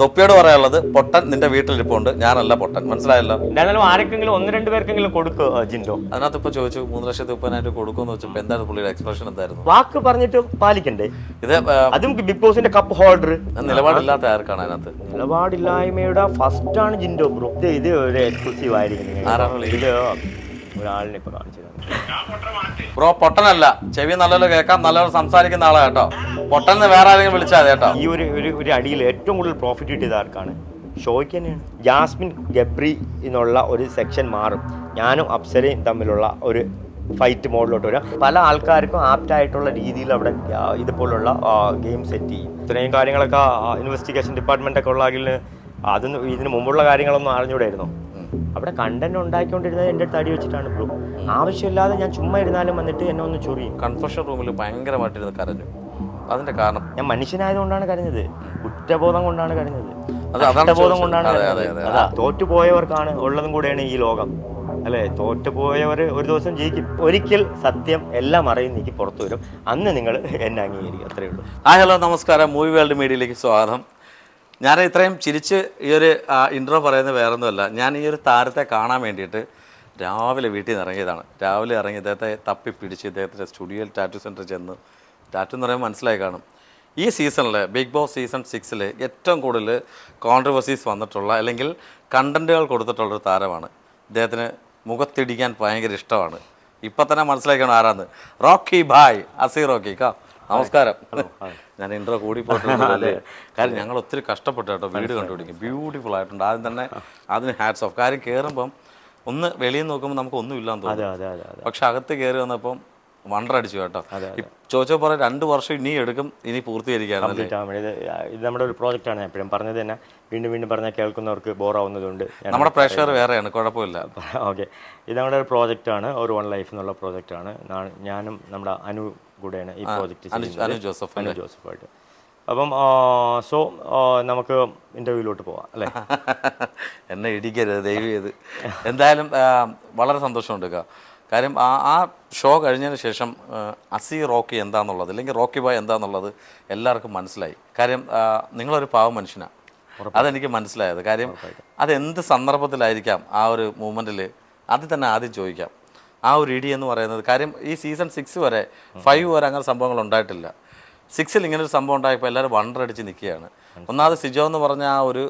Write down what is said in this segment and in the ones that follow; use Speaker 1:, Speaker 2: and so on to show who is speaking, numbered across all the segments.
Speaker 1: തൊപ്പിയോട് പറയാനുള്ളത് പൊട്ടൻ നിന്റെ വീട്ടിലിരിപ്പുണ്ട്, ഞാനല്ല പൊട്ടൻ, മനസ്സിലായല്ലോ.
Speaker 2: എന്തായാലും ആരെങ്കിലും 1-2 പേർക്കെങ്കിലും കൊടുക്കും ജിൻഡോ.
Speaker 1: അതിനകത്ത് ഇപ്പൊ ചോദിച്ചു 3,30,000 കൊടുക്കുമെന്ന് വെച്ചപ്പോ എന്താണ് പുള്ളിയുടെ എക്സ്പ്രഷൻ എന്തായിരുന്നു?
Speaker 2: വാക്ക് പറഞ്ഞിട്ട് പാലിക്കണ്ടേ?
Speaker 1: ഇത്
Speaker 2: അതും ബിഗ് ബോസിന്റെ കപ്പ് ഹോൾഡർ.
Speaker 1: നിലപാടില്ലാത്ത ആർക്കാണ് അതിനകത്ത്?
Speaker 2: നിലപാടില്ലായ്മയുടെ ഫസ്റ്റ് ആണ് ജിൻഡോ ബ്രോ. ഇത് ഒരു എക്സ്ക്ലൂസീവ് ആയിരിക്കും.
Speaker 1: ആരാണ്
Speaker 2: ഇത് ഒരാളിനെ ഇപ്പൊ കാണിച്ചത്
Speaker 1: ബ്രോ. പൊട്ടനല്ല, ചെവി നല്ലപോലെ കേൾക്കാം, നല്ലപോലെ സംസാരിക്കുന്ന ആളാ കേട്ടോ. പൊട്ടന്ന് വേറെ ആരെങ്കിലും വിളിച്ചാൽ കേട്ടോ.
Speaker 2: ഈ ഒരു അടിയിൽ ഏറ്റവും കൂടുതൽ പ്രോഫിറ്റ് കിട്ടിയത് ആർക്കാണ്? ഷോയ്ക്ക് തന്നെയാണ്. ജാസ്മിൻ ഗബ്രി എന്നുള്ള ഒരു സെക്ഷൻ മാറും. ഞാനും അപ്സരയും തമ്മിലുള്ള ഒരു ഫൈറ്റ് മോഡിലോട്ട് വരാം. പല ആൾക്കാർക്കും ആപ്റ്റായിട്ടുള്ള രീതിയിൽ അവിടെ ഇതുപോലുള്ള ഗെയിം സെറ്റ് ചെയ്യും. ഇത്രയും കാര്യങ്ങളൊക്കെ ഇൻവെസ്റ്റിഗേഷൻ ഡിപ്പാർട്ട്മെൻ്റൊക്കെ ഉള്ളതിൽ അതൊന്നും ഇതിന് മുമ്പുള്ള കാര്യങ്ങളൊന്നും അറിഞ്ഞൂടായിരുന്നു. അവിടെ കണ്ടന്റ് ഉണ്ടാക്കിക്കൊണ്ടിരുന്നത് എൻ്റെ അടുത്ത് അടി വെച്ചിട്ടാണ് ബ്രോ. ആവശ്യമില്ലാതെ ഞാൻ ചുമ്മാ ഇരുന്നാലും വന്നിട്ട് എന്നെ ഒന്ന് ചൊറിയും.
Speaker 1: കൺഫെഷൻ റൂമിൽ ഭയങ്കരമായിട്ടിരുന്ന് കരഞ്ഞു. അതിന്റെ കാരണം
Speaker 2: ഞാൻ മനുഷ്യനായതുകൊണ്ടാണ് കരഞ്ഞത്, കുറ്റബോധം കൊണ്ടാണ് കരഞ്ഞത്,
Speaker 1: അതാണ്
Speaker 2: ബോധം കൊണ്ടാണ് കരഞ്ഞത്. അതാ തോറ്റുപോയവർക്കാണ് ഉള്ളതും കൂടെയാണ് ഈ ലോകം, അല്ലെ? തോറ്റുപോയവർ ഒരു ദിവസം ജയിക്കും. ഒരിക്കൽ സത്യം എല്ലാം അറിയുന്നെനിക്ക് പുറത്തു വരും, അന്ന് നിങ്ങൾ എന്നെ അംഗീകരിക്കും. അത്രയേ ഉള്ളൂ.
Speaker 1: ഹലോ, നമസ്കാരം. മൂവി വേൾഡ് മീഡിയയിലേക്ക് സ്വാഗതം. ഞാൻ ഇത്രയും ചിരിച്ച് ഈ ഒരു ഇൻട്രോ പറയുന്നത് വേറൊന്നുമല്ല. ഞാൻ ഈ ഒരു താരത്തെ കാണാൻ വേണ്ടിയിട്ട് രാവിലെ വീട്ടിൽ നിന്ന് ഇറങ്ങിയതാണ്. രാവിലെ ഇറങ്ങി ഇദ്ദേഹത്തെ തപ്പി പിടിച്ച് ഇദ്ദേഹത്തിൻ്റെ സ്റ്റുഡിയോയിൽ ടാറ്റു സെൻറ്ററിൽ ചെന്ന്, ടാറ്റു എന്ന് പറയുമ്പോൾ മനസ്സിലായി കാണും, ഈ സീസണിൽ ബിഗ് ബോസ് സീസൺ 6 ഏറ്റവും കൂടുതൽ കോൺട്രവേഴ്സീസ് വന്നിട്ടുള്ള അല്ലെങ്കിൽ കണ്ടൻറ്റുകൾ കൊടുത്തിട്ടുള്ളൊരു താരമാണ്. ഇദ്ദേഹത്തിന് മുഖത്തിടിക്കാൻ ഭയങ്കര ഇഷ്ടമാണ്. ഇപ്പം തന്നെ മനസ്സിലാക്കണം ആരാന്ന്. റോക്കി ഭായ്, അസി റോക്കി കാ, നമസ്കാരം. ഞാൻ ഇൻട്രോ കൂടി പോയിട്ടുണ്ടല്ലേ, കാര്യം ഞങ്ങൾ ഒത്തിരി കഷ്ടപ്പെട്ടു കേട്ടോ വീട് കണ്ടുപിടിക്കും. ബ്യൂട്ടിഫുൾ ആയിട്ടുണ്ട്. ആദ്യം തന്നെ അതിന് ഹാറ്റ്സ് ഓഫ്. കാര്യം കയറുമ്പം ഒന്ന് വെളിയിൽ നോക്കുമ്പോൾ നമുക്ക് ഒന്നും ഇല്ലാന്ന് തോന്നുന്നു, പക്ഷെ അകത്ത് കയറി വന്നപ്പം വണ്ടറടിച്ചു കേട്ടോ. ചോദിച്ചാൽ പറയാം 2 വർഷം ഇനി എടുക്കും, ഇനി പൂർത്തീകരിക്കാണ്.
Speaker 2: ഇത് നമ്മുടെ ഒരു പ്രോജക്റ്റാണ്. ഞാൻ എപ്പോഴും പറഞ്ഞത് തന്നെ, വീണ്ടും വീണ്ടും പറഞ്ഞാൽ കേൾക്കുന്നവർക്ക് ബോറാവുന്നതുകൊണ്ട്
Speaker 1: നമ്മുടെ പ്രേക്ഷകർ വേറെയാണ്, കുഴപ്പമില്ല.
Speaker 2: ഓക്കെ, ഇത് നമ്മുടെ ഒരു പ്രോജക്റ്റാണ്, ഒരു വൺ ലൈഫ് എന്നുള്ള പ്രോജക്റ്റാണ്. ഞാനും നമ്മുടെ അനു കൂടെയാണ് ഈ പ്രോജക്റ്റ്, അനു ജോസഫായിട്ട്. അപ്പം സോ നമുക്ക് ഇൻ്റർവ്യൂവിലോട്ട് പോവാം അല്ലേ?
Speaker 1: എന്നെ ഇടിക്കരുത് ദയവ് ചെയ്ത്. എന്തായാലും വളരെ സന്തോഷമുണ്ട് കാര്യം ആ ഷോ കഴിഞ്ഞതിന് ശേഷം അസി റോക്കി എന്താണെന്നുള്ളത് അല്ലെങ്കിൽ റോക്കി ബായ് എന്താണെന്നുള്ളത് എല്ലാവർക്കും മനസ്സിലായി. കാര്യം നിങ്ങളൊരു പാവം മനുഷ്യനാണ്, അതെനിക്ക് മനസ്സിലായത്. കാര്യം അതെന്ത് സന്ദർഭത്തിലായിരിക്കാം ആ ഒരു മൂമെൻറ്റിൽ അത് തന്നെ ആദ്യം ചോദിക്കാം. ആ ഒരു ഇടി എന്ന് പറയുന്നത്, കാര്യം ഈ സീസൺ 6 വരെ 5 വരെ അങ്ങനെ സംഭവങ്ങൾ ഉണ്ടായിട്ടില്ല. 6 ഇങ്ങനൊരു സംഭവം ഉണ്ടായപ്പോൾ എല്ലാവരും വണ്ടറടിച്ച് നിൽക്കുകയാണ്. ഒന്നാമത് സിജോ എന്ന് പറഞ്ഞ ആ ഒരു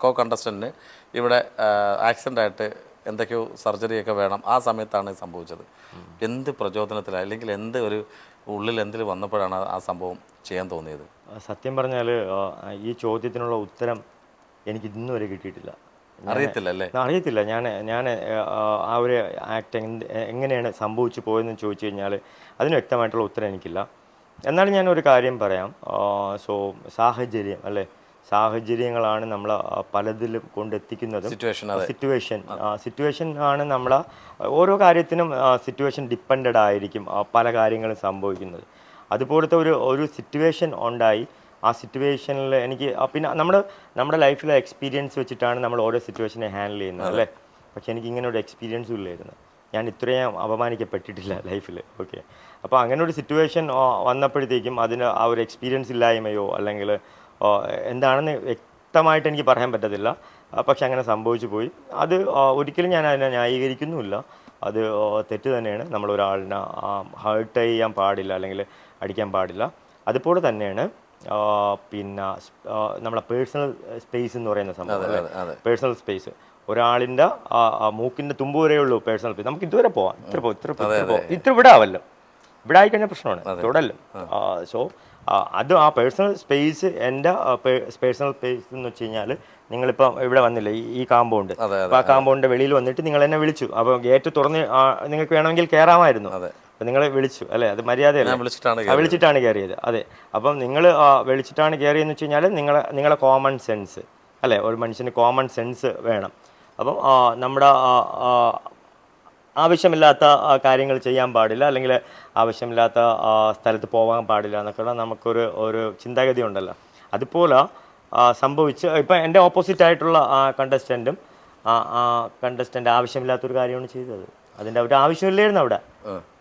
Speaker 1: കോ കണ്ടസ്റ്റൻറ്റിന് ഇവിടെ ആക്സിഡൻ്റ് ആയിട്ട് എന്തൊക്കെയോ സർജറിയൊക്കെ വേണം. ആ സമയത്താണ് സംഭവിച്ചത്. എന്ത് പ്രചോദനത്തിലാണ് അല്ലെങ്കിൽ എന്ത് ഒരു ഉള്ളിൽ എന്തിൽ വന്നപ്പോഴാണ് ആ സംഭവം ചെയ്യാൻ തോന്നിയത്?
Speaker 2: സത്യം പറഞ്ഞാൽ ഈ ചോദ്യത്തിനുള്ള ഉത്തരം എനിക്ക് ഇന്നും വരെ കിട്ടിയിട്ടില്ല. അറിയത്തില്ല. ഞാൻ ആ ഒരു ആക്ട് എങ്ങനെയാണ് സംഭവിച്ചു പോയതെന്ന് ചോദിച്ചു കഴിഞ്ഞാൽ അതിന് വ്യക്തമായിട്ടുള്ള ഉത്തരം എനിക്കില്ല. എന്നാലും ഞാനൊരു കാര്യം പറയാം. സോ സാഹചര്യം അല്ലേ, സാഹചര്യങ്ങളാണ് നമ്മളെ പലതിലും കൊണ്ടെത്തിക്കുന്നത്. സിറ്റുവേഷൻ ആണ് നമ്മളെ ഓരോ കാര്യത്തിനും സിറ്റുവേഷൻ ഡിപ്പെൻഡഡ് ആയിരിക്കും പല കാര്യങ്ങളും സംഭവിക്കുന്നത്. അതുപോലത്തെ ഒരു സിറ്റുവേഷൻ ഉണ്ടായി. ആ സിറ്റുവേഷനിൽ എനിക്ക് പിന്നെ നമ്മുടെ ലൈഫിലെ എക്സ്പീരിയൻസ് വെച്ചിട്ടാണ് നമ്മൾ ഓരോ സിറ്റുവേഷനെ ഹാൻഡിൽ ചെയ്യുന്നത് അല്ലേ. പക്ഷെ എനിക്ക് ഇങ്ങനെ ഒരു എക്സ്പീരിയൻസും ഇല്ലായിരുന്നു. ഞാൻ ഇത്രയും അപമാനിക്കപ്പെട്ടിട്ടില്ല ലൈഫിൽ. ഓക്കെ, അപ്പോൾ അങ്ങനെ ഒരു സിറ്റുവേഷൻ വന്നപ്പോഴത്തേക്കും അതിന് ആ ഒരു എക്സ്പീരിയൻസ് ഇല്ലായ്മയോ അല്ലെങ്കിൽ എന്താണെന്ന് വ്യക്തമായിട്ട് എനിക്ക് പറയാൻ പറ്റത്തില്ല. പക്ഷെ അങ്ങനെ സംഭവിച്ചു പോയി. അത് ഒരിക്കലും ഞാൻ അതിനെ ന്യായീകരിക്കുന്നുമില്ല. അത് തെറ്റ് തന്നെയാണ്. നമ്മളൊരാളിനെ ഹേർട്ട് ചെയ്യാൻ പാടില്ല അല്ലെങ്കിൽ അടിക്കാൻ പാടില്ല. അതുപോലെ തന്നെയാണ് പിന്നെ നമ്മളെ പേഴ്സണൽ സ്പേസ് എന്ന് പറയുന്ന സംഭവം. പേഴ്സണൽ സ്പേസ് ഒരാളിൻ്റെ മൂക്കിൻ്റെ തുമ്പ് വരെയേ ഉള്ളൂ പേഴ്സണൽ സ്പേസ്. നമുക്ക് ഇതുവരെ പോവാം, ഇത്ര ഇവിടെ ആവല്ലോ, ഇവിടെ ആയിക്കഴിഞ്ഞാൽ പ്രശ്നമാണ്, തുടല്ലോ. സോ അത് ആ പേഴ്സണൽ സ്പേസ്, എൻ്റെ പേഴ്സണൽ സ്പേസ് എന്ന് വെച്ച് കഴിഞ്ഞാൽ, നിങ്ങളിപ്പോൾ ഇവിടെ വന്നില്ലേ ഈ കാമ്പൗണ്ട്, അപ്പോൾ ആ കാമ്പൗണ്ടിൻ്റെ വെളിയിൽ വന്നിട്ട് നിങ്ങൾ എന്നെ വിളിച്ചു. അപ്പോൾ ഗേറ്റ് തുറന്ന് നിങ്ങൾക്ക് വേണമെങ്കിൽ കയറാമായിരുന്നു. അപ്പം നിങ്ങൾ വിളിച്ചു അല്ലേ, അത് മര്യാദയല്ല, വിളിച്ചിട്ടാണ് കയറിയത്. അതെ, അപ്പം നിങ്ങൾ വിളിച്ചിട്ടാണ് കയറിയെന്ന് വെച്ച് കഴിഞ്ഞാൽ നിങ്ങളെ കോമൺ സെൻസ് അല്ലേ, ഒരു മനുഷ്യന് കോമൺ സെൻസ് വേണം. അപ്പം നമ്മുടെ ആവശ്യമില്ലാത്ത കാര്യങ്ങൾ ചെയ്യാൻ പാടില്ല അല്ലെങ്കിൽ ആവശ്യമില്ലാത്ത സ്ഥലത്ത് പോകാൻ പാടില്ല എന്നൊക്കെയുള്ള നമുക്കൊരു ചിന്താഗതി ഉണ്ടല്ലോ. അതുപോലെ സംഭവിച്ച് ഇപ്പം എൻ്റെ ഓപ്പോസിറ്റായിട്ടുള്ള കണ്ടസ്റ്റൻ്റ് ആവശ്യമില്ലാത്തൊരു കാര്യമാണ് ചെയ്തത്. അതിൻ്റെ ഒരു ആവശ്യമില്ലായിരുന്നു അവിടെ.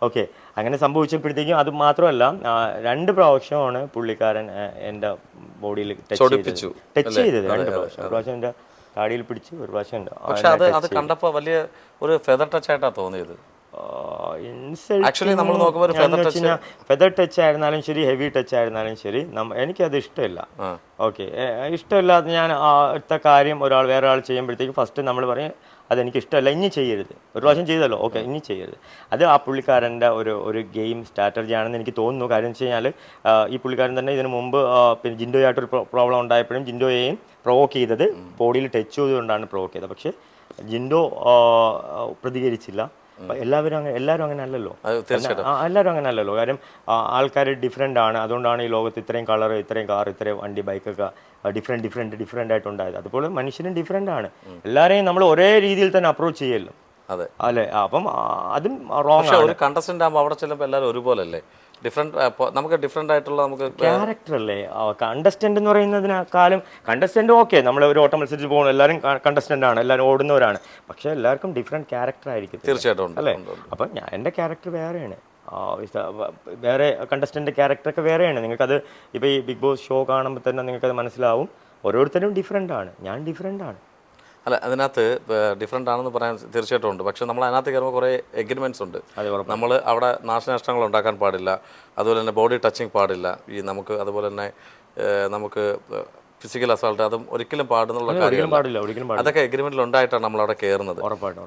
Speaker 2: ഓക്കെ, അങ്ങനെ സംഭവിച്ചപ്പോഴത്തേക്കും അത് മാത്രമല്ല 2 പ്രാവശ്യമാണ് പുള്ളിക്കാരൻ എൻ്റെ ബോഡിയിൽ ടച്ച് ചെയ്തത് 2 പ്രാവശ്യം. ഒരു പ്രാവശ്യം എൻ്റെ താടിയിൽ പിടിച്ച്, ഒരു പ്രാവശ്യം എൻ്റെ
Speaker 1: പക്ഷെ അത് കണ്ടപ്പോൾ വലിയ ഒരു ഫെദർ ടച്ച് ആയിട്ടാണ് തോന്നിയത്.
Speaker 2: ഫെദർ ടച്ച് ആയിരുന്നാലും ശരി, ഹെവി ടച്ച് ആയിരുന്നാലും ശരി, എനിക്കത് ഇഷ്ടമില്ല. ഓക്കെ, ഇഷ്ടമില്ലാതെ ഞാൻ അടുത്ത കാര്യം വേറെ ആൾ ചെയ്യുമ്പോഴത്തേക്ക് ഫസ്റ്റ് നമ്മൾ പറയും അതെനിക്ക് ഇഷ്ടമല്ല, ഇനി ചെയ്യരുത്. ഒരു പ്രാവശ്യം ചെയ്തല്ലോ, ഓക്കെ, ഇനി ചെയ്യരുത്. അത് ആ പുള്ളിക്കാരൻ്റെ ഒരു ഗെയിം സ്ട്രാറ്റജി ആണെന്ന് എനിക്ക് തോന്നുന്നു. കാര്യം എന്ന് വെച്ച് കഴിഞ്ഞാൽ ഈ പുള്ളിക്കാരൻ തന്നെ ഇതിനു മുമ്പ് പിന്നെ ജിൻഡോയായിട്ടൊരു പ്രോബ്ലം ഉണ്ടായപ്പോഴും ജിൻഡോയെയും പ്രൊവോക്ക് ചെയ്തത് ബോഡിയിൽ ടച്ച് ചെയ്തുകൊണ്ടാണ് പ്രൊവോക്ക് ചെയ്തത്. പക്ഷേ ജിൻഡോ പ്രതികരിച്ചില്ല. എല്ലാവരും അങ്ങനെ അല്ലല്ലോ, എല്ലാവരും അങ്ങനെ അല്ലല്ലോ. കാര്യം ആൾക്കാർ ഡിഫറെൻ്റ് ആണ്. അതുകൊണ്ടാണ് ഈ ലോകത്ത് ഇത്രയും കളർ, ഇത്രയും കാർ, ഇത്രയും വണ്ടി, ബൈക്കൊക്കെ ഡിഫറെൻ്റ് ആയിട്ടുണ്ടായത്. അതുപോലെ മനുഷ്യരും ഡിഫറെൻ്റ് ആണ്. എല്ലാവരെയും നമ്മൾ ഒരേ രീതിയിൽ തന്നെ അപ്രോച്ച് ചെയ്യല്ലോ, അല്ലേ? അപ്പം അതും റോങ് ആണ്.
Speaker 1: ഒരു കണ്ടസ്റ്റന്റ് ആകുമ്പോൾ അവിടെ ചെല്ലുമ്പോൾ എല്ലാവരും ഒരുപോലെ അല്ലേ? നമുക്ക് ഡിഫറെൻ്റ് ആയിട്ടുള്ള നമുക്ക്
Speaker 2: ക്യാരക്ടർ അല്ലേ കണ്ടസ്റ്റന്റ് എന്ന് പറയുന്നതിനേക്കാളും. കണ്ടസ്റ്റന്റ് ഓക്കെ, നമ്മൾ ഒരു ഓട്ടം മത്സരിച്ച് പോകുന്നു, എല്ലാവരും കണ്ടസ്റ്റന്റ് ആണ്, എല്ലാവരും ഓടുന്നവരാണ്. പക്ഷെ എല്ലാവർക്കും ഡിഫറെന്റ് ക്യാരക്ടർ ആയിരിക്കും,
Speaker 1: തീർച്ചയായിട്ടും,
Speaker 2: അല്ലേ? അപ്പം എൻ്റെ ക്യാരക്ടർ വേറെയാണ്, വേറെ കണ്ടസ്റ്റന്റ് ക്യാരക്ടറൊക്കെ വേറെയാണ്. നിങ്ങൾക്കത് ഇപ്പോൾ ഈ ബിഗ് ബോസ് ഷോ കാണുമ്പോൾ തന്നെ നിങ്ങൾക്കത് മനസ്സിലാവും. ഓരോരുത്തരും ഡിഫറെൻ്റ് ആണ്, ഞാൻ ഡിഫറെൻ്റ് ആണ്.
Speaker 1: അല്ല, അതിനകത്ത് ഡിഫറെൻ്റ് ആണെന്ന് പറയാൻ തീർച്ചയായിട്ടും ഉണ്ട്. പക്ഷെ നമ്മൾ അതിനകത്ത് കയറുമ്പോൾ കുറേ എഗ്രിമെൻറ്റ്സ് ഉണ്ട്. നമ്മൾ അവിടെ നാശനഷ്ടങ്ങൾ ഉണ്ടാക്കാൻ പാടില്ല, അതുപോലെ തന്നെ ബോഡി ടച്ചിങ് പാടില്ല, ഈ നമുക്ക് അതുപോലെ തന്നെ നമുക്ക് ഫിസിക്കൽ അസാൾട്ട് അതും ഒരിക്കലും പാടുന്നുള്ള കാര്യം, അതൊക്കെ എഗ്രിമെൻറ്റിൽ ഉണ്ടായിട്ടാണ് നമ്മൾ അവിടെ കയറുന്നത്.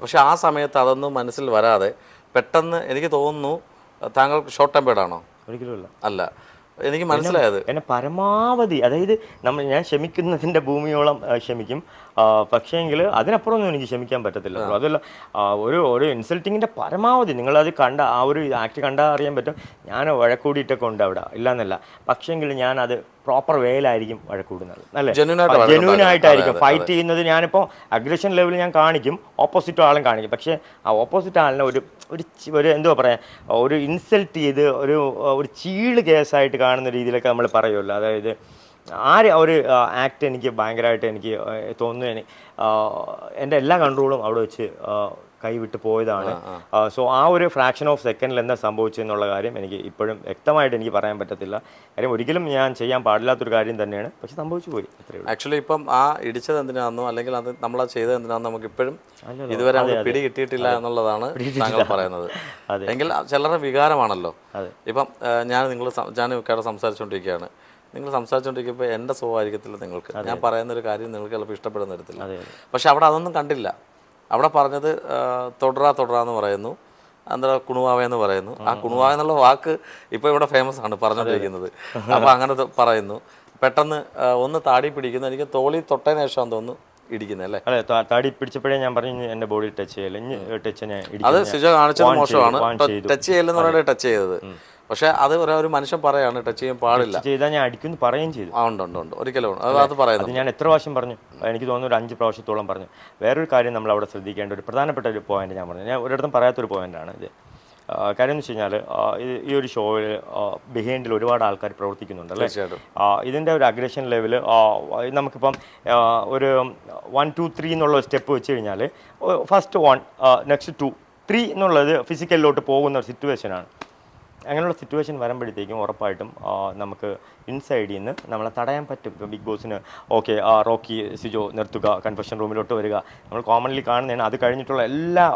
Speaker 1: പക്ഷെ ആ സമയത്ത് അതൊന്നും മനസ്സിൽ വരാതെ പെട്ടെന്ന് എനിക്ക് തോന്നുന്നു താങ്കൾ ഷോർട്ട് ടെമ്പേർഡ് ആണോ?
Speaker 2: ഒരിക്കലും
Speaker 1: അല്ല, എനിക്ക് മനസ്സിലായത്
Speaker 2: എന്നെ പരമാവധി, അതായത് ഞാൻ ക്ഷമിക്കുന്നതിൻ്റെ ഭൂമിയോളം ക്ഷമിക്കും. പക്ഷേങ്കിൽ അതിനപ്പുറമൊന്നും എനിക്ക് ക്ഷമിക്കാൻ പറ്റത്തില്ല. അതല്ല, ഒരു ഇൻസൾട്ടിങ്ങിൻ്റെ പരമാവധി നിങ്ങളത് കണ്ട ആ ഒരു ആക്ട് കണ്ടാൽ അറിയാൻ പറ്റും. ഞാൻ വഴക്കൂടിയിട്ടൊക്കെ ഉണ്ട് അവിടെ, ഇല്ലാന്നല്ല. പക്ഷേങ്കിൽ ഞാനത് പ്രോപ്പർ വേയിലായിരിക്കും വഴക്കൂടുന്നത്, അല്ലേ? ജെന്യൂൻ ആയിട്ടായിരിക്കും ഫൈറ്റ് ചെയ്യുന്നത്. ഞാനിപ്പോൾ അഗ്രഷൻ ലെവൽ ഞാൻ കാണിക്കും, ഓപ്പോസിറ്റ് ആളും കാണിക്കും. പക്ഷേ ആ ഓപ്പോസിറ്റ് ആളിനെ ഒരു എന്തുവാ പറയാ, ഒരു ഇൻസൾട്ട് ചെയ്ത് ഒരു ചീള് കേസായിട്ട് കാണുന്ന രീതിയിലൊക്കെ നമ്മൾ പറയുമല്ലോ. അതായത് ഒരു ആക്ട് എനിക്ക് ഭയങ്കരമായിട്ട് എനിക്ക് തോന്നുന്നു. എൻ്റെ എല്ലാ കൺട്രോളും അവിടെ വെച്ച് കൈവിട്ട് പോയതാണ്. സോ ആ ഒരു ഫ്രാക്ഷൻ ഓഫ് സെക്കൻഡിൽ എന്താ സംഭവിച്ചെന്നുള്ള കാര്യം എനിക്ക് ഇപ്പോഴും വ്യക്തമായിട്ട് എനിക്ക് പറയാൻ പറ്റത്തില്ല. കാര്യം ഒരിക്കലും ഞാൻ ചെയ്യാൻ പാടില്ലാത്തൊരു കാര്യം തന്നെയാണ്, പക്ഷെ സംഭവിച്ചു പോയി.
Speaker 1: ആക്ച്വലി ഇപ്പം ആ ഇടിച്ചത് എന്തിനാണെന്നോ അല്ലെങ്കിൽ അത് നമ്മളത് ചെയ്തത് എന്തിനാണെന്നോ നമുക്ക് ഇപ്പോഴും ഇതുവരെ പിടി കിട്ടിയിട്ടില്ല എന്നുള്ളതാണ് താങ്കൾ പറയുന്നത്. എങ്കിൽ ചിലരുടെ വികാരമാണല്ലോ. ഇപ്പം ഞാൻ സംസാരിച്ചുകൊണ്ടിരിക്കുകയാണ്, നിങ്ങൾ സംസാരിച്ചുകൊണ്ടിരിക്കുമ്പോൾ എൻ്റെ സ്വഭാവമായിരിക്കത്തില്ല നിങ്ങൾക്ക്. ഞാൻ പറയുന്നൊരു കാര്യം നിങ്ങൾക്ക് ചിലപ്പോൾ ഇഷ്ടപ്പെടുന്ന തരത്തില്ല. പക്ഷെ അവിടെ അതൊന്നും കണ്ടില്ല. അവിടെ പറഞ്ഞത് തുടരാന്ന് പറയുന്നു, എന്താ കുണുവാവെന്ന് പറയുന്നു. ആ കുണുവാവ എന്നുള്ള വാക്ക് ഇപ്പോൾ ഇവിടെ ഫേമസ് ആണ് പറഞ്ഞുകൊണ്ടിരിക്കുന്നത്. അപ്പോൾ അങ്ങനെ പറയുന്നു. പെട്ടെന്ന് ഒന്ന് താടി പിടിക്കുന്നു. എനിക്ക് തോളി തൊട്ടതിന് ശേഷം തോന്നുന്നു ഇടിക്കുന്നത്, അല്ലേ?
Speaker 2: അതെ, താടി പിടിച്ചപ്പോഴേ ഞാൻ പറഞ്ഞു എൻ്റെ ബോഡി ടച്ച് ചെയ്യല്ല.
Speaker 1: അത് സിജോ കാണിച്ചത് മോശമാണ്. ടച്ച് ചെയ്യലെന്ന് പറയുന്നത് ടച്ച് ചെയ്തത്. പക്ഷെ അത് ഒരു മനുഷ്യൻ പറയാണ് ടച്ച് ചെയ്യാൻ പാടില്ല,
Speaker 2: ചെയ്താൽ ഞാൻ അടിക്കുന്നു പറയുകയും ചെയ്തു.
Speaker 1: ഉണ്ട് ഒരിക്കലും അത് പറയുന്നത്
Speaker 2: ഞാൻ എത്ര പ്രാവശ്യം പറഞ്ഞു, എനിക്ക് തോന്നുന്നു ഒരു 5 പ്രാവശ്യത്തോളം പറഞ്ഞു. വേറൊരു കാര്യം നമ്മൾ അവിടെ ശ്രദ്ധിക്കേണ്ട ഒരു പ്രധാനപ്പെട്ട ഒരു പോയിന്റ് ഞാൻ പറഞ്ഞു, ഞാൻ ഒരിടത്തും പറയാത്തൊരു പോയിന്റാണ് ഇത്. കാര്യം എന്ന് വെച്ച് കഴിഞ്ഞാൽ ഈ ഒരു ഷോയിൽ ബിഹൈൻഡിൽ ഒരുപാട് ആൾക്കാർ പ്രവർത്തിക്കുന്നുണ്ടല്ലേ. ഇതിൻ്റെ ഒരു അഗ്രഷൻ ലെവല് നമുക്കിപ്പം ഒരു 1 2 3 എന്നുള്ള സ്റ്റെപ്പ് വെച്ച് കഴിഞ്ഞാൽ ഫസ്റ്റ് 1 നെക്സ്റ്റ് 2 3 എന്നുള്ളത് ഫിസിക്കലിലോട്ട് പോകുന്ന ഒരു സിറ്റുവേഷനാണ്. അങ്ങനെയുള്ള സിറ്റുവേഷൻ വരുമ്പോഴത്തേക്കും ഉറപ്പായിട്ടും നമുക്ക് ഇൻസൈഡിൽ നിന്ന് നമ്മളെ തടയാൻ പറ്റും. ഇപ്പോൾ ബിഗ് ബോസിന് ഓക്കെ റോക്കി സിജോ നിർത്തുക, കൺഫെഷൻ റൂമിലോട്ട് വരിക, നമ്മൾ കോമൺലി കാണുന്നതാണ്. അത് കഴിഞ്ഞിട്ടുള്ള എല്ലാ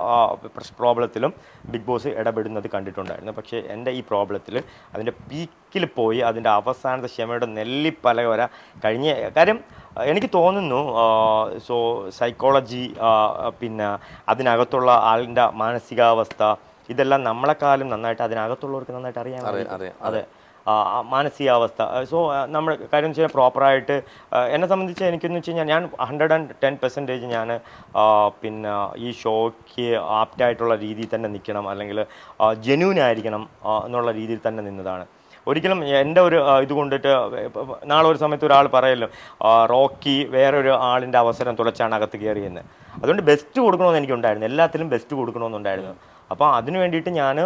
Speaker 2: പ്രോബ്ലത്തിലും ബിഗ് ബോസ് ഇടപെടുന്നത് കണ്ടിട്ടുണ്ടായിരുന്നു. പക്ഷേ എൻ്റെ ഈ പ്രോബ്ലത്തിൽ അതിൻ്റെ പീക്കിൽ പോയി അതിൻ്റെ അവസാനത്തെ ക്ഷമയുടെ നെല്ലിപ്പലക വരെ കഴിഞ്ഞ കാര്യം എനിക്ക് തോന്നുന്നു. സോ സൈക്കോളജി, പിന്നെ അതിനകത്തുള്ള ആളിൻ്റെ മാനസികാവസ്ഥ, ഇതെല്ലാം നമ്മളെക്കാളും നന്നായിട്ട് അതിനകത്തുള്ളവർക്ക് നന്നായിട്ട് അറിയാൻ. അതെ, മാനസികാവസ്ഥ. സോ നമ്മൾ കാര്യം വെച്ചാൽ പ്രോപ്പറായിട്ട് എന്നെ സംബന്ധിച്ച് എനിക്കെന്ന് വെച്ച് കഴിഞ്ഞാൽ ഞാൻ 110% ഞാൻ പിന്നെ ഈ ഷോയ്ക്ക് ആപ്റ്റായിട്ടുള്ള രീതിയിൽ തന്നെ നിൽക്കണം, അല്ലെങ്കിൽ ജെന്യൂൻ ആയിരിക്കണം എന്നുള്ള രീതിയിൽ തന്നെ നിന്നതാണ്. ഒരിക്കലും എൻ്റെ ഒരു ഇത് കൊണ്ടിട്ട് നാളെ ഒരു സമയത്ത് ഒരാൾ പറയല്ലോ റോക്കി വേറൊരു ആളിൻ്റെ അവസരം തുളച്ചാണ് അകത്ത് കയറിയെന്ന്. അതുകൊണ്ട് ബെസ്റ്റ് കൊടുക്കണമെന്ന് എനിക്കുണ്ടായിരുന്നു, എല്ലാത്തിലും ബെസ്റ്റ് കൊടുക്കണമെന്നുണ്ടായിരുന്നു. അപ്പോൾ അതിന് വേണ്ടിയിട്ട് ഞാൻ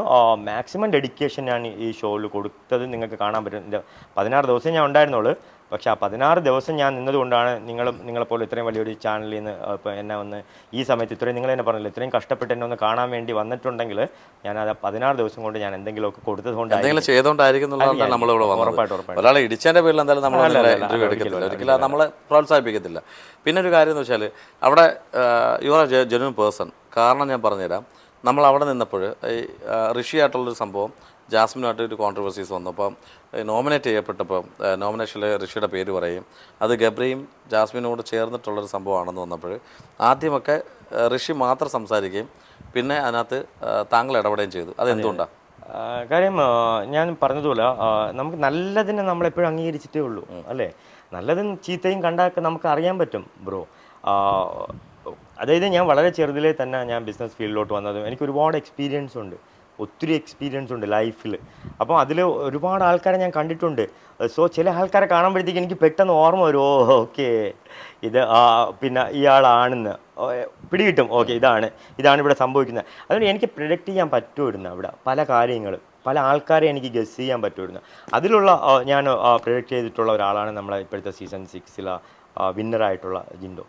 Speaker 2: മാക്സിമം ഡെഡിക്കേഷൻ ഞാൻ ഈ ഷോയിൽ കൊടുത്തത് നിങ്ങൾക്ക് കാണാൻ പറ്റും. എൻ്റെ 16 ദിവസം ഞാൻ ഉണ്ടായിരുന്നുള്ളൂ, പക്ഷെ ആ 16 ദിവസം ഞാൻ നിന്നതുകൊണ്ടാണ് നിങ്ങളെപ്പോലെ ഇത്രയും വലിയൊരു ചാനലിൽ നിന്ന് ഇപ്പോൾ എന്നെ വന്ന് ഈ സമയത്ത് ഇത്രയും നിങ്ങൾ തന്നെ പറഞ്ഞില്ല, ഇത്രയും കഷ്ടപ്പെട്ട് എന്നെ ഒന്ന് കാണാൻ വേണ്ടി വന്നിട്ടുണ്ടെങ്കിൽ ഞാൻ അത് 16 ദിവസം കൊണ്ട് ഞാൻ എന്തെങ്കിലുമൊക്കെ
Speaker 1: എന്തെങ്കിലും ചെയ്തുകൊണ്ടായിരിക്കും എന്നുള്ളതാണ് നമ്മളിവിടെ വന്നത്. ഒരാളെ ഇടിച്ചതിൻ്റെ പേരിൽ എന്തായാലും നമ്മൾ ഇന്റർവ്യൂ എടുക്കത്തില്ല, ഒരിക്കലും നമ്മളെ പ്രോത്സാഹിപ്പിക്കത്തില്ല. പിന്നെ ഒരു കാര്യം എന്ന് വെച്ചാൽ അവിടെ യു ആർ ജെന്യൂൻ പേഴ്സൺ. കാരണം ഞാൻ പറഞ്ഞുതരാം, നമ്മൾ അവിടെ നിന്നപ്പോൾ ഈ ഋഷിയായിട്ടുള്ളൊരു സംഭവം ജാസ്മിനുമായിട്ട് ഒരു കോൺട്രവേഴ്സീസ് വന്നു. അപ്പം നോമിനേറ്റ് ചെയ്യപ്പെട്ടപ്പോൾ നോമിനേഷനിൽ ഋഷിയുടെ പേര് പറയും, അത് ഗബ്രിയും ജാസ്മിനോട് ചേർന്നിട്ടുള്ളൊരു സംഭവമാണെന്ന് വന്നപ്പോൾ ആദ്യമൊക്കെ ഋഷി മാത്രം സംസാരിക്കുകയും പിന്നെ അതിനകത്ത് താങ്കൾ ഇടപെടുകയും ചെയ്തു. അതെന്തുകൊണ്ടാണ്?
Speaker 2: കാര്യം ഞാൻ പറഞ്ഞതുപോലെ നമുക്ക് നല്ലതിനെ നമ്മളെപ്പോഴും അംഗീകരിച്ചിട്ടേ ഉള്ളൂ അല്ലേ. നല്ലതും ചീത്തയും കണ്ടാൽ നമുക്ക് അറിയാൻ പറ്റും ബ്രോ. അതായത് ഞാൻ വളരെ ചെറുതിലേ തന്നെ ഞാൻ ബിസിനസ് ഫീൽഡിലോട്ട് വന്നതും എനിക്ക് ഒരുപാട് എക്സ്പീരിയൻസ് ഉണ്ട്, ഒത്തിരി എക്സ്പീരിയൻസ് ഉണ്ട് ലൈഫിൽ. അപ്പം അതിൽ ഒരുപാട് ആൾക്കാരെ ഞാൻ കണ്ടിട്ടുണ്ട്. സോ ചില ആൾക്കാരെ കാണുമ്പോഴത്തേക്ക് എനിക്ക് പെട്ടെന്ന് ഓർമ്മ വരും, ഓക്കെ ഇത് പിന്നെ ഇയാളാണെന്ന് പിടികിട്ടും, ഓക്കെ ഇതാണ് ഇവിടെ സംഭവിക്കുന്നത്. അതുകൊണ്ട് എനിക്ക് പ്രിഡിക്റ്റ് ചെയ്യാൻ പറ്റുമായിരുന്നു അവിടെ പല കാര്യങ്ങൾ, പല ആൾക്കാരെ എനിക്ക് ഗസ് ചെയ്യാൻ പറ്റുമായിരുന്നു. അതിലുള്ള ഞാൻ പ്രിഡിക്റ്റ് ചെയ്തിട്ടുള്ള ഒരാളാണ് നമ്മളെ ഇപ്പോഴത്തെ സീസൺ 6 വിന്നറായിട്ടുള്ള ജിൻഡോ.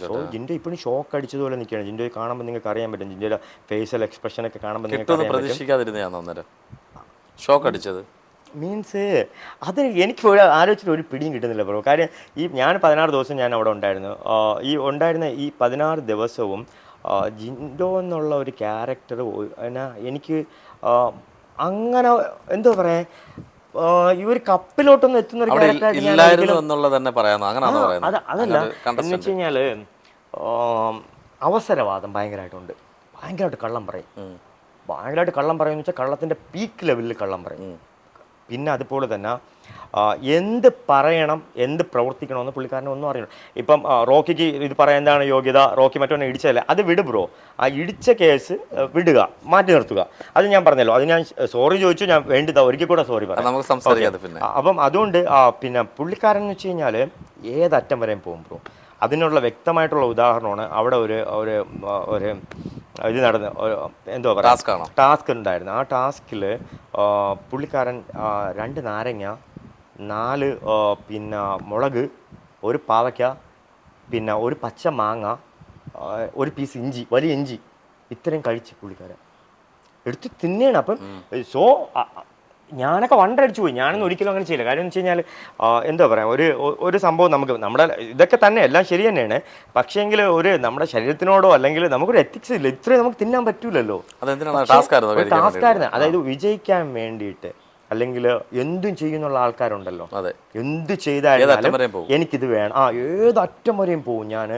Speaker 2: സോ ജിൻഡോ ഇപ്പോഴും ഷോക്ക് അടിച്ചതുപോലെ നിൽക്കുകയാണ്. ജിൻഡോയെ കാണുമ്പോൾ നിങ്ങൾക്ക് അറിയാൻ പറ്റും, ജിൻഡോയുടെ ഫേഷ്യൽ എക്സ്പ്രഷനൊക്കെ കാണുമ്പോൾ
Speaker 1: നിങ്ങൾക്ക് ഷോക്ക് അടിച്ചത്
Speaker 2: മീൻസ് അത് എനിക്ക് ആലോചിച്ചിട്ട് ഒരു പിടിയും കിട്ടുന്നില്ല ബ്രോ. കാര്യം ഞാൻ 16 ദിവസം ഞാൻ അവിടെ ഉണ്ടായിരുന്നു. ഉണ്ടായിരുന്ന ഈ 16 ദിവസവും ജിൻഡോ എന്നുള്ള ഒരു ക്യാരക്ടർ എനിക്ക് അങ്ങനെ എന്തോ പറയാ, ഈ ഒരു കപ്പിലോട്ടൊന്നും എത്തുന്ന ഒരു
Speaker 1: അതല്ല
Speaker 2: എന്ന് വെച്ച് കഴിഞ്ഞാല് അവസരവാദം ഭയങ്കരമായിട്ട് കള്ളം പറയും. ഭയങ്കരമായിട്ട് കള്ളം പറയുമെന്ന് വെച്ചാൽ കള്ളത്തിന്റെ പീക്ക് ലെവലിൽ കള്ളം പറയും. പിന്നെ അതുപോലെ തന്നെ എന്ത് പറയണം എന്ത് പ്രവർത്തിക്കണമെന്ന് പുള്ളിക്കാരനെ ഒന്നും അറിയണം. ഇപ്പം റോക്കിക്ക് ഇത് പറയാൻ എന്താണ് യോഗ്യത, റോക്കി മറ്റൊന്നെ ഇടിച്ചതല്ലേ, അത് വിട് ബ്രോ. ആ ഇടിച്ച കേസ് വിടുക, മാറ്റി നിർത്തുക. അത് ഞാൻ പറഞ്ഞല്ലോ, അത് ഞാൻ സോറി ചോദിച്ചു, ഞാൻ വേണ്ടിതാ ഒരിക്കൽ കൂടെ സോറി പറയാം. അപ്പം അതുകൊണ്ട് പിന്നെ പുള്ളിക്കാരൻ എന്ന് വെച്ച് കഴിഞ്ഞാൽ ഏതറ്റം വരെയും പോകും ബ്രോ. അതിനുള്ള വ്യക്തമായിട്ടുള്ള ഉദാഹരണമാണ് അവിടെ ഒരു ഇത് നടന്ന എന്തോ പറയുക ടാസ്ക് ഉണ്ടായിരുന്നു. ആ ടാസ്കിൽ പുള്ളിക്കാരൻ 2 നാരങ്ങ, 4 പിന്നെ മുളക്, 1 പാവയ്ക്ക, പിന്നെ 1 പച്ച മാങ്ങ, 1 പീസ് ഇഞ്ചി, വലിയ ഇഞ്ചി, ഇത്രയും കഴിച്ച് പുള്ളിക്കാരൻ എടുത്ത് തിന്നെയാണ്. അപ്പം സോ ഞാനൊക്കെ വണ്ടടിച്ചു പോയി. ഞാനൊന്നും ഒരിക്കലും അങ്ങനെ ചെയ്യില്ല. കാര്യം എന്ന് വെച്ച് കഴിഞ്ഞാൽ എന്താ പറയുക, ഒരു സംഭവം നമുക്ക് നമ്മുടെ ഇതൊക്കെ തന്നെ എല്ലാം ശരി തന്നെയാണ്, പക്ഷേങ്കിൽ നമ്മുടെ ശരീരത്തിനോടോ അല്ലെങ്കിൽ നമുക്കൊരു എത്തിക്സ് ഇല്ല. ഇത്രയും നമുക്ക് തിന്നാൻ പറ്റൂലല്ലോ. ടാസ്ക് ആയിരുന്നു. അതായത് വിജയിക്കാൻ വേണ്ടിയിട്ട് അല്ലെങ്കിൽ എന്തും ചെയ്യുന്നുള്ള ആൾക്കാരുണ്ടല്ലോ, എന്ത് ചെയ്താലും എനിക്കിത് വേണം, ഏതറ്റം വരെയും പോവും ഞാൻ.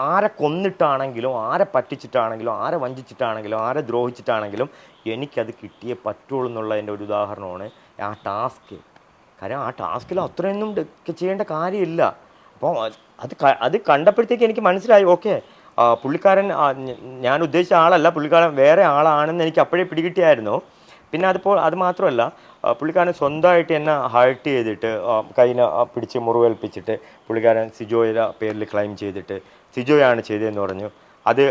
Speaker 2: ആരെ കൊന്നിട്ടാണെങ്കിലും ആരെ പറ്റിച്ചിട്ടാണെങ്കിലും ആരെ വഞ്ചിച്ചിട്ടാണെങ്കിലും ആരെ ദ്രോഹിച്ചിട്ടാണെങ്കിലും എനിക്കത് കിട്ടിയേ പറ്റുള്ളൂ എന്നുള്ള എൻ്റെ ഒരു ഉദാഹരണമാണ് ആ ടാസ്ക്. കാര്യം ആ ടാസ്കിൽ അത്രയൊന്നും ചെയ്യേണ്ട കാര്യമില്ല. അപ്പോൾ അത് കണ്ടപ്പോഴത്തേക്ക് എനിക്ക് മനസ്സിലായി, ഓക്കെ പുള്ളിക്കാരൻ ഞാൻ ഉദ്ദേശിച്ച ആളല്ല, പുള്ളിക്കാരൻ വേറെ ആളാണെന്ന് എനിക്ക് അപ്പോഴേ പിടികിട്ടിയായിരുന്നു. പിന്നെ അത് മാത്രമല്ല, പുള്ളിക്കാരൻ സ്വന്തമായിട്ട് എന്നെ ഹേർട്ട് ചെയ്തിട്ട് കയ്യിനെ പിടിച്ച് മുറിവേൽപ്പിച്ചിട്ട് പുള്ളിക്കാരൻ സിജോയുടെ പേരിൽ ക്ലെയിം ചെയ്തിട്ട് സിജോയാണ് ചെയ്തതെന്ന് പറഞ്ഞു. അത്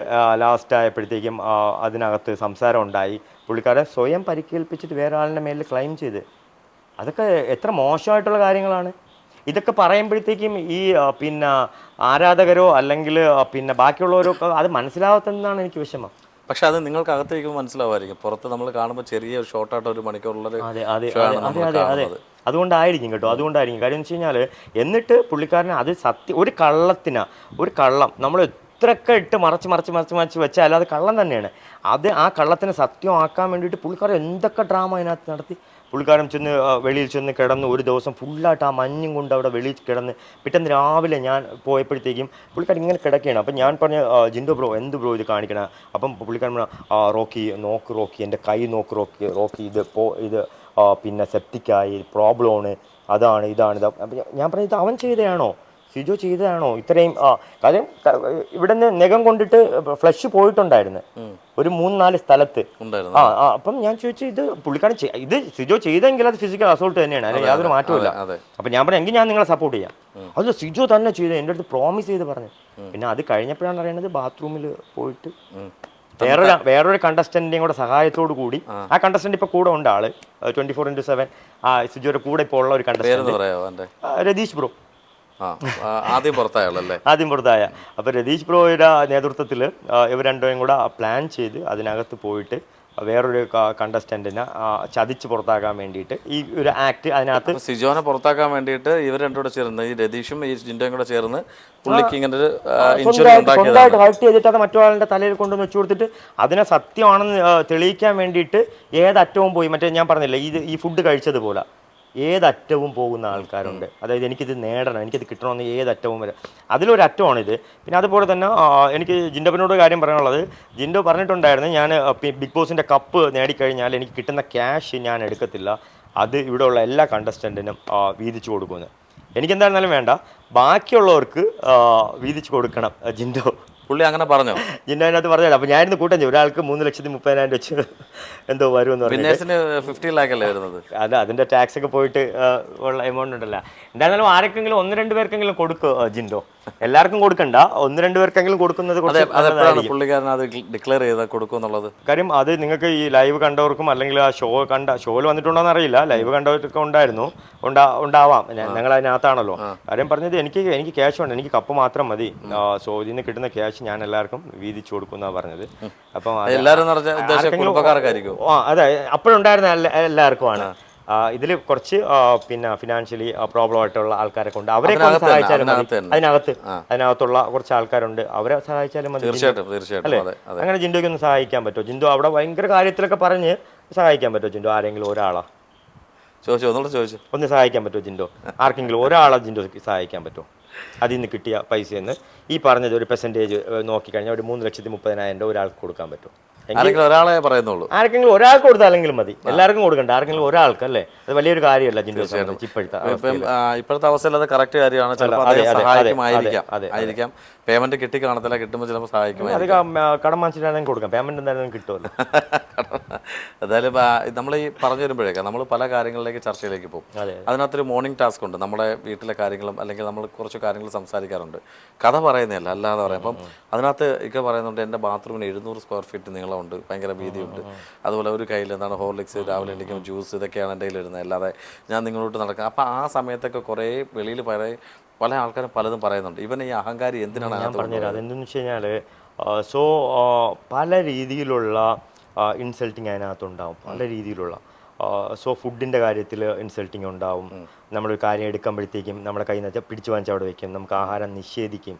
Speaker 2: ലാസ്റ്റ് ആയപ്പോഴത്തേക്കും അതിനകത്ത് സംസാരം ഉണ്ടായി. പുള്ളിക്കാരൻ സ്വയം പരിക്കേൽപ്പിച്ചിട്ട് വേറെ ആളിൻ്റെ മേലിൽ ക്ലെയിം ചെയ്ത്. അതൊക്കെ എത്ര മോശമായിട്ടുള്ള കാര്യങ്ങളാണ്. ഇതൊക്കെ പറയുമ്പോഴത്തേക്കും ഈ പിന്നെ ആരാധകരോ അല്ലെങ്കിൽ പിന്നെ ബാക്കിയുള്ളവരോ അത് മനസ്സിലാവാത്തതെന്നാണ് എനിക്ക് വിഷമം.
Speaker 1: പക്ഷെ അത് നിങ്ങൾക്ക് അകത്തേക്ക് മനസ്സിലാവുമായിരിക്കും, പുറത്ത് നമ്മൾ കാണുമ്പോൾ ചെറിയ ഷോർട്ടായിട്ട് 1 മണിക്കൂറുള്ള.
Speaker 2: അതെ അതുകൊണ്ടായിരിക്കും കേട്ടോ, അതുകൊണ്ടായിരിക്കും. കാര്യം എന്ന് വെച്ച് കഴിഞ്ഞാൽ എന്നിട്ട് പുള്ളിക്കാരന് അത് ഒരു കള്ളം നമ്മൾ എത്രയൊക്കെ ഇട്ട് മറച്ച് വെച്ചാൽ അത് കള്ളം തന്നെയാണ്. ആ കള്ളത്തിനെ സത്യമാക്കാൻ വേണ്ടിയിട്ട് പുള്ളിക്കാരൻ എന്തൊക്കെ ഡ്രാമ അതിനകത്ത് നടത്തി. പുള്ളിക്കാരൻ വെളിയിൽ ചെന്ന് കിടന്ന് ഒരു ദിവസം ഫുള്ളായിട്ട് ആ മഞ്ഞും കൊണ്ട് അവിടെ വെളിയിൽ കിടന്ന് പിറ്റേന്ന് രാവിലെ ഞാൻ പോയപ്പോഴത്തേക്കും പുള്ളിക്കാരൻ ഇങ്ങനെ കിടക്കുകയാണ്. അപ്പം ഞാൻ പറഞ്ഞു, ജിൻഡോ ബ്രോ എന്ത് ബ്രോ ഇത് കാണിക്കണം? അപ്പം പുള്ളിക്കാരൻ റോക്കി എൻ്റെ കൈ നോക്ക് റോക്കി ഇത് പിന്നെ സെപ്റ്റിക്കായി പ്രോബ്ലമാണ്, ഇതാണ്. അപ്പം ഞാൻ പറഞ്ഞു, ഇത് അവൻ ചെയ്തതാണോ, സിജോ ചെയ്തതാണോ ഇത്രയും? കാര്യം ഇവിടെ നിന്ന് നഖം കൊണ്ടിട്ട് ഫ്ലഷ് പോയിട്ടുണ്ടായിരുന്നു ഒരു 3-4 സ്ഥലത്ത്. അപ്പം ഞാൻ ചോദിച്ചു, ഇത് പുള്ളിക്കാരൻ ഇത് സിജോ ചെയ്തെങ്കിൽ അത് ഫിസിക്കൽ അസോൾട്ട് തന്നെയാണ്, അല്ലെങ്കിൽ യാതൊരു മാറ്റമില്ല. അപ്പം ഞാൻ പറഞ്ഞു, എങ്കിൽ ഞാൻ നിങ്ങളെ സപ്പോർട്ട് ചെയ്യാം. അത് സിജോ തന്നെ ചെയ്തു, എൻ്റെ അടുത്ത് പ്രോമിസ് ചെയ്ത് പറഞ്ഞു. പിന്നെ അത് കഴിഞ്ഞപ്പോഴാണ് അറിയണത് ബാത്റൂമിൽ പോയിട്ട് വേറൊരു കണ്ടസ്റ്റന്റിനെയും കൂടെ സഹായത്തോടു കൂടി, ആ കണ്ടസ്റ്റന്റ് ഇപ്പൊ കൂടെ ഉണ്ട്, ആള് 24/7 ആ സിജോയുടെ കൂടെ ഇപ്പോൾ ഉള്ള ഒരു കണ്ടസ്റ്റന്റ് രതീഷ് ബ്രോ.
Speaker 1: ആദ്യം
Speaker 2: പുറത്തായ അപ്പൊ രതീഷ് ബ്രോയുടെ നേതൃത്വത്തിൽ ഇവർ രണ്ടുപേരും കൂടെ പ്ലാൻ ചെയ്ത് അതിനകത്ത് പോയിട്ട് വേറൊരു കണ്ടസ്റ്റന്റിനെ ചതിച്ച് പുറത്താക്കാൻ വേണ്ടിയിട്ട് ഈ ഒരു ആക്ട് അതിനകത്ത്
Speaker 1: സിജോനെ പുറത്താക്കാൻ വേണ്ടിയിട്ട് ഇവർ രണ്ടും കൂടെ ചേർന്ന്, ഈ രതീഷും ഈ ജിൻഡോയും കൂടെ ചേർന്ന് പുള്ളിക്ക് ഇങ്ങനെ ഒരു
Speaker 2: സ്വന്തമായിട്ട് ഹർട്ട് ചെയ്തിട്ട് അത് മറ്റൊരാളുടെ തലയിൽ കൊണ്ടുവന്ന് വെച്ചു കൊടുത്തിട്ട് അതിനെ സത്യമാണെന്ന് തെളിയിക്കാൻ വേണ്ടിയിട്ട് ഏതറ്റവും പോയി. മറ്റേ ഞാൻ പറഞ്ഞില്ല ഈ ഫുഡ് കഴിച്ചതുപോലെ ഏതറ്റവും പോകുന്ന ആൾക്കാരുണ്ട്. അതായത് എനിക്കിത് നേടണം, എനിക്കിത് കിട്ടണമെന്ന് ഏതറ്റവും വരെ, അതിലൊരറ്റമാണിത്. പിന്നെ അതുപോലെ തന്നെ എനിക്ക് ജിൻഡോപ്പിനോട് കാര്യം പറയാനുള്ളത്, ജിൻഡോ പറഞ്ഞിട്ടുണ്ടായിരുന്നു ഞാൻ ബിഗ് ബോസിൻ്റെ കപ്പ് നേടിക്കഴിഞ്ഞാൽ എനിക്ക് കിട്ടുന്ന ക്യാഷ് ഞാൻ എടുക്കത്തില്ല, അത് ഇവിടെയുള്ള എല്ലാ കണ്ടസ്റ്റൻറ്റിനും വീതിച്ചു കൊടുക്കുമെന്ന്. എനിക്കെന്തായിരുന്നാലും വേണ്ട, ബാക്കിയുള്ളവർക്ക് വീതിച്ചു കൊടുക്കണം ജിൻഡോ.
Speaker 1: പുള്ളി അങ്ങനെ പറഞ്ഞു,
Speaker 2: ജിൻഡോ അതിനകത്ത് പറഞ്ഞത്. അപ്പോൾ ഞാനിന്ന് കൂട്ടം ചെയ്യും, ഒരാൾക്ക് 3,30,000 വെച്ച് എന്തോ വരുമെന്ന് പറഞ്ഞു.
Speaker 1: 50 lakh അല്ലേ വരുന്നത്?
Speaker 2: അല്ല, അതിൻ്റെ ടാക്സ് ഒക്കെ പോയിട്ട് ഉള്ള എമൗണ്ട് ഉണ്ടല്ലോ. എന്തായാലും ആരെങ്കിലും 1-2 പേർക്കെങ്കിലും കൊടുക്കും ജിൻഡോ. എല്ലാവർക്കും കൊടുക്കണ്ട, 1-2 പേർക്കെങ്കിലും കൊടുക്കുന്നത്
Speaker 1: പുള്ളിക്കാരൻ അത് ഡിക്ലെയർ ചെയ്ത് കൊടുക്കുമെന്നുള്ളത്
Speaker 2: കാര്യം. അത് നിങ്ങൾക്ക് ഈ ലൈവ് കണ്ടവർക്കും അല്ലെങ്കിൽ ആ ഷോയിൽ വന്നിട്ടുണ്ടോന്ന് അറിയില്ല, ലൈവ് കണ്ടവർക്കൊക്കെ ഉണ്ടാവാം, ഞങ്ങൾ അതിനകത്താണല്ലോ. കാര്യം പറഞ്ഞത് എനിക്ക് ക്യാഷ് വേണ്ട, എനിക്ക് കപ്പ് മാത്രം മതി, സോ ഇതിൽ നിന്ന് കിട്ടുന്ന ക്യാഷ് ഞാൻ എല്ലാവർക്കും വീതിച്ചു കൊടുക്കുന്നാ പറഞ്ഞത്. അപ്പം അതെ, അപ്പോഴുണ്ടായിരുന്ന എല്ലാവർക്കും ആണ്. ഇതിൽ കുറച്ച് പിന്നെ ഫിനാൻഷ്യലി പ്രോബ്ലം ആയിട്ടുള്ള ആൾക്കാരെ കൊണ്ട് അവരെ സഹായിച്ചാലും മതി. അതിനകത്തുള്ള കുറച്ച് ആൾക്കാരുണ്ട്, അവരെ സഹായിച്ചാലും മതി. അല്ലേ? അങ്ങനെ ജിൻഡോയ്ക്ക് ഒന്ന് സഹായിക്കാൻ പറ്റുമോ? ജിൻഡോ അവിടെ ഭയങ്കര കാര്യത്തിലൊക്കെ പറഞ്ഞ് സഹായിക്കാൻ പറ്റുമോ ജിൻഡോ? ആരെങ്കിലും ഒരാളാ
Speaker 1: ചോദിച്ചു
Speaker 2: ഒന്ന് സഹായിക്കാൻ പറ്റുമോ ജിൻഡോ? ആർക്കെങ്കിലും ഒരാളെ ജിൻഡോയ്ക്ക് സഹായിക്കാൻ പറ്റുമോ? അതിൽ നിന്ന് കിട്ടിയ പൈസയെന്ന് ഈ പറഞ്ഞത് ഒരു പെർസെൻറ്റേജ് നോക്കിക്കഴിഞ്ഞാൽ ഒരു 3,30,000 ഒരാൾക്ക് കൊടുക്കാൻ പറ്റും.
Speaker 1: ഒരാളെ പറയുന്നുള്ളൂ.
Speaker 2: ആർക്കെങ്കിലും ഒരാൾക്ക് കൊടുത്താലെങ്കിലും മതി, എല്ലാവർക്കും കൊടുക്കണ്ട, ആർക്കെങ്കിലും ഒരാൾക്ക്. അല്ലേ? അത് വലിയൊരു കാര്യമല്ല ജിൻഡോ
Speaker 1: ഇപ്പോഴത്തെ അവസ്ഥയിൽ അത് കറക്റ്റ് കാര്യമാണ്. ആയിരിക്കാം പേയ്മെന്റ് കിട്ടി കാണത്തില്ല, കിട്ടുമ്പോൾ ചിലപ്പോൾ സഹായിക്കും.
Speaker 2: കടം വാങ്ങിച്ചിട്ടാണെങ്കിൽ കൊടുക്കാം, പേയ്മെന്റ് എന്തായാലും കിട്ടുമല്ലോ.
Speaker 1: എന്തായാലും നമ്മൾ ഈ പറഞ്ഞു വരുമ്പോഴേക്കാം നമ്മൾ പല കാര്യങ്ങളിലേക്ക് ചർച്ചയിലേക്ക് പോകും. അതിനകത്തൊരു മോർണിംഗ് ടാസ്ക് ഉണ്ട്. നമ്മുടെ വീട്ടിലെ കാര്യങ്ങളും അല്ലെങ്കിൽ നമ്മൾ കുറച്ച് കാര്യങ്ങൾ സംസാരിക്കാറുണ്ട്, കഥ പറയുന്നതല്ല, അല്ലാതെ പറയാം. അപ്പം അതിനകത്ത് ഒക്കെ പറയുന്നുണ്ട്, എൻ്റെ ബാത്റൂമിന് 700 സ്ക്വയർ ഫീറ്റ് നീളമുണ്ട്, ഭയങ്കര വീതിയുണ്ട്, അതുപോലെ ഒരു കയ്യിൽ എന്താണ് ഹോർലിക്സ്, രാവിലെ എണീക്കും ജ്യൂസ്, ഇതൊക്കെയാണ് എൻ്റെ കയ്യിൽ വരുന്നത്, അല്ലാതെ ഞാൻ നിങ്ങളോട്ട് നടക്കുക. അപ്പം ആ സമയത്തൊക്കെ കുറേ വെളിയിൽ പല ആൾക്കാരും പലതും പറയുന്നുണ്ട്. ഇവൻ ഈ അഹങ്കാരി എന്തിനാണ്?
Speaker 2: ഞാൻ പറഞ്ഞുതരാം. അതെന്തെന്ന് വെച്ച് കഴിഞ്ഞാൽ പല രീതിയിലുള്ള ഇൻസൾട്ടിങ് അതിനകത്തുണ്ടാവും, പല രീതിയിലുള്ള. ഫുഡിൻ്റെ കാര്യത്തിൽ ഇൻസൾട്ടിങ് ഉണ്ടാവും. നമ്മളൊരു കാര്യം എടുക്കുമ്പോഴത്തേക്കും നമ്മുടെ കയ്യിൽ നിന്ന് പിടിച്ചു വാങ്ങിച്ച് അവിടെ വയ്ക്കും, നമുക്ക് ആഹാരം നിഷേധിക്കും,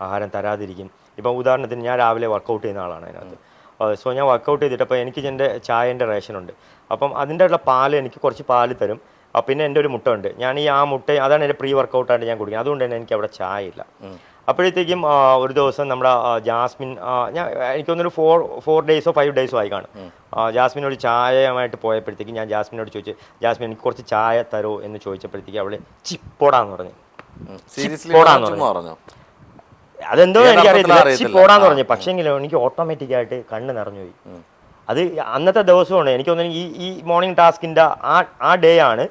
Speaker 2: ആഹാരം തരാതിരിക്കും. ഇപ്പം ഉദാഹരണത്തിന് ഞാൻ രാവിലെ വർക്കൗട്ട് ചെയ്യുന്ന ആളാണ് അതിനകത്ത്. ഞാൻ വർക്കൗട്ട് ചെയ്തിട്ട് അപ്പോൾ എനിക്ക് എൻ്റെ ചായൻ്റെ റേഷനുണ്ട്, അപ്പം അതിൻ്റെ ഉള്ള പാല് എനിക്ക് കുറച്ച് പാല് തരും. പിന്നെ എൻ്റെ ഒരു മുട്ട ഉണ്ട്, ഞാൻ ആ മുട്ട അതാണ് എൻ്റെ പ്രീ വർക്കൗട്ടായിട്ട് ഞാൻ കുടിക്കുന്നത്, അതുകൊണ്ട് തന്നെ എനിക്ക് അവിടെ ചായ ഇല്ല. അപ്പോഴത്തേക്കും ഒരു ദിവസം നമ്മുടെ ജാസ്മിൻ, എനിക്കൊന്നൊരു 4 days 5 days ആയി കാണും, ജാസ്മിനോട് ചായയുമായിട്ട് പോയപ്പോഴത്തേക്കും ഞാൻ ജാസ്മിനോട് ചോദിച്ചു, ജാസ്മിൻ എനിക്ക് കുറച്ച് ചായ തരോ എന്ന് ചോദിച്ചപ്പോഴത്തേക്കും അവള് ചിപ്പോടാന്ന് പറഞ്ഞു. അതെന്തോ എനിക്കറിയത്തില്ല, പോടാന്ന് പറഞ്ഞു. പക്ഷേങ്കിലും എനിക്ക് ഓട്ടോമാറ്റിക്കായിട്ട് കണ്ണ് നിറഞ്ഞു പോയി. അത് അന്നത്തെ ദിവസമാണ് എനിക്ക് തോന്നുന്നു ഈ മോർണിംഗ് ടാസ്കിൻ്റെ ആ ഡേ ആണ്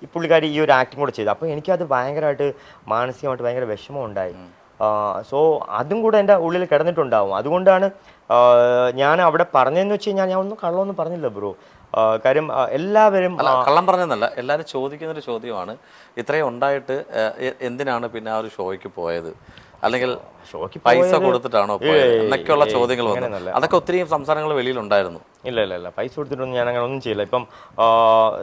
Speaker 2: ഈ പുള്ളിക്കാരി ഈ ഒരു ആക്ടിങ് കൂടെ ചെയ്തത്. അപ്പോൾ എനിക്കത് ഭയങ്കരമായിട്ട് മാനസികമായിട്ട് ഭയങ്കര വിഷമം ഉണ്ടായി. അതും കൂടെ എൻ്റെ ഉള്ളിൽ കിടന്നിട്ടുണ്ടാവും. അതുകൊണ്ടാണ് ഞാൻ അവിടെ പറഞ്ഞതെന്ന് വെച്ച് കഴിഞ്ഞാൽ ഞാൻ ഒന്നും കള്ളമൊന്നും പറഞ്ഞില്ല ബ്രോ. കാര്യം എല്ലാവരും
Speaker 1: കള്ളം പറഞ്ഞെന്നല്ല, എല്ലാവരും ചോദിക്കുന്നൊരു ചോദ്യമാണ്, ഇത്രയും ഉണ്ടായിട്ട് എന്തിനാണ് പിന്നെ ആ ഒരു ഷോയ്ക്ക് പോയത്, അല്ലെങ്കിൽ ഷോയ്ക്ക് പൈസ കൊടുത്തിട്ടാണോ പോയത് എന്നൊക്കെയുള്ള ചോദ്യങ്ങൾ വന്നു. അതൊക്കെ ഒത്തിരി സംസാരങ്ങൾ വെളിയിലുണ്ടായിരുന്നു.
Speaker 2: ഇല്ല, പൈസ കൊടുത്തിട്ടൊന്നും ഞാൻ അങ്ങനെ ഒന്നും ചെയ്യില്ല. ഇപ്പം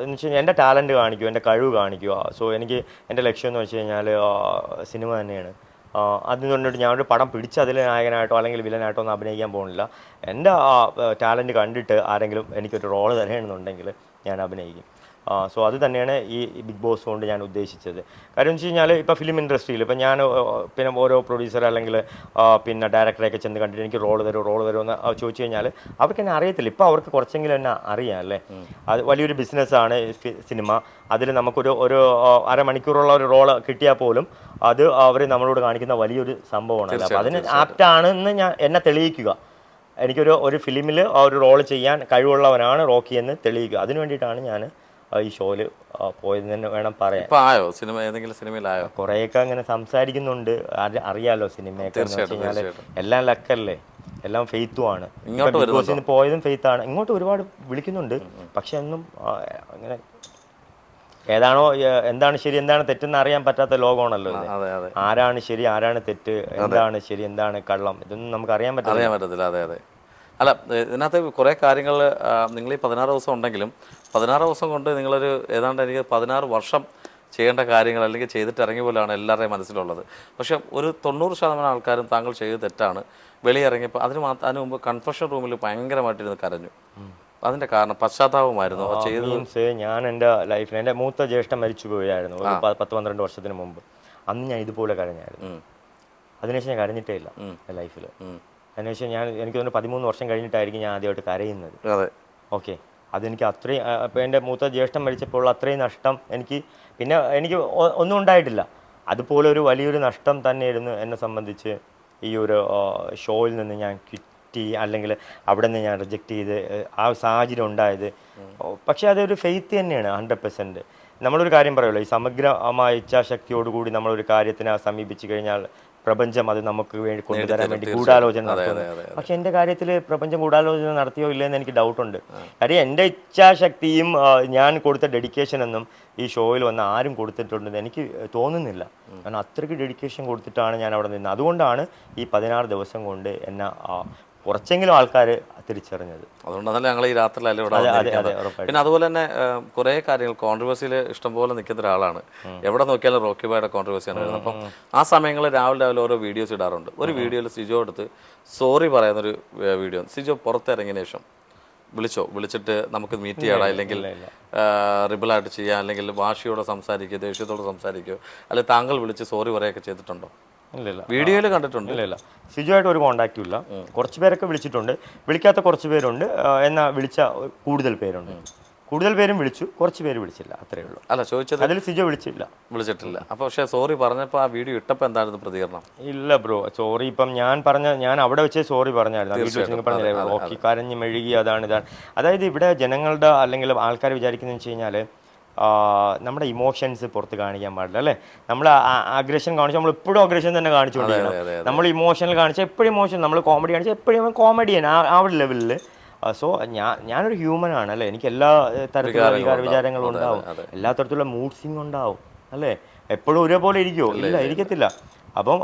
Speaker 2: എന്ന് വെച്ച് കഴിഞ്ഞാൽ എൻ്റെ ടാലൻറ്റ് കാണിക്കുക, എൻ്റെ കഴിവ് കാണിക്കുക. എനിക്ക് എൻ്റെ ലക്ഷ്യം എന്ന് വെച്ച് കഴിഞ്ഞാൽ സിനിമ തന്നെയാണ്. അതുകൊണ്ടിട്ട് ഞാനൊരു പടം പിടിച്ച് അതിൽ നായകനായിട്ടോ അല്ലെങ്കിൽ വില്ലനായിട്ടോ ഒന്നും അഭിനയിക്കാൻ പോകുന്നില്ല. എൻ്റെ ടാലൻറ്റ് കണ്ടിട്ട് ആരെങ്കിലും എനിക്കൊരു റോള് തരണമെന്നുണ്ടെങ്കിൽ ഞാൻ അഭിനയിക്കും. അത് തന്നെയാണ് ഈ ബിഗ് ബോസ് കൊണ്ട് ഞാൻ ഉദ്ദേശിച്ചത്. കാര്യം എന്ന് വെച്ച് കഴിഞ്ഞാൽ ഇപ്പോൾ ഫിലിം ഇൻഡസ്ട്രിയിൽ ഇപ്പം ഞാൻ പിന്നെ ഓരോ പ്രൊഡ്യൂസർ അല്ലെങ്കിൽ പിന്നെ ഡയറക്ടറെയൊക്കെ ചെന്ന് കണ്ടിട്ട് എനിക്ക് റോള് തരുമോ എന്ന് ചോദിച്ചു കഴിഞ്ഞാൽ അവർക്ക് എന്നെ അറിയത്തില്ല. ഇപ്പോൾ അവർക്ക് കുറച്ചെങ്കിലും എന്നെ അറിയാം അല്ലേ. അത് വലിയൊരു ബിസിനസ്സാണ് സിനിമ. അതിൽ നമുക്കൊരു അരമണിക്കൂറുള്ള ഒരു റോള് കിട്ടിയാൽ പോലും അത് അവർ നമ്മളോട് കാണിക്കുന്ന വലിയൊരു സംഭവമാണ്. അപ്പോൾ അതിന് ആപ്റ്റാണെന്ന് എന്നെ തെളിയിക്കുക. എനിക്കൊരു ഫിലിമിൽ ഒരു റോള് ചെയ്യാൻ കഴിവുള്ളവനാണ് റോക്കി എന്ന് തെളിയിക്കുക. അതിന് വേണ്ടിയിട്ടാണ് ഞാൻ ഈ ഷോയിൽ പോയതെന്ന് തന്നെ വേണം പറയാൻ. കുറേയൊക്കെ അങ്ങനെ സംസാരിക്കുന്നുണ്ട്, അറിയാലോ സിനിമയൊക്കെ എന്ന് വെച്ച് കഴിഞ്ഞാൽ എല്ലാം ലക്കല്ലേ, എല്ലാം ഫെയ്ത്തുമാണ്.
Speaker 1: ഇങ്ങോട്ട്
Speaker 2: ബിഗ് ബോസിൽ നിന്ന് പോയതും ഫെയ്ത്താണ്. ഇങ്ങോട്ട് ഒരുപാട് വിളിക്കുന്നുണ്ട്, പക്ഷെ ഒന്നും അങ്ങനെ ഏതാണോ എന്താണ് ശരി എന്താണ് തെറ്റെന്ന് അറിയാൻ പറ്റാത്ത ലോകമാണല്ലോ ഇത്.
Speaker 1: അതെ അതെ
Speaker 2: ആരാണ് ശരി ആരാണ് തെറ്റ്, എന്താണ് ശരി എന്താണ് കള്ളം, ഇതൊന്നും നമുക്ക് അറിയാൻ
Speaker 1: പറ്റത്തില്ല. അതെ അതെ. അല്ല, ഇതിനകത്ത് കുറേ കാര്യങ്ങൾ നിങ്ങൾ ഈ 16 ദിവസം ഉണ്ടെങ്കിലും 16 ദിവസം കൊണ്ട് നിങ്ങളൊരു ഏതാണ്ട് എനിക്ക് 16 വർഷം ചെയ്യേണ്ട കാര്യങ്ങൾ അല്ലെങ്കിൽ ചെയ്തിട്ട് ഇറങ്ങിയ പോലെയാണ് എല്ലാവരുടെയും മനസ്സിലുള്ളത്. പക്ഷേ ഒരു 90% ആൾക്കാരും താങ്കൾ ചെയ്ത് തെറ്റാണ് വെളിയിറങ്ങിയപ്പോൾ അതിന് മുമ്പ് കൺഫെഷൻ റൂമിൽ ഭയങ്കരമായിട്ടിരുന്ന് കരഞ്ഞു. അതിൻ്റെ കാരണം പശ്ചാത്താപമായിരുന്നു
Speaker 2: മീൻസ് ഞാൻ എൻ്റെ ലൈഫിൽ എൻ്റെ മൂത്ത ജ്യേഷ്ഠൻ മരിച്ചു പോയായിരുന്നു ഒരു 10-12 വർഷത്തിന് മുമ്പ്. അന്ന് ഞാൻ ഇതുപോലെ കരഞ്ഞായിരുന്നു. അതിനുശേഷം ഞാൻ കരഞ്ഞിട്ടേ ഇല്ല ലൈഫിൽ. അതിനുശേഷം എനിക്ക് തോന്നുന്നു 13 വർഷം കഴിഞ്ഞിട്ടായിരിക്കും ഞാൻ ആദ്യമായിട്ട് കരയുന്നത്. ഓക്കെ, അതെനിക്ക് അത്രയും ഇപ്പോൾ എൻ്റെ മൂത്ത ജ്യേഷ്ഠൻ മരിച്ചപ്പോൾ അത്രയും നഷ്ടം പിന്നെ എനിക്ക് ഒന്നും ഉണ്ടായിട്ടില്ല. അതുപോലെ ഒരു വലിയൊരു നഷ്ടം തന്നെയായിരുന്നു എന്നെ സംബന്ധിച്ച് ഈ ഒരു ഷോയിൽ നിന്ന് ഞാൻ ക്വിറ്റ് അല്ലെങ്കിൽ അവിടെ നിന്ന് ഞാൻ റിജക്റ്റ് ചെയ്ത് ആ സാഹചര്യം ഉണ്ടായത്. പക്ഷേ അതൊരു ഫെയ്ത്ത് തന്നെയാണ് 100%. നമ്മളൊരു കാര്യം പറയുമല്ലോ, ഈ സമഗ്രമായ ഇച്ഛാശക്തിയോടുകൂടി നമ്മളൊരു കാര്യത്തിനെ സമീപിച്ചു കഴിഞ്ഞാൽ പ്രപഞ്ചം അത് നമുക്ക് വേണ്ടി കൊണ്ടുതരാൻ വേണ്ടി ഗൂഢാലോചന നടത്തുന്നത്. പക്ഷെ എൻ്റെ കാര്യത്തിൽ പ്രപഞ്ചം ഗൂഢാലോചന നടത്തിയോ ഇല്ലയെന്ന് എനിക്ക് ഡൗട്ടുണ്ട്. കാര്യം എൻ്റെ ഇച്ഛാശക്തിയും ഞാൻ കൊടുത്ത ഡെഡിക്കേഷനൊന്നും ഈ ഷോയിൽ വന്ന് ആരും കൊടുത്തിട്ടുണ്ടെന്ന് എനിക്ക് തോന്നുന്നില്ല. കാരണം അത്രയ്ക്ക് ഡെഡിക്കേഷൻ കൊടുത്തിട്ടാണ് ഞാൻ അവിടെ നിന്നത്. അതുകൊണ്ടാണ് ഈ 16 ദിവസം കൊണ്ട് എന്നെ കുറച്ചെങ്കിലും ആൾക്കാർ തിരിച്ചറിഞ്ഞത്.
Speaker 1: അതുകൊണ്ടാണല്ലോ ഞങ്ങൾ ഈ രാത്രിയിലല്ലേ ഇവിടെ. പിന്നെ അതുപോലെ തന്നെ കുറേ കാര്യങ്ങൾ കോൺട്രവേഴ്സിയിൽ ഇഷ്ടംപോലെ നിൽക്കുന്ന ഒരാളാണ്. എവിടെ നോക്കിയാലും റോക്കി ബോയുടെ കോൺട്രവേഴ്സിയാണ് വരുന്നത്. അപ്പം ആ സമയങ്ങളിൽ രാവിലെ ഓരോ വീഡിയോസ് ഇടാറുണ്ട്. ഒരു വീഡിയോയിൽ സിജോ എടുത്ത് സോറി പറയുന്നൊരു വീഡിയോ സിജോ പുറത്തിറങ്ങിയ ശേഷം വിളിച്ചിട്ട് നമുക്ക് മീറ്റ് ചെയ്യണം, അല്ലെങ്കിൽ റിബിളായിട്ട് ചെയ്യാം, അല്ലെങ്കിൽ വാശിയോടെ സംസാരിക്കുക, ദേഷ്യത്തോടെ സംസാരിക്കുകയോ, അല്ലെങ്കിൽ താങ്കൾ വിളിച്ച് സോറി പറയുകയൊക്കെ ചെയ്തിട്ടുണ്ടോ?
Speaker 2: ഇല്ല,
Speaker 1: വീഡിയോയിൽ കണ്ടിട്ടുണ്ട്.
Speaker 2: ഇല്ല, സിജുവായിട്ട് ഒരു കോണ്ടാക്റ്റും ഇല്ല. കുറച്ച് പേരൊക്കെ വിളിച്ചിട്ടുണ്ട്, വിളിക്കാത്ത കുറച്ച് പേരുണ്ട്, എന്നാൽ വിളിച്ച കൂടുതൽ പേരും വിളിച്ചു, കുറച്ച് പേര് വിളിച്ചില്ല, അത്രേ ഉള്ളൂ.
Speaker 1: അല്ല, ചോദിച്ചത് അതിൽ
Speaker 2: സിജോ വിളിച്ചിട്ടില്ല.
Speaker 1: അപ്പോൾ പക്ഷേ സോറി പറഞ്ഞപ്പോൾ ആ വീഡിയോ ഇട്ടപ്പോൾ എന്തായിരുന്നു പ്രതികരണം?
Speaker 2: ഇല്ല ബ്രോ, സോറി ഇപ്പം ഞാൻ അവിടെ വെച്ചേ സോറി പറഞ്ഞായിരുന്നു. പറഞ്ഞില്ലേ റോക്കി കരഞ്ഞ് മെഴുകി അതാണ് ഇതാണ്. അതായത് ഇവിടെ ജനങ്ങളുടെ അല്ലെങ്കിൽ ആൾക്കാർ വിചാരിക്കുന്നതെന്ന് വെച്ച് കഴിഞ്ഞാൽ നമ്മുടെ ഇമോഷൻസ് പുറത്ത് കാണിക്കാൻ പാടില്ല, അല്ലേ? നമ്മൾ അഗ്രഷൻ കാണിച്ചാൽ നമ്മൾ എപ്പോഴും അഗ്രഷൻ തന്നെ കാണിച്ചുകൊണ്ടിരിക്കണം. നമ്മൾ ഇമോഷണൽ കാണിച്ചാൽ എപ്പോഴും ഇമോഷൻ, നമ്മൾ കോമഡി കാണിച്ചാൽ എപ്പോഴും കോമഡിയൻ ആ ഒരു ലെവലിൽ. സോ ഞാനൊരു ഹ്യൂമൻ ആണ്, അല്ലേ? എനിക്ക് എല്ലാ തരത്തിലുള്ള വിചാരങ്ങളും ഉണ്ടാവും, എല്ലാ തരത്തിലുള്ള മൂഡ് സ്വിങ് ഉണ്ടാവും, അല്ലേ? എപ്പോഴും ഒരേപോലെ ഇരിക്കുമോ? ഇല്ല, ഇരിക്കത്തില്ല. അപ്പം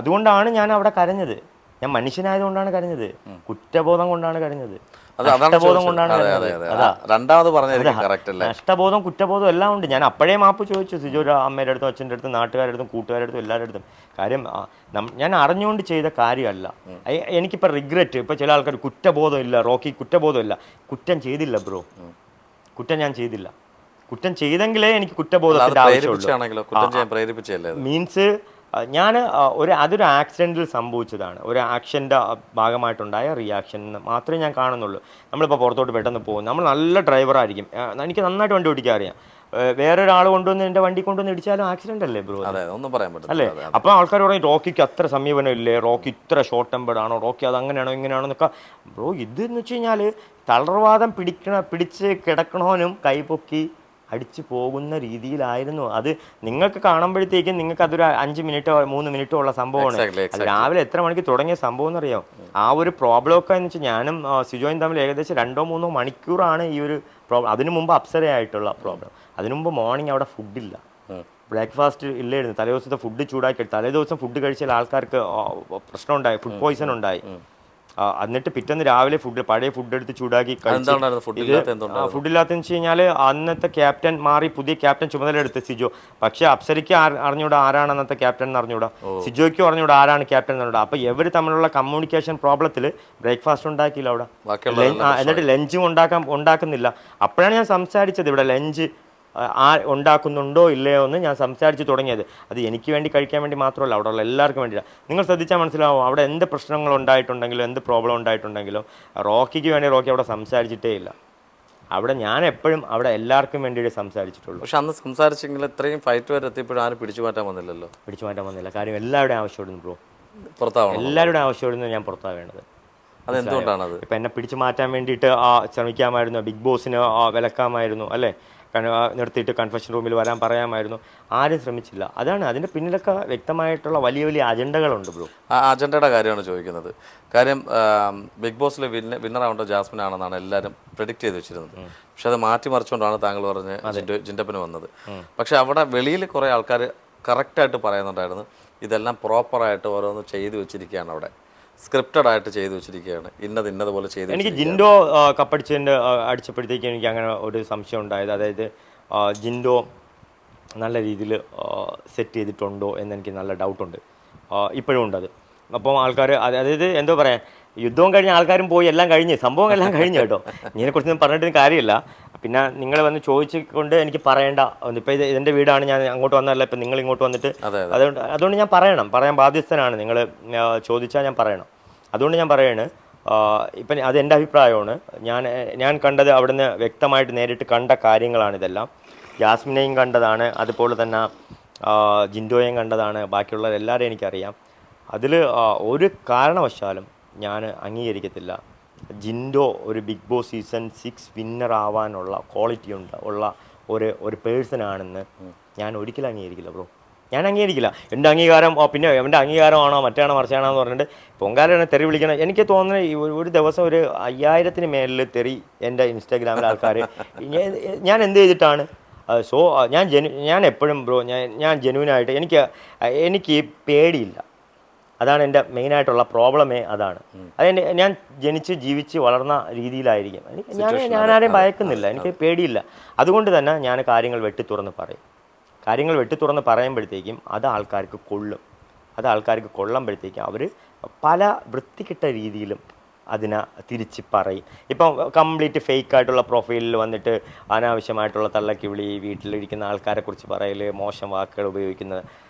Speaker 2: അതുകൊണ്ടാണ് ഞാൻ അവിടെ കരഞ്ഞത്. ഞാൻ മനുഷ്യനായതുകൊണ്ടാണ് കരഞ്ഞത്, കുറ്റബോധം കൊണ്ടാണ് കരഞ്ഞത്, നഷ്ടബോധം കൊണ്ടാണ്. നഷ്ടബോധം കുറ്റബോധം എല്ലാം ഉണ്ട്. ഞാൻ അപ്പോഴേ മാപ്പ് ചോദിച്ചു സിജോ അമ്മയുടെ അടുത്തും അച്ഛൻ്റെ അടുത്തും നാട്ടുകാരുടെ അടുത്തും കൂട്ടുകാരുടെ അടുത്തും എല്ലാവരുടെ അടുത്തും. കാര്യം ഞാൻ അറിഞ്ഞുകൊണ്ട് ചെയ്ത കാര്യമല്ല. എനിക്കിപ്പോൾ റിഗ്രറ്റ്. ഇപ്പോൾ ചില ആൾക്കാർ കുറ്റബോധം ഇല്ല, റോക്കി കുറ്റബോധമില്ല. കുറ്റം ചെയ്തില്ല ബ്രോ, കുറ്റം ഞാൻ ചെയ്തില്ല. കുറ്റം ചെയ്തെങ്കിലേ എനിക്ക് കുറ്റബോധത്തിൻ്റെ ആവശ്യമുള്ളൂ. മീൻസ് അതൊരു ആക്സിഡൻറ്റിൽ സംഭവിച്ചതാണ്, ഒരു ആക്ഷൻ്റെ ഭാഗമായിട്ടുണ്ടായ റിയാക്ഷൻ എന്ന് മാത്രമേ ഞാൻ കാണുന്നുള്ളൂ. നമ്മളിപ്പോൾ പുറത്തോട്ട് പെട്ടെന്ന് പോകും, നമ്മൾ നല്ല ഡ്രൈവറായിരിക്കും, എനിക്ക് നന്നായിട്ട് വണ്ടി ഓടിക്കാൻ അറിയാം, വേറൊരാൾ കൊണ്ടുവന്ന് എൻ്റെ വണ്ടി കൊണ്ടുവന്ന് ഇടിച്ചാലും ആക്സിഡൻ്റ് അല്ലേ ബ്രോ? ഒന്നും പറയാൻ പറ്റില്ല, അല്ലേ? അപ്പോൾ ആൾക്കാർ പറയും റോക്കിക്ക് അത്ര സമീപനം ഇല്ലേ, റോക്കി ഇത്ര ഷോർട്ട് ടെമ്പേർഡ് ആണോ, റോക്കി അത് അങ്ങനെയാണോ ഇങ്ങനെയാണോ എന്നൊക്കെ. ബ്രോ, ഇതെന്ന് വെച്ച് കഴിഞ്ഞാൽ തളർവാദം പിടിച്ച് കിടക്കണവനും കൈപൊക്കി അടിച്ചു പോകുന്ന രീതിയിലായിരുന്നു അത്. നിങ്ങൾക്ക് കാണുമ്പോഴത്തേക്കും നിങ്ങൾക്ക് അതൊരു 5 മിനിറ്റോ 3 മിനിറ്റോ ഉള്ള സംഭവമാണ്. അത് രാവിലെ എത്ര മണിക്ക് തുടങ്ങിയ സംഭവം എന്നറിയാം. ആ ഒരു പ്രോബ്ലം ഒക്കെ എന്ന് വെച്ചാൽ ഞാനും സിജോയും തമ്മിൽ ഏകദേശം 2-3 മണിക്കൂറാണ് ഈ ഒരു പ്രോബ്ലം. അതിനു മുമ്പ് അപ്സരയായിട്ടുള്ള പ്രോബ്ലം. അതിനു മുമ്പ് മോർണിംഗ് അവിടെ ഫുഡില്ല, ബ്രേക്ക്ഫാസ്റ്റ് ഇല്ലായിരുന്നു. തലേദിവസത്തെ ഫുഡ് ചൂടാക്കി, തലേദിവസം ഫുഡ് കഴിച്ചാൽ ആൾക്കാർക്ക് പ്രശ്നം ഉണ്ടായി, ഫുഡ് പോയിസൺ ഉണ്ടായി. എന്നിട്ട് പിറ്റേന്ന് രാവിലെ പഴയ ഫുഡ് എടുത്ത് ചൂടാക്കി ഫുഡില്ലാത്തെന്ന് വെച്ച് കഴിഞ്ഞാൽ അന്നത്തെ ക്യാപ്റ്റൻ മാറി പുതിയ ക്യാപ്റ്റൻ ചുമതല എടുത്ത് സിജോ. പക്ഷെ അപ്സരയ്ക്ക് അറിഞ്ഞൂടാ ആരാണ് അന്നത്തെ ക്യാപ്റ്റൻ എന്ന് അറിഞ്ഞൂടാ, സിജോയ്ക്കും അറിഞ്ഞൂടാ ആരാണ് ക്യാപ്റ്റൻ എന്ന് അറിഞ്ഞൂടാ. അപ്പൊ ഇവർ തമ്മിലുള്ള കമ്മ്യൂണിക്കേഷൻ പ്രോബ്ലത്തിൽ ബ്രേക്ക്ഫാസ്റ്റ് ഉണ്ടാക്കിയില്ല അവിടെ, എന്നിട്ട് ലഞ്ചും ഉണ്ടാക്കുന്നില്ല. അപ്പോഴാണ് ഞാൻ സംസാരിച്ചത് ഇവിടെ ലഞ്ച് ഉണ്ടാക്കുന്നുണ്ടോ ഇല്ലയോ എന്ന് ഞാൻ സംസാരിച്ച് തുടങ്ങിയത്. അത് എനിക്ക് വേണ്ടി കഴിക്കാൻ വേണ്ടി മാത്രമല്ല, അവിടെ ഉള്ള എല്ലാവർക്കും വേണ്ടിയില്ല. നിങ്ങൾ ശ്രദ്ധിച്ചാൽ മനസ്സിലാവും, അവിടെ എന്ത് പ്രശ്നങ്ങൾ ഉണ്ടായിട്ടുണ്ടെങ്കിലും എന്ത് പ്രോബ്ലം ഉണ്ടായിട്ടുണ്ടെങ്കിലും റോക്കിക്ക് വേണ്ടി റോക്കി അവിടെ സംസാരിച്ചിട്ടേ ഇല്ല. അവിടെ ഞാൻ എപ്പോഴും അവിടെ എല്ലാവർക്കും വേണ്ടിയിട്ട് സംസാരിച്ചിട്ടുള്ളൂ. പക്ഷെ അന്ന് സംസാരിച്ചെങ്കിൽ ഇത്രയും ഫൈറ്റ് വരെ എത്തിയപ്പോഴും ആരും പിടിച്ചു മാറ്റാൻ വന്നില്ല. കാര്യം എല്ലാവരുടെയും ആവശ്യമായിരുന്നു ബ്രോ, എല്ലാവരുടെയും ആവശ്യമായിരുന്നു ഞാൻ പുറത്താവേണ്ടത്. അതെന്തുകൊണ്ടാണ്? ഇപ്പം എന്നെ പിടിച്ചു മാറ്റാൻ വേണ്ടിയിട്ട് ശ്രമിക്കാമായിരുന്നു, ബിഗ് ബോസിന് വിലക്കാമായിരുന്നു, അല്ലേ? നിർത്തിയിട്ട് കൺഫെഷൻ റൂമിൽ വരാൻ പറയാമായിരുന്നു. ആരും ശ്രമിച്ചില്ല. അതാണ് അതിൻ്റെ പിന്നിലൊക്കെ വ്യക്തമായിട്ടുള്ള വലിയ വലിയ അജണ്ടകളുണ്ട് ബ്രോ.
Speaker 1: ആ അജണ്ടയുടെ കാര്യമാണ് ചോദിക്കുന്നത്. കാര്യം ബിഗ് ബോസിലെ വിന്നറാവേണ്ട ജാസ്മിൻ ആണെന്നാണ് എല്ലാവരും പ്രെഡിക്റ്റ് ചെയ്ത് വെച്ചിരുന്നത്. പക്ഷെ അത് മാറ്റിമറിച്ചുകൊണ്ടാണ് താങ്കൾ പറഞ്ഞ് ജിൻഡപ്പന് വന്നത്. പക്ഷെ അവിടെ വെളിയിൽ കുറേ ആൾക്കാർ കറക്റ്റായിട്ട് പറയുന്നുണ്ടായിരുന്നു, ഇതെല്ലാം പ്രോപ്പറായിട്ട് ഓരോന്ന് ചെയ്തു വെച്ചിരിക്കുകയാണ്, അവിടെ സ്ക്രിപ്റ്റഡ് ആയിട്ട് ചെയ്തു വെച്ചിരിക്കുകയാണ്, ഇന്നതുപോലെ ചെയ്തു.
Speaker 2: എനിക്ക് ജിൻഡോ കപ്പടിച്ചതിൻ്റെ അടിച്ചപ്പോഴത്തേക്ക് എനിക്ക് അങ്ങനെ ഒരു സംശയം ഉണ്ടായത്, അതായത് ജിൻഡോ നല്ല രീതിയിൽ സെറ്റ് ചെയ്തിട്ടുണ്ടോ എന്നെനിക്ക് നല്ല ഡൗട്ടുണ്ട്. ഇപ്പോഴും ഉണ്ട് അത്. അപ്പം ആൾക്കാർ അതായത് എന്തോ പറയാൻ, യുദ്ധവും കഴിഞ്ഞ ആൾക്കാരും പോയി, എല്ലാം കഴിഞ്ഞ്, സംഭവം എല്ലാം കഴിഞ്ഞു കേട്ടോ. ഇതിനെക്കുറിച്ചൊന്നും പറഞ്ഞിട്ട് കാര്യമില്ല. പിന്നെ നിങ്ങൾ വന്ന് ചോദിച്ചുകൊണ്ട് എനിക്ക് പറയേണ്ട, ഇപ്പോൾ ഇതിൻ്റെ വീടാണ്, ഞാൻ അങ്ങോട്ട് വന്നതല്ല, ഇപ്പം നിങ്ങൾ ഇങ്ങോട്ട് വന്നിട്ട്, അതുകൊണ്ട് ഞാൻ പറയാൻ ബാധ്യസ്ഥനാണ്. നിങ്ങൾ ചോദിച്ചാൽ ഞാൻ പറയണം. അതുകൊണ്ട് ഞാൻ പറയാണ്, ഇപ്പം അത് എൻ്റെ അഭിപ്രായമാണ്. ഞാൻ കണ്ടത് അവിടുന്ന് വ്യക്തമായിട്ട് നേരിട്ട് കണ്ട കാര്യങ്ങളാണ് ഇതെല്ലാം. ജാസ്മിനെയും കണ്ടതാണ്, അതുപോലെ തന്നെ ജിൻഡോയെയും കണ്ടതാണ്, ബാക്കിയുള്ള എല്ലാവരെയും എനിക്കറിയാം. അതിൽ ഒരു കാരണവശാലും ഞാൻ അംഗീകരിക്കത്തില്ല ജിൻഡോ ഒരു ബിഗ് ബോസ് സീസൺ 6 വിന്നർ ആവാനുള്ള ക്വാളിറ്റി ഉള്ള ഒരു പേഴ്സണാണെന്ന് ഞാൻ ഒരിക്കലും അംഗീകരിക്കില്ല ബ്രോ. ഞാൻ അംഗീകരിക്കില്ല. എൻ്റെ അംഗീകാരം പിന്നെ എൻ്റെ അംഗീകാരമാണോ മറ്റാണോ മറിച്ചാണോ എന്ന് പറഞ്ഞിട്ട് പൊങ്കാലാണ് തെറി വിളിക്കണം. എനിക്ക് തോന്നുന്നത് ഒരു ദിവസം ഒരു 5000-ന് മേലിൽ തെറി എൻ്റെ ഇൻസ്റ്റാഗ്രാമിൽ ആൾക്കാർ ഞാൻ എന്ത് ചെയ്തിട്ടാണ്. സോ ഞാൻ എപ്പോഴും ബ്രോ ഞാൻ ജെന്യൂനായിട്ട് എനിക്ക് പേടിയില്ല. അതാണ് എൻ്റെ മെയിനായിട്ടുള്ള പ്രോബ്ലമേ അതാണ്. ഞാൻ ജനിച്ച് ജീവിച്ച് വളർന്ന രീതിയിലായിരിക്കും. ഞാനാരെയും ഭയക്കുന്നില്ല, എനിക്ക് പേടിയില്ല. അതുകൊണ്ട് തന്നെ ഞാൻ കാര്യങ്ങൾ വെട്ടി തുറന്ന് പറയുമ്പോഴത്തേക്കും അത് ആൾക്കാർക്ക് കൊള്ളുമ്പോഴത്തേക്കും അവർ പല വൃത്തികെട്ട രീതിയിലും അതിനെ തിരിച്ച് പറയും. ഇപ്പം കംപ്ലീറ്റ് ഫേക്കായിട്ടുള്ള പ്രൊഫൈലിൽ വന്നിട്ട് അനാവശ്യമായിട്ടുള്ള തള്ളക്കി വിളി, വീട്ടിലിരിക്കുന്ന ആൾക്കാരെക്കുറിച്ച് പറയൽ, മോശം വാക്കുകൾ ഉപയോഗിക്കുന്നത്,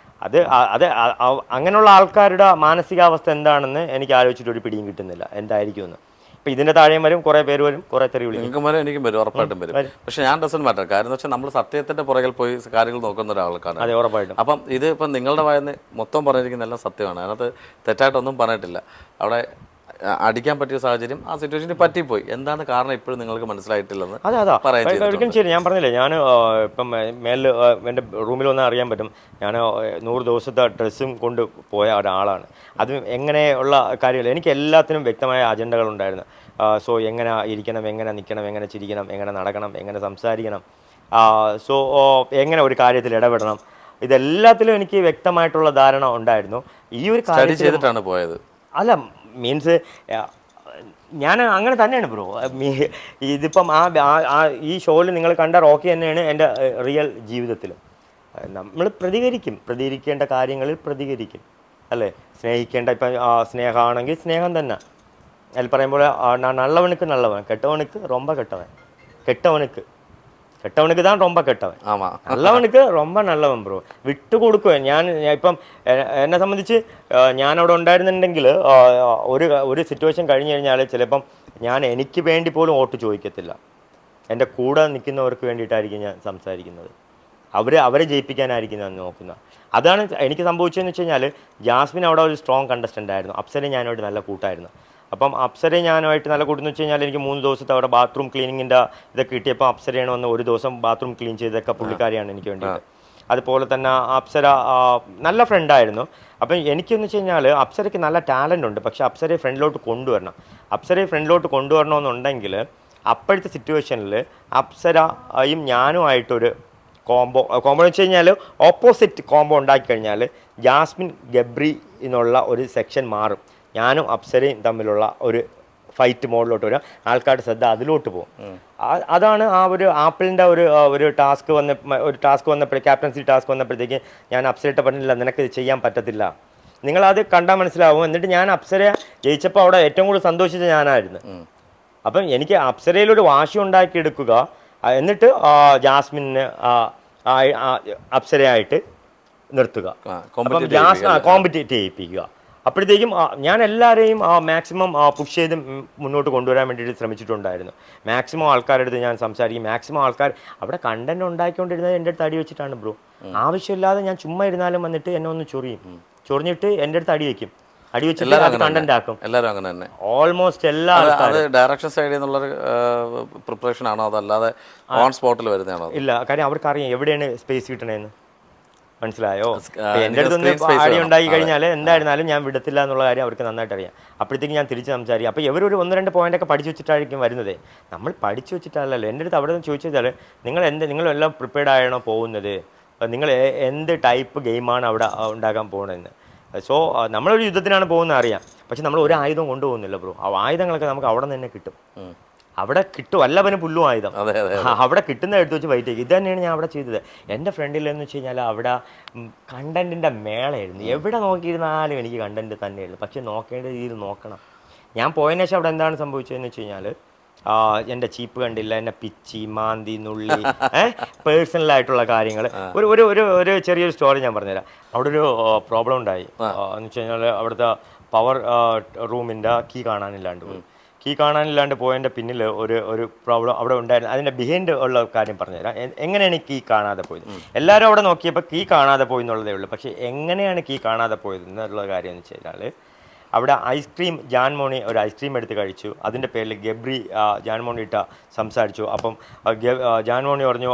Speaker 2: അത് അങ്ങനെയുള്ള ആൾക്കാരുടെ മാനസികാവസ്ഥ എന്താണെന്ന് എനിക്ക് ആലോചിച്ചിട്ട് ഒരു പിടിയും കിട്ടുന്നില്ല എന്തായിരിക്കുമെന്ന്. ഇപ്പം ഇതിൻ്റെ താഴെയും വരും, കുറേ പേര് വരും, കുറേ തെറി വിളിക്കും.
Speaker 1: നിങ്ങൾക്കും വരും, എനിക്കും വരും, ഉറപ്പായിട്ടും വരും. പക്ഷെ ഞാൻ ഡസൻറ്റ് മാറ്റർ. കാര്യം എന്ന് വെച്ചാൽ നമ്മൾ സത്യത്തിൻ്റെ പുറകിൽ പോയി കാര്യങ്ങൾ നോക്കുന്ന ഒരാൾക്കാണ്.
Speaker 2: അതെ, ഉറപ്പായിട്ടും.
Speaker 1: അപ്പം ഇത് ഇപ്പം നിങ്ങളുടെ വായന്ന് മൊത്തം പറഞ്ഞിരിക്കുന്ന എല്ലാം സത്യമാണ്. അതിനകത്ത് തെറ്റായിട്ടൊന്നും പറഞ്ഞിട്ടില്ല. അവിടെ അടിക്കാൻ പറ്റിയ സാഹചര്യം ആ സിറ്റുവേഷനിൽ പറ്റിപ്പോയി. എന്താണ് കാരണം ഇപ്പോഴും നിങ്ങൾക്ക് മനസ്സിലായിട്ടില്ലെന്ന്
Speaker 2: ഒരിക്കലും ശരി. ഞാൻ പറഞ്ഞില്ലേ, ഞാൻ ഇപ്പം മേലിൽ എൻ്റെ റൂമിൽ വന്നാൽ അറിയാൻ പറ്റും, ഞാൻ 100 ദിവസത്തെ ഡ്രസ്സും കൊണ്ട് പോയ ഒരാളാണ്. അത് എങ്ങനെയുള്ള കാര്യമില്ല, എനിക്ക് എല്ലാത്തിനും വ്യക്തമായ അജണ്ടകളുണ്ടായിരുന്നു. സോ എങ്ങനെ ഇരിക്കണം, എങ്ങനെ നിൽക്കണം, എങ്ങനെ ചിരിക്കണം, എങ്ങനെ നടക്കണം, എങ്ങനെ സംസാരിക്കണം, സോ എങ്ങനെ ഒരു കാര്യത്തിൽ ഇടപെടണം, ഇതെല്ലാത്തിലും എനിക്ക് വ്യക്തമായിട്ടുള്ള ധാരണ ഉണ്ടായിരുന്നു. ഈ ഒരു കാര്യം
Speaker 1: ചെയ്തിട്ടാണ് പോയത്.
Speaker 2: അല്ല, മീൻസ് ഞാൻ അങ്ങനെ തന്നെയാണ് ബ്രോ. ഇതിപ്പം ഈ ഷോയിൽ നിങ്ങൾ കണ്ട റോക്കി തന്നെയാണ് എൻ്റെ റിയൽ ജീവിതത്തിലും. നമ്മൾ പ്രതികരിക്കേണ്ട കാര്യങ്ങളിൽ പ്രതികരിക്കും, അല്ലേ? സ്നേഹിക്കേണ്ട, ഇപ്പം സ്നേഹമാണെങ്കിൽ സ്നേഹം തന്നെ. അതിൽ പറയുമ്പോൾ നല്ലവനുക്ക് നല്ലവൻ, കെട്ടവനുക്ക് ரொம்ப കെട്ടവൻ, கெட்டவனுக்கு தான் ரொம்ப கெட்டவன்.
Speaker 1: ஆமாம்,
Speaker 2: நல்லவனுக்கு ரொம்ப நல்லவன் ബ്രോ. വിട്ടുകൊടുക്കുവൻ. ഞാൻ ഇപ്പം എന്നെ സംബന്ധിച്ച് ഞാൻ അവിടെ ഉണ്ടായിരുന്നുണ്ടെങ്കിൽ ഒരു സിറ്റുവേഷൻ കഴിഞ്ഞ് കഴിഞ്ഞാൽ ചിലപ്പം ഞാൻ എനിക്ക് വേണ്ടി പോലും വോട്ട് ചോദിക്കത്തില്ല. എൻ്റെ കൂടെ നിൽക്കുന്നവർക്ക് വേണ്ടിയിട്ടായിരിക്കും ഞാൻ സംസാരിക്കുന്നത്. അവരെ ജയിപ്പിക്കാനായിരിക്കും ഞാൻ നോക്കുന്നത്. അതാണ് എനിക്ക് സംഭവിച്ചതെന്ന് വെച്ച് കഴിഞ്ഞാൽ, ജാസ്മിൻ അവിടെ ഒരു സ്ട്രോങ് കണ്ടസ്റ്റൻ്റ് ആയിരുന്നു, അപ്സര ഞാനുമായിട്ട് നല്ല കൂട്ടായിരുന്നു. അപ്പം അപ്സരയും ഞാനുമായിട്ട് നല്ല കൂട്ടെന്ന് വെച്ച് കഴിഞ്ഞാൽ എനിക്ക് 3 ദിവസത്തെ അവിടെ ബാത്റൂം ക്ലീനിങ്ങിൻ്റെ ഇതൊക്കെ കിട്ടിയപ്പോൾ അപ്സരയാണ് വന്ന് ഒരു ദിവസം ബാത്റൂം ക്ലീൻ ചെയ്തൊക്കെ പുള്ളിക്കാരിയാണ് എനിക്ക് വേണ്ടിയിട്ട്. അതുപോലെ തന്നെ അപ്സര നല്ല ഫ്രണ്ടായിരുന്നു. അപ്പം എനിക്കെന്ന് വെച്ച് കഴിഞ്ഞാൽ അപ്സരയ്ക്ക് നല്ല ടാലൻ്റ് ഉണ്ട്, പക്ഷേ അപ്സരയെ ഫ്രണ്ടിലോട്ട് കൊണ്ടുവരണമെന്നുണ്ടെങ്കിൽ അപ്പോഴത്തെ സിറ്റുവേഷനിൽ അപ്സരയും ഞാനുമായിട്ടൊരു കോംബോ എന്ന് വെച്ച് കഴിഞ്ഞാൽ ഓപ്പോസിറ്റ് കോംബോ ഉണ്ടാക്കി കഴിഞ്ഞാൽ ജാസ്മിൻ ഗബ്രി എന്നുള്ള ഒരു സെക്ഷൻ മാറും. ഞാനും അപ്സരയും തമ്മിലുള്ള ഒരു ഫൈറ്റ് മോഡിലോട്ട് വരും, ആൾക്കാരുടെ ശ്രദ്ധ അതിലോട്ട് പോകും. അതാണ് ആ ഒരു ആപ്പിളിൻ്റെ ഒരു ടാസ്ക് വന്നപ്പോഴേക്ക്, ക്യാപ്റ്റൻസി ടാസ്ക് വന്നപ്പോഴത്തേക്ക് ഞാൻ അപ്സരയിട്ട് പറഞ്ഞില്ല, നിനക്ക് ഇത് ചെയ്യാൻ പറ്റത്തില്ല. നിങ്ങളത് കണ്ടാൽ മനസ്സിലാവും. എന്നിട്ട് ഞാൻ അപ്സര ജയിച്ചപ്പോൾ അവിടെ ഏറ്റവും കൂടുതൽ സന്തോഷിച്ച ഞാനായിരുന്നു. അപ്പം എനിക്ക് അപ്സരയിലൊരു വാശി ഉണ്ടാക്കിയെടുക്കുക, എന്നിട്ട് ജാസ്മിന് അപ്സരയായിട്ട് നിർത്തുക, കോമ്പറ്റീറ്റ് ചെയ്യിപ്പിക്കുക. അപ്പോഴത്തേക്കും ഞാൻ എല്ലാവരെയും മാക്സിമം പുഷ് ചെയ്ത് മുന്നോട്ട് കൊണ്ടുവരാൻ വേണ്ടിയിട്ട് ശ്രമിച്ചിട്ടുണ്ടായിരുന്നു. മാക്സിമം ആൾക്കാരുടെ അടുത്ത് ഞാൻ സംസാരിക്കും. മാക്സിമം ആൾക്കാർ അവിടെ കണ്ടന്റ് ഉണ്ടാക്കിക്കൊണ്ടിരുന്നത് എൻ്റെ അടുത്ത് അടി വെച്ചിട്ടാണ് ബ്രോ. ആവശ്യമില്ലാതെ ഞാൻ ചുമ്മാ ഇരുന്നാലും വന്നിട്ട് എന്നെ ഒന്ന് ചൊറിഞ്ഞിട്ട് എൻ്റെ അടുത്ത് അടി വയ്ക്കും. അടി വെച്ചിട്ട് അത് കണ്ടന്റ് ആക്കും.
Speaker 1: എല്ലാവരും അങ്ങനെ തന്നെ,
Speaker 2: ഓൾമോസ്റ്റ് എല്ലാ
Speaker 1: അത് ഡയറക്ഷൻ സൈഡിൽ നിന്നുള്ളൊരു പ്രിപ്പറേഷൻ ആണോ, അതല്ലാതെ ഓൺ സ്പോട്ടിൽ വരുന്നതാണോ?
Speaker 2: ഇല്ല, കാര്യം അവർക്ക് അറിയാം എവിടെയാണ് സ്പേസ് കിട്ടണേന്ന്. മനസ്സിലായോ? എൻ്റെ അടുത്തൊന്ന് ആടി ഉണ്ടാക്കി കഴിഞ്ഞാൽ എന്തായിരുന്നാലും ഞാൻ വിടത്തില്ല എന്നുള്ള കാര്യം അവർക്ക് നന്നായിട്ട് അറിയാം. അപ്പോഴത്തേക്ക് ഞാൻ തിരിച്ച് സംസാരിക്കും. അപ്പോൾ ഇവരൊരു 1-2 പോയിന്റൊക്കെ പഠിച്ചു വെച്ചിട്ടായിരിക്കും വരുന്നത്. നമ്മൾ പഠിച്ചു വെച്ചിട്ടല്ലല്ലോ. എൻ്റെ അടുത്ത് അവിടെ നിന്ന് ചോദിച്ചാൽ നിങ്ങളെല്ലാം പ്രിപ്പയർഡ് ആയാണോ പോകുന്നത്, നിങ്ങൾ എന്ത് ടൈപ്പ് ഗെയിമാണ് അവിടെ ഉണ്ടാക്കാൻ പോകുന്നതെന്ന്. സോ നമ്മളൊരു യുദ്ധത്തിനാണ് പോകുന്നത് അറിയാം, പക്ഷെ നമ്മൾ ഒരു ആയുധം കൊണ്ടുപോകുന്നില്ല ബ്രോ. ആ ആയുധങ്ങളൊക്കെ നമുക്ക് അവിടെ നിന്ന് തന്നെ കിട്ടും. അവിടെ കിട്ടും, വല്ലവനും പുല്ലും ആയുധം അവിടെ കിട്ടുന്ന എടുത്ത് വെച്ച് ഫൈറ്റ് ചെയ്യും. ഇത് തന്നെയാണ് ഞാൻ അവിടെ ചെയ്തത്. എൻ്റെ ഫ്രണ്ടിലെന്ന് വെച്ച് കഴിഞ്ഞാൽ അവിടെ കണ്ടന്റിൻ്റെ മേളയായിരുന്നു. എവിടെ നോക്കിയിരുന്നാലും എനിക്ക് കണ്ടന്റ് തന്നെയായിരുന്നു. പക്ഷെ നോക്കേണ്ട രീതിയിൽ നോക്കണം. ഞാൻ പോയതിനു ശേഷം അവിടെ എന്താണ് സംഭവിച്ചതെന്ന് വെച്ച് കഴിഞ്ഞാൽ എൻ്റെ ചീപ്പ് കണ്ടില്ല, എന്നെ പിച്ചി മാന്തി നുള്ളി പേഴ്സണലായിട്ടുള്ള കാര്യങ്ങൾ. ഒരു ചെറിയൊരു സ്റ്റോറി ഞാൻ പറഞ്ഞുതരാം. അവിടെ ഒരു പ്രോബ്ലം ഉണ്ടായി എന്ന് വെച്ച് കഴിഞ്ഞാൽ അവിടുത്തെ പവർ റൂമിൻ്റെ കീ കാണാനില്ലാണ്ട് പോയി. കീ കാണാനില്ലാണ്ട് പോയതിൻ്റെ പിന്നിൽ ഒരു പ്രോബ്ലം അവിടെ ഉണ്ടായിരുന്നു. അതിൻ്റെ ബിഹൈൻഡ് ഉള്ള കാര്യം പറഞ്ഞുതരാം. എങ്ങനെയാണ് കീ കാണാതെ പോയത്? എല്ലാവരും അവിടെ നോക്കിയപ്പോൾ കീ കാണാതെ പോയി എന്നുള്ളതേ ഉള്ളൂ. പക്ഷേ എങ്ങനെയാണ് കീ കാണാതെ പോയത് എന്നുള്ള കാര്യം എന്ന് വെച്ച് കഴിഞ്ഞാൽ അവിടെ ഐസ്ക്രീം ജാൻമോണി ഒരു ഐസ്ക്രീം എടുത്ത് കഴിച്ചു. അതിൻ്റെ പേരിൽ ഗബ്രി ജാൻമോണി ഇട്ട സംസാരിച്ചു. അപ്പം ജാൻമോണി പറഞ്ഞു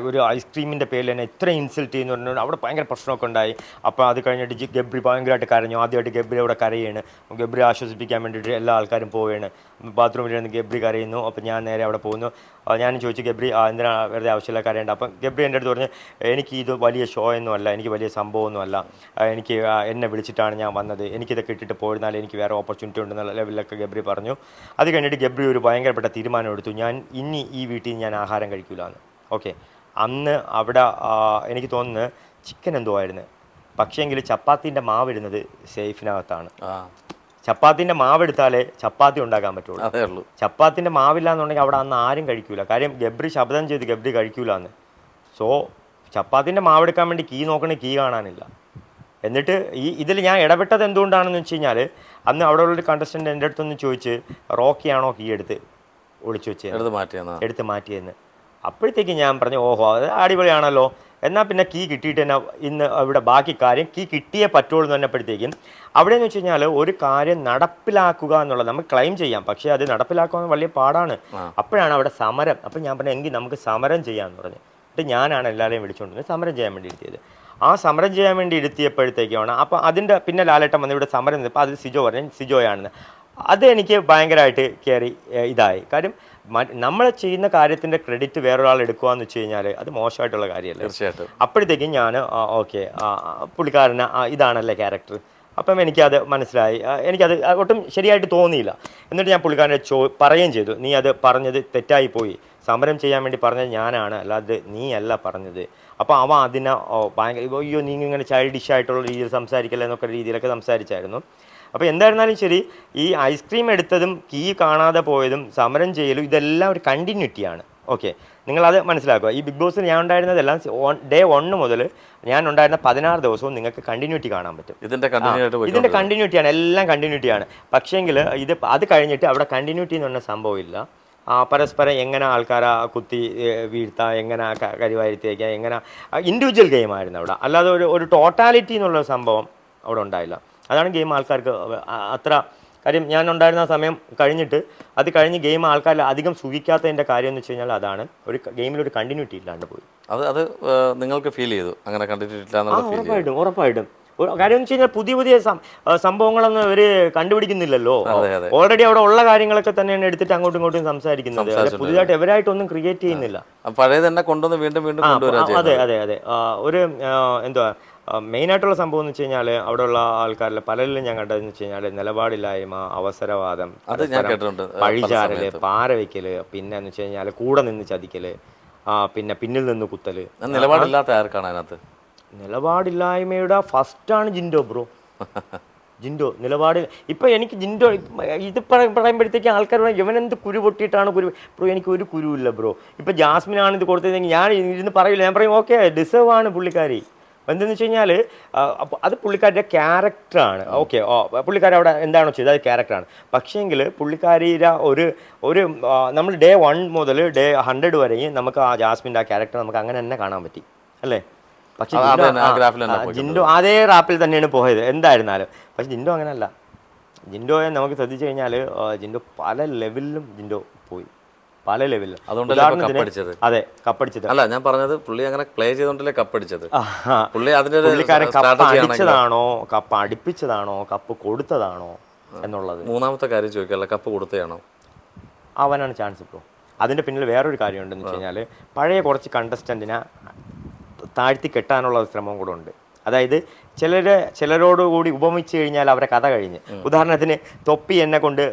Speaker 2: ഒരു ഐസ്ക്രീമിൻ്റെ പേരിൽ എന്നെ ഇത്ര ഇൻസൾട്ട് ചെയ്യുന്നു പറഞ്ഞു. അവിടെ ഭയങ്കര പ്രശ്നമൊക്കെ ഉണ്ടായി. അപ്പോൾ അത് കഴിഞ്ഞിട്ട് ഗബ്രി ഭയങ്കരമായിട്ട് കരഞ്ഞു. ആദ്യമായിട്ട് ഗബ്രി അവിടെ കരയാണ്. ഗബ്രി ആശ്വസിപ്പിക്കാൻ വേണ്ടിയിട്ട് എല്ലാ ആൾക്കാരും പോവുകയാണ്. ബാത്റൂമിലിരുന്ന് ഗബ്രി കരയുന്നു. അപ്പം ഞാൻ നേരെ അവിടെ പോകുന്നു. ഞാനും ചോദിച്ചു ഗബ്രി എന്തിനാ വെറുതെ ആവശ്യമില്ല കരയേണ്ട. അപ്പം ഗബ്രി എൻ്റെ അടുത്ത് പറഞ്ഞ് എനിക്ക് ഇത് വലിയ ഷോ ഒന്നുമല്ല, എനിക്ക് വലിയ സംഭവമൊന്നുമല്ല, എനിക്ക് എന്നെ വിളിച്ചിട്ടാണ് ഞാൻ വന്നത്, എനിക്കിതൊക്കെ ഇട്ടിട്ട് പോയിരുന്നാൽ എനിക്ക് വേറെ ഓപ്പർച്യൂണിറ്റി ഉണ്ടെന്നുള്ള ലെവലിലൊക്കെ ഗബ്രി പറഞ്ഞു. അത് കഴിഞ്ഞിട്ട് ഗബ്രി ഒരു ഭയങ്കരപ്പെട്ട തീരുമാനം എടുത്തു, ഞാൻ ഇനി ഈ വീട്ടിൽ ഞാൻ ആഹാരം കഴിക്കില്ല എന്ന്. ഓക്കെ, അന്ന് അവിടെ എനിക്ക് തോന്നുന്നു ചിക്കൻ എന്തോ ആയിരുന്നു. പക്ഷേങ്കിൽ ചപ്പാത്തിൻ്റെ മാവിടുന്നത് സേഫിനകത്താണ്. ചപ്പാത്തിൻ്റെ മാവെടുത്താലേ ചപ്പാത്തി ഉണ്ടാക്കാൻ പറ്റുള്ളൂ. ചപ്പാത്തിൻ്റെ മാവില്ല എന്നുണ്ടെങ്കിൽ അവിടെ അന്ന് ആരും കഴിക്കൂല. കാര്യം ഗബ്രി ശബ്ദം ചെയ്ത് ഗബ്രി കഴിക്കൂല എന്ന്. സോ ചപ്പാത്തിൻ്റെ മാവെടുക്കാൻ വേണ്ടി കീ നോക്കണേ, കീ കാണാനില്ല. എന്നിട്ട് ഇതിൽ ഞാൻ ഇടപെട്ടത് എന്തുകൊണ്ടാണെന്ന് വെച്ച് കഴിഞ്ഞാൽ അന്ന് അവിടെ ഉള്ളൊരു കണ്ടസ്റ്റൻ്റ് എൻ്റെ അടുത്തൊന്ന് ചോദിച്ച് റോക്കിയാണോ കീ ഒളിച്ചു വെച്ച് എടുത്ത് മാറ്റിയെന്ന്. അപ്പോഴത്തേക്ക് ഞാൻ പറഞ്ഞു ഓഹോ അത് അടിപൊളിയാണല്ലോ, എന്നാൽ പിന്നെ കീ കിട്ടിയിട്ട് തന്നെ ഇന്ന് ഇവിടെ ബാക്കി കാര്യം കീ കിട്ടിയേ പറ്റുള്ളൂ എന്ന് പറഞ്ഞപ്പോഴത്തേക്കും അവിടെ എന്ന് വെച്ച് കഴിഞ്ഞാൽ ഒരു കാര്യം നടപ്പിലാക്കുക എന്നുള്ളത് നമുക്ക് ക്ലെയിം ചെയ്യാം, പക്ഷേ അത് നടപ്പിലാക്കുക വലിയ പാടാണ്. അപ്പോഴാണ് അവിടെ സമരം. അപ്പം ഞാൻ പറഞ്ഞു എങ്കിൽ നമുക്ക് സമരം ചെയ്യാമെന്ന് പറഞ്ഞു. എന്നിട്ട് ഞാനാണ് എല്ലാവരെയും വിളിച്ചുകൊണ്ടിരുന്നത് സമരം ചെയ്യാൻ വേണ്ടി ഇരുത്തിയത്. ആ സമരം ചെയ്യാൻ വേണ്ടി ഇരുത്തിയപ്പോഴത്തേക്കാണ് അപ്പോൾ അതിൻ്റെ പിന്നെ ലാലേട്ടൻ വന്ന് ഇവിടെ സമരം നിന്നപ്പോൾ അത് സിജോ പറഞ്ഞു സിജോയാണെന്ന്. അത് എനിക്ക് ഭയങ്കരമായിട്ട് കയറി ഇതായി. കാര്യം നമ്മൾ ചെയ്യുന്ന കാര്യത്തിൻ്റെ ക്രെഡിറ്റ് വേറൊരാൾ എടുക്കുക എന്ന് വെച്ച് കഴിഞ്ഞാൽ അത് മോശമായിട്ടുള്ള കാര്യമല്ല.
Speaker 1: തീർച്ചയായിട്ടും.
Speaker 2: അപ്പോഴത്തേക്കും ഞാൻ ഓക്കെ പുള്ളിക്കാരന് ഇതാണല്ലേ ക്യാരക്ടർ. അപ്പം എനിക്കത് മനസ്സിലായി. എനിക്കത് ഒട്ടും ശരിയായിട്ട് തോന്നിയില്ല. എന്നിട്ട് ഞാൻ പുള്ളിക്കാരനെ പറയുകയും ചെയ്തു, നീ അത് പറഞ്ഞത് തെറ്റായി പോയി, സമരം ചെയ്യാൻ വേണ്ടി പറഞ്ഞത് ഞാനാണ്, അല്ലാതെ നീ അല്ല പറഞ്ഞത്. അപ്പോൾ അവൻ അതിനെ ഭയങ്കര അയ്യോ നീ ഇങ്ങനെ ചൈൽഡിഷ് ആയിട്ടുള്ള രീതിയിൽ സംസാരിക്കല്ലേ എന്നൊക്കെ രീതിയിലൊക്കെ സംസാരിച്ചായിരുന്നു. അപ്പോൾ എന്തായിരുന്നാലും ശരി, ഈ ഐസ്ക്രീം എടുത്തതും കീ കാണാതെ പോയതും സമരം ചെയ്യലും ഇതെല്ലാം ഒരു കണ്ടിന്യൂറ്റിയാണ്. ഓക്കെ, നിങ്ങളത് മനസ്സിലാക്കുക. ഈ ബിഗ് ബോസിൽ ഞാൻ ഉണ്ടായിരുന്നതെല്ലാം ഡേ 1 മുതൽ ഞാൻ ഉണ്ടായിരുന്ന 16 ദിവസവും നിങ്ങൾക്ക് കണ്ടിന്യൂറ്റി കാണാൻ പറ്റും. ഇതിൻ്റെ കണ്ടിന്യൂറ്റിയാണ്, എല്ലാം കണ്ടിന്യൂറ്റിയാണ്. പക്ഷേങ്കിൽ അത് കഴിഞ്ഞിട്ട് അവിടെ കണ്ടിന്യൂറ്റി എന്ന് പറഞ്ഞ സംഭവമില്ല. പരസ്പരം എങ്ങനെ ആൾക്കാരെ കുത്തി വീഴ്ത്താം, എങ്ങനെ കരിവായിരുത്തിയേക്കാം, എങ്ങനെ ഇൻഡിവിജ്വൽ ഗെയിമായിരുന്നു അവിടെ. അല്ലാതെ ഒരു ടോട്ടാലിറ്റി എന്നുള്ള സംഭവം അവിടെ ഉണ്ടായില്ല. അതാണ് ഗെയിം ആൾക്കാർക്ക് അത്ര കാര്യം. ഞാൻ ഉണ്ടായിരുന്ന സമയം കഴിഞ്ഞിട്ട് അത് കഴിഞ്ഞ് ഗെയിം ആൾക്കാർ അധികം സുഖിക്കാത്തതിൻ്റെ കാര്യം എന്ന് വെച്ച് കഴിഞ്ഞാൽ അതാണ് ഒരു ഗെയിമിലൊരു കണ്ടിന്യൂറ്റി ഇല്ലാണ്ട് പോയി.
Speaker 1: അത് നിങ്ങൾക്ക് ഫീൽ ചെയ്തു അങ്ങനെ കണ്ടിന്യൂറ്റി ഇല്ല?
Speaker 2: ഉറപ്പായിട്ടും. കാര്യം എന്ന് വെച്ച് കഴിഞ്ഞാൽ പുതിയ സംഭവങ്ങളൊന്നും അവർ കണ്ടുപിടിക്കുന്നില്ലല്ലോ. ഓൾറെഡി അവിടെ ഉള്ള കാര്യങ്ങളൊക്കെ തന്നെയാണ് എടുത്തിട്ട് അങ്ങോട്ടും ഇങ്ങോട്ടും സംസാരിക്കുന്നത്. പുതിയതായിട്ട് എവരായിട്ടൊന്നും ക്രിയേറ്റ് ചെയ്യുന്നില്ല.
Speaker 1: പഴയത് തന്നെ കൊണ്ടുവന്ന് വീണ്ടും
Speaker 2: അതെ. ഒരു എന്തുവാ മെയിനായിട്ടുള്ള സംഭവം എന്ന് വെച്ച് കഴിഞ്ഞാൽ അവിടെയുള്ള ആൾക്കാരിൽ പലരിലും ഞാൻ കണ്ടതെന്ന് വെച്ച് കഴിഞ്ഞാൽ നിലപാടില്ലായ്മ, അവസരവാദം, പഴിചാരല്, പാര വയ്ക്കല്, പിന്നെ എന്ന് വെച്ച് കഴിഞ്ഞാൽ കൂടെ നിന്ന് ചതിക്കല്, പിന്നെ പിന്നിൽ നിന്ന് കുത്തല്.
Speaker 1: നിലപാടില്ലാത്ത ആർക്കാണ് അതിനകത്ത്?
Speaker 2: നിലപാടില്ലായ്മയുടെ ഫസ്റ്റാണ് ജിൻഡോ ബ്രോ. ജിൻഡോ നിലപാടിൽ ഇപ്പം എനിക്ക് ജിൻഡോ ഇത് പറയുമ്പോഴത്തേക്ക് ആൾക്കാർ ഇവനെന്ത് കുരു പൊട്ടിയിട്ടാണ് ബ്രോ, എനിക്ക് ഒരു കുരുവില്ല ബ്രോ. ഇപ്പം ജാസ്മിനാണ് ഇത് കൊടുത്തതെങ്കിൽ ഞാൻ ഇരുന്ന് പറയില്ല, ഞാൻ പറയും ഓക്കെ ഡിസേർവ് ആണ് പുള്ളിക്കാരി. എന്തെന്ന് വെച്ച് കഴിഞ്ഞാൽ അത് പുള്ളിക്കാരുടെ ക്യാരക്ടറാണ്. ഓക്കെ, പുള്ളിക്കാരി അവിടെ എന്താണോ ചെയ്തത് അത് ക്യാരക്ടറാണ്. പക്ഷേങ്കിൽ പുള്ളിക്കാരിയുടെ ഒരു നമ്മൾ ഡേ 1 മുതൽ ഡേ 100 വരെയും നമുക്ക് ആ ജാസ്മിൻ്റെ ആ ക്യാരക്ടർ നമുക്ക് അങ്ങനെ തന്നെ കാണാൻ പറ്റി അല്ലേ. പക്ഷെ ജിൻഡോ അതേ റാപ്പിൽ തന്നെയാണ് പോയത് എന്തായിരുന്നാലും. പക്ഷെ ജിൻഡോ അങ്ങനെയല്ല. ജിൻഡോയെ നമുക്ക് ശ്രദ്ധിച്ചു കഴിഞ്ഞാൽ ജിൻഡോ പല ലെവലിലും ജിൻഡോ പോയി, പല ലെവലിലും.
Speaker 1: അതുകൊണ്ടല്ലേ കപ്പടിച്ചത്.
Speaker 2: അതെ, കപ്പടിച്ചത്.
Speaker 1: അല്ല, ഞാൻ പറഞ്ഞത് പുള്ളി അങ്ങനെ പ്ലേ ചെയ്തോണ്ടല്ലേ കപ്പടിച്ചത്.
Speaker 2: പുള്ളിക്കാരൻ കപ്പ് അടിച്ചതാണോ, കപ്പ് അടുപ്പിച്ചതാണോ, കപ്പ് കൊടുത്തതാണോ എന്നുള്ളത്.
Speaker 1: മൂന്നാമത്തെ കാര്യം ചോദിക്കല്ല, കപ്പ് കൊടുത്തതാണോ
Speaker 2: അവനാണ് ചാൻസ് ഇപ്പോൾ. അതിൻ്റെ പിന്നിൽ വേറൊരു കാര്യം ഉണ്ടെന്ന് വെച്ച് കഴിഞ്ഞാൽ പഴയ കുറച്ച് കണ്ടസ്റ്റൻറ്റിനെ താഴ്ത്തി കെട്ടാനുള്ള ശ്രമം കൂടെ ഉണ്ട്. അതായത് ചിലരോടുകൂടി ഉപമിച്ച് കഴിഞ്ഞാൽ അവരെ കഥ കഴിഞ്ഞ്. ഉദാഹരണത്തിന് തൊപ്പി എന്നെ കൊണ്ട്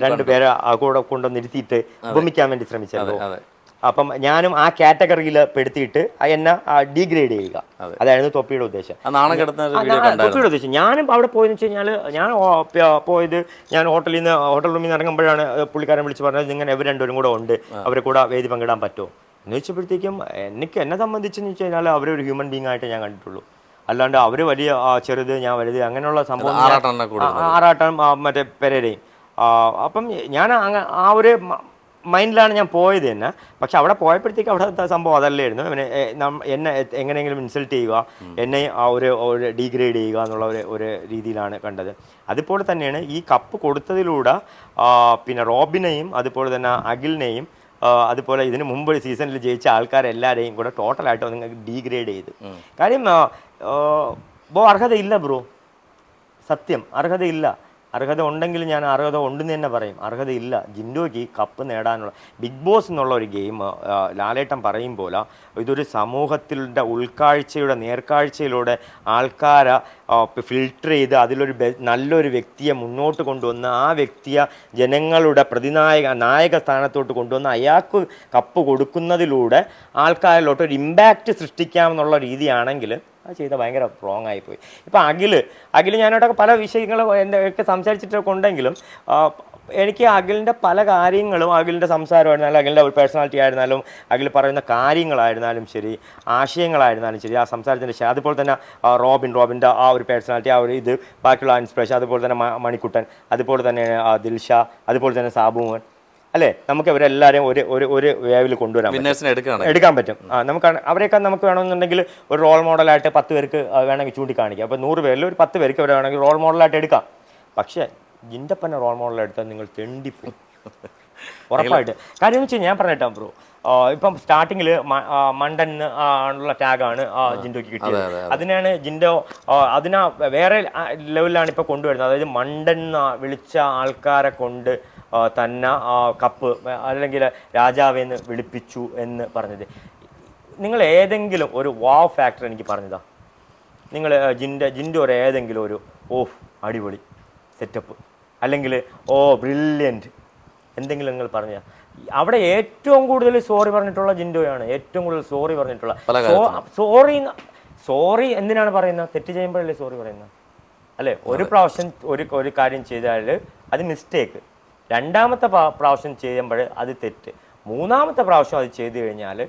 Speaker 2: രണ്ടുപേരെ കൂടെ കൊണ്ടുവന്നിരുത്തിയിട്ട് ഉപമിക്കാൻ വേണ്ടി ശ്രമിച്ചല്ലോ. അപ്പം ഞാനും ആ കാറ്റഗറിയിൽ പെടുത്തിയിട്ട് എന്നെ ഡീഗ്രേഡ് ചെയ്യുക, അതായിരുന്നു തൊപ്പിയുടെ ഉദ്ദേശം. തൊപ്പിയുടെ ഉദ്ദേശം ഞാനും അവിടെ പോയെന്ന് വെച്ച് കഴിഞ്ഞാൽ, ഞാൻ പോയത് ഞാൻ ഹോട്ടൽ റൂമിൽ നിന്ന് ഇറങ്ങുമ്പോഴാണ് പുള്ളിക്കാരൻ വിളിച്ച് പറഞ്ഞത് ഇങ്ങനെ ഇവർ രണ്ടുപേരും കൂടെ ഉണ്ട്, അവരെ കൂടെ വേദി പങ്കിടാൻ പറ്റുമോ എന്ന് വെച്ചപ്പോഴത്തേക്കും എന്നെ സംബന്ധിച്ചെന്ന് വെച്ച് കഴിഞ്ഞാൽ അവരൊരു ഹ്യൂമൻ ബീങ് ആയിട്ട് ഞാൻ കണ്ടിട്ടുള്ളൂ. അല്ലാണ്ട് അവർ വലിയ ചെറുത് ഞാൻ വലുത് അങ്ങനെയുള്ള സംഭവം, ആറാട്ടം മറ്റേ പെരേരയും. അപ്പം ഞാൻ ആ ഒരു മൈൻഡിലാണ് ഞാൻ പോയത് തന്നെ. പക്ഷെ അവിടെ പോയപ്പോഴത്തേക്ക് അവിടെ സംഭവം അതല്ലായിരുന്നു. എന്നെ എങ്ങനെയെങ്കിലും ഇൻസൾട്ട് ചെയ്യുക, എന്നെ ആ ഒരു ഡീഗ്രേഡ് ചെയ്യുക എന്നുള്ള ഒരു രീതിയിലാണ് കണ്ടത്. അതുപോലെ തന്നെയാണ് ഈ കപ്പ് കൊടുത്തതിലൂടെ പിന്നെ റോബിനെയും അതുപോലെ തന്നെ അഖിലിനെയും അതുപോലെ ഇതിന് മുമ്പ് സീസണിൽ ജയിച്ച ആൾക്കാരെല്ലാവരെയും കൂടെ ടോട്ടലായിട്ട് നിങ്ങൾക്ക് ഡീഗ്രേഡ് ചെയ്ത്. കാര്യം അർഹതയില്ല ബ്രോ, സത്യം അർഹതയില്ല. അർഹത ഉണ്ടെങ്കിൽ ഞാൻ അർഹത ഉണ്ടെന്ന് തന്നെ പറയും. അർഹതയില്ല. ജിൻഡോയ്ക്ക് കപ്പ് നേടാനുള്ള ബിഗ് ബോസ് എന്നുള്ള ഒരു ഗെയിം ലാലേട്ടൻ പറയും പോലെ ഇതൊരു സമൂഹത്തിൻ്റെ ഉൾക്കാഴ്ചയുടെ നേർക്കാഴ്ചയിലൂടെ ആൾക്കാരെ ഫിൽട്ടർ ചെയ്ത് അതിലൊരു നല്ലൊരു വ്യക്തിയെ മുന്നോട്ട് കൊണ്ടുവന്ന് ആ വ്യക്തിയെ ജനങ്ങളുടെ നായക സ്ഥാനത്തോട്ട് കൊണ്ടുവന്ന് അയാൾക്ക് കപ്പ് കൊടുക്കുന്നതിലൂടെ ആൾക്കാരിലോട്ട് ഒരു ഇമ്പാക്റ്റ് സൃഷ്ടിക്കാമെന്നുള്ള രീതിയാണെങ്കിൽ അത് ചെയ്ത ഭയങ്കര റോങ് ആയിപ്പോയി. ഇപ്പം അഖിൽ ഞാനോട്ടൊക്കെ പല വിഷയങ്ങളും ഒക്കെ സംസാരിച്ചിട്ടൊക്കെ ഉണ്ടെങ്കിലും എനിക്ക് അഖിലിൻ്റെ പല കാര്യങ്ങളും, അഖിലിൻ്റെ സംസാരമായിരുന്നാലും അഖിലിൻ്റെ പേഴ്സണാലിറ്റി ആയിരുന്നാലും അഖിൽ പറയുന്ന കാര്യങ്ങളായിരുന്നാലും ശരി, ആശയങ്ങളായിരുന്നാലും ശരി, ആ സംസാരത്തിൻ്റെ അതുപോലെ തന്നെ റോബിൻ്റെ ആ ഒരു പേഴ്സണാലിറ്റി, ആ ഒരു ഇത്, ബാക്കിയുള്ള ഇൻസ്പിറേഷൻ, അതുപോലെ തന്നെ മണിക്കുട്ടൻ, അതുപോലെ തന്നെ ദിൽഷ, അതുപോലെ തന്നെ സാബുമോൻ, അല്ലേ, നമുക്ക് അവരെല്ലാവരെയും ഒരു വേവിൽ കൊണ്ടുവരാൻ എടുക്കാൻ പറ്റും. നമുക്ക് അവരെയൊക്കെ നമുക്ക് വേണമെന്നുണ്ടെങ്കിൽ ഒരു റോൾ മോഡലായിട്ട് 10 പേർക്ക് വേണമെങ്കിൽ ചൂണ്ടിക്കാണിക്കാം. അപ്പോൾ 100 പേരിൽ ഒരു 10 പേർക്ക് അവരെ വേണമെങ്കിൽ റോൾ മോഡലായിട്ട് എടുക്കാം. പക്ഷേ ജിൻഡപ്പനെ റോൾ മോഡലെടുത്താൽ നിങ്ങൾ തെണ്ടിപ്പോവും ഉറപ്പായിട്ട്. കാര്യം എന്ന് വെച്ചാൽ ഞാൻ പറഞ്ഞിട്ടാ ബ്രോ, ഇപ്പം സ്റ്റാർട്ടിങ്ങിൽ മണ്ടൻ ഉള്ള ടാഗാണ് ജിൻഡോയ്ക്ക് കിട്ടിയത്. അതിനാണ് ജിൻഡോ വേറെ ലെവലിലാണ് ഇപ്പോൾ കൊണ്ടുവരുന്നത്. അതായത് മണ്ടൻ വിളിച്ച ആൾക്കാരെ കൊണ്ട് തന്നെ കപ്പ് അല്ലെങ്കിൽ രാജാവെന്ന് വിളിപ്പിച്ചു എന്ന് പറഞ്ഞത്. നിങ്ങൾ ഏതെങ്കിലും ഒരു വാവ് ഫാക്ടർ എനിക്ക് പറഞ്ഞതാ. നിങ്ങൾ ജിൻഡോ ഒരു ഏതെങ്കിലും ഒരു അടിപൊളി സെറ്റപ്പ് അല്ലെങ്കിൽ ബ്രില്യൻറ്റ് എന്തെങ്കിലും നിങ്ങൾ പറഞ്ഞാൽ. അവിടെ ഏറ്റവും കൂടുതൽ സോറി പറഞ്ഞിട്ടുള്ള ജിൻഡോയാണ്. ഏറ്റവും കൂടുതൽ സോറി പറഞ്ഞിട്ടുള്ള സോറി എന്തിനാണ് പറയുന്നത്? തെറ്റ് ചെയ്യുമ്പോഴല്ലേ സോറി പറയുന്നത്, അല്ലേ? ഒരു പ്രാവശ്യം ഒരു കാര്യം ചെയ്താൽ അത് മിസ്റ്റേക്ക്, രണ്ടാമത്തെ പ്രാവശ്യം ചെയ്യുമ്പോൾ അത് തെറ്റ്, മൂന്നാമത്തെ പ്രാവശ്യം അത് ചെയ്തു കഴിഞ്ഞാൽ